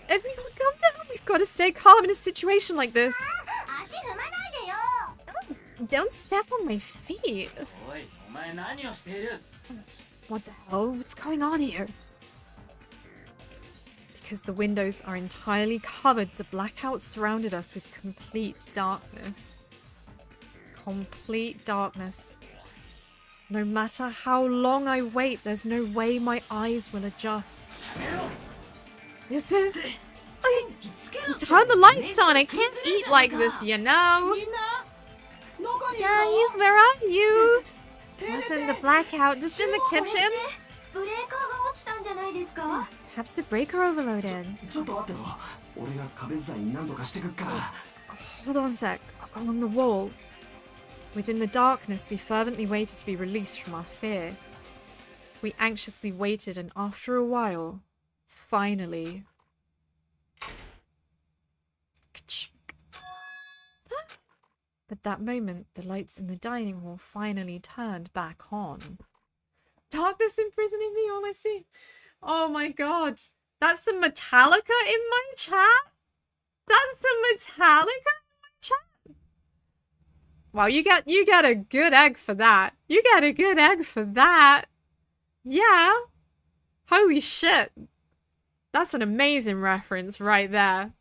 Everyone calm down! We've got to stay calm in a situation like this. Don't step on my feet. What the hell? What's going on here? Because the windows are entirely covered, the blackout surrounded us with complete darkness. Complete darkness. No matter how long I wait, there's no way my eyes will adjust. This is... Turn the lights on! I can't eat like this, you know? Guys, where are you? Wasn't the blackout just in the kitchen? Perhaps the breaker overloaded. Hold on a sec. Along the wall. Within the darkness, we fervently waited to be released from our fear. We anxiously waited, and after a while, finally... At that moment, the lights in the dining hall finally turned back on. Darkness imprisoning me, all I see. Oh my god. That's some Metallica in my chat? That's some Metallica in my chat? Wow, you get a good egg for that. You get a good egg for that. Yeah. Holy shit. That's an amazing reference right there.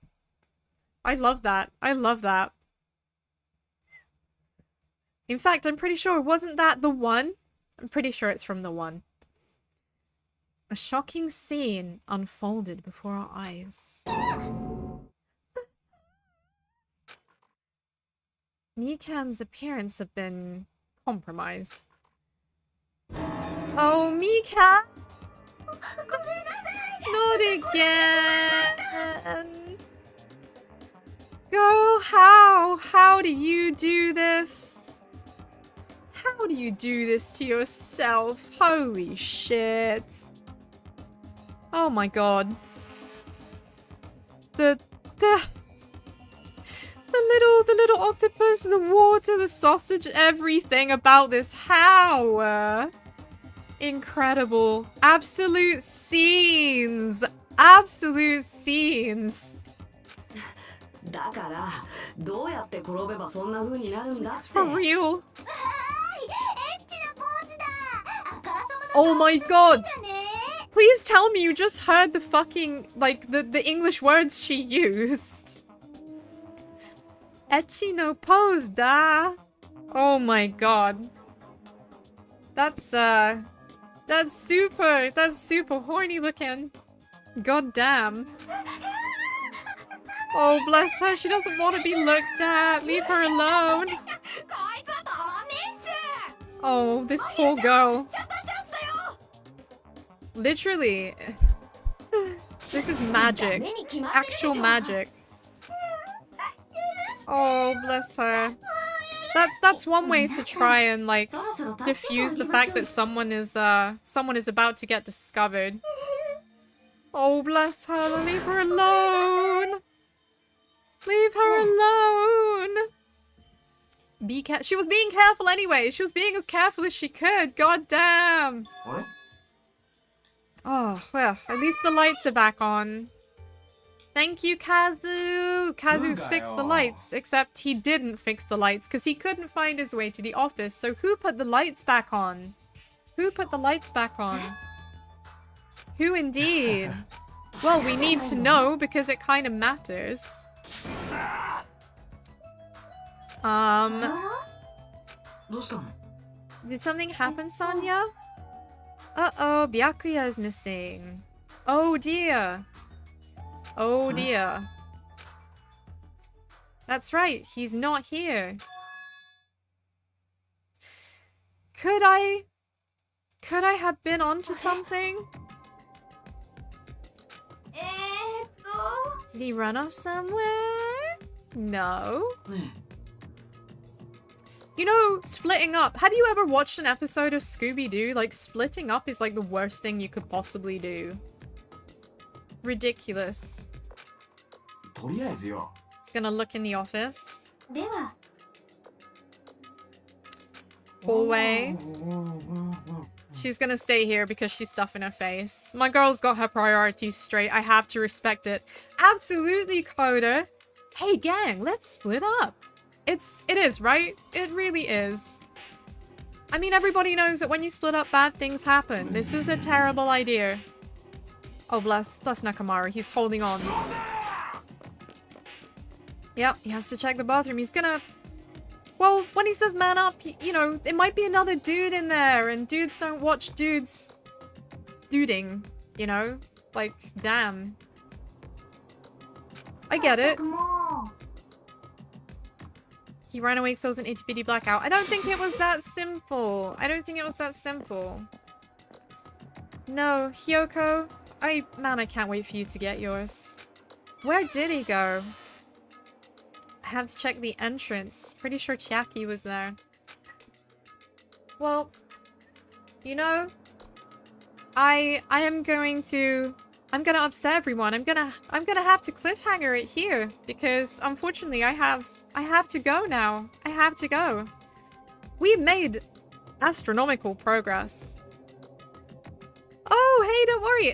I love that. I love that. In fact, I'm pretty sure, wasn't that the one? I'm pretty sure it's from the one. A shocking scene unfolded before our eyes. Mikan's appearance had been compromised. Oh, Mika! Not again! Girl, how? How do you do this? How do you do this to yourself? Holy shit. Oh my god. The little octopus, the water, the sausage, everything about this. How? Incredible. Absolute scenes. Absolute scenes. For real. Oh my god. Please tell me you just heard the fucking, like, the English words she used. Ecchi no pose da. Oh my god. That's super horny looking. God damn. Oh, bless her. She doesn't want to be looked at. Leave her alone. Oh, this poor girl. Literally. This is magic. Actual magic. Oh, bless her. That's one way to try and, like, diffuse the fact that someone is about to get discovered. Oh, bless her. Leave her alone. Leave her alone. She was being careful anyway. She was being as careful as she could. God damn. What? Oh, well, at least the lights are back on. Thank you, Kazu. Kazu's fixed the lights, except he didn't fix the lights because he couldn't find his way to the office. So who put the lights back on? Who put the lights back on? Who indeed? Well, we need to know because it kind of matters. Did something happen, Sonia? Uh-oh, Byakuya is missing. Oh dear. Oh dear. That's right, he's not here. Could I have been onto something? Did he run off somewhere? No. You know, splitting up. Have you ever watched an episode of Scooby-Doo? Like, splitting up is like the worst thing you could possibly do. Ridiculous. It's gonna look in the office. Hallway. She's gonna stay here because she's stuffing her face. My girl's got her priorities straight. I have to respect it. Absolutely, Coda. Hey, gang, let's split up. It is, right? It really is. I mean, everybody knows that when you split up, bad things happen. This is a terrible idea. Oh, bless Nakamaru. He's holding on. Yep, he has to check the bathroom. He's gonna... Well, when he says man up, you know, it might be another dude in there, and dudes don't watch dudes duding, you know? Like, damn. I get it. He ran away because there was an itty-bitty blackout. I don't think it was that simple. I don't think it was that simple. No, Hyoko. Man, I can't wait for you to get yours. Where did he go? I have to check the entrance. Pretty sure Chiaki was there. Well, you know, I'm gonna upset everyone. I'm gonna have to cliffhanger it here because unfortunately I have to go now. I have to go. We made astronomical progress. Oh, Oh, hey, don't worry.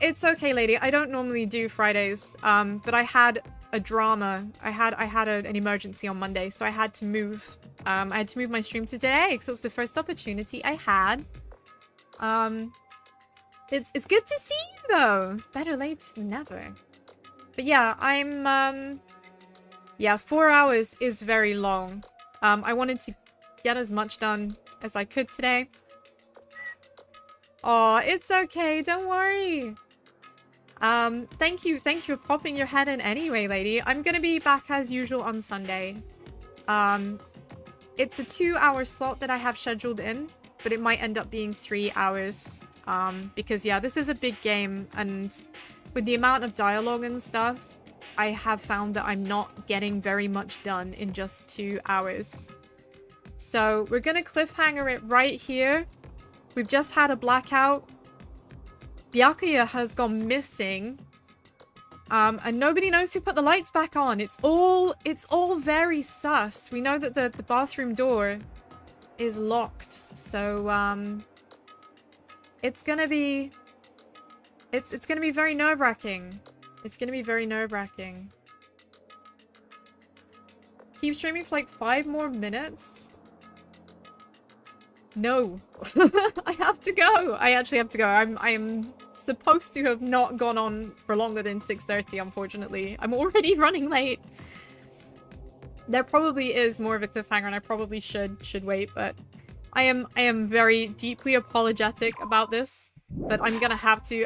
It's okay, lady. I don't normally do Fridays. But I had a drama. I had an emergency on Monday, so I had to move. I had to move my stream to today because it was the first opportunity I had. It's good to see you though. Better late than never. But yeah, yeah, 4 hours is very long. I wanted to get as much done as I could today. Oh, it's okay. Don't worry. Thank you for popping your head in anyway, lady. I'm gonna be back as usual on Sunday. It's a 2-hour slot that I have scheduled in, but it might end up being 3 hours. Because yeah, this is a big game, and with the amount of dialogue and stuff, I have found that I'm not getting very much done in just 2 hours. So we're gonna cliffhanger it right here. We've just had a blackout. Byakuya has gone missing. And nobody knows who put the lights back on. It's all very sus. We know that the bathroom door is locked. So it's gonna be very nerve-wracking. It's gonna be very nerve-wracking. Keep streaming for like 5 more minutes? No. I have to go. I actually have to go. I am supposed to have not gone on for longer than 6:30, unfortunately. I'm already running late. There probably is more of a cliffhanger and I probably should wait, but I am very deeply apologetic about this. But I'm gonna have to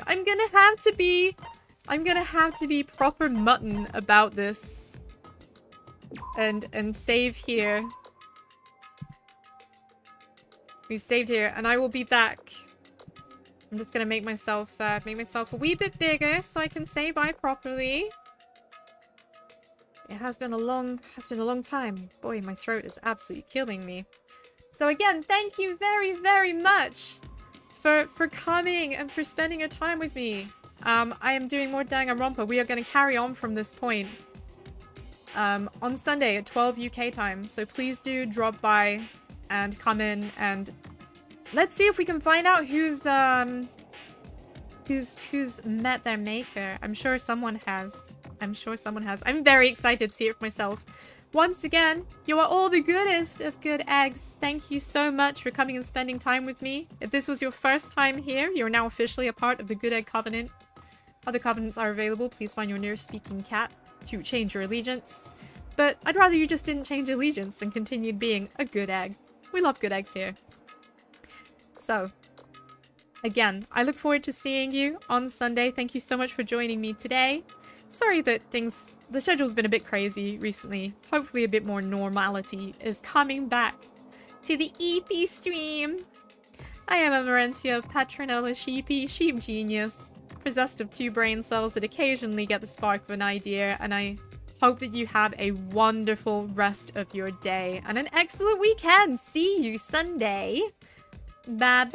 be proper mutton about this. And save here. We've saved here, and I will be back. I'm just gonna make myself a wee bit bigger so I can say bye properly. It has been a long time. Boy, my throat is absolutely killing me. So again, thank you very, very much for coming and for spending your time with me. I am doing more Danganronpa. We are going to carry on from this point on Sunday at 12 UK time. So please do drop by and come in, and let's see if we can find out who's met their maker. I'm sure someone has. I'm very excited to see it for myself. Once again, you are all the goodest of good eggs. Thank you so much for coming and spending time with me. If this was your first time here, you're now officially a part of the Good Egg Covenant. Other covenants are available. Please find your nearest speaking cat to change your allegiance. But I'd rather you just didn't change allegiance and continued being a good egg. We love good eggs here. So, again, I look forward to seeing you on Sunday. Thank you so much for joining me today. Sorry that the schedule's been a bit crazy recently. Hopefully a bit more normality is coming back to the EP stream. I am Amarantia, Patronella Sheepy, Sheep Genius, possessed of 2 brain cells that occasionally get the spark of an idea, and I hope that you have a wonderful rest of your day and an excellent weekend. See you Sunday. Bye bye.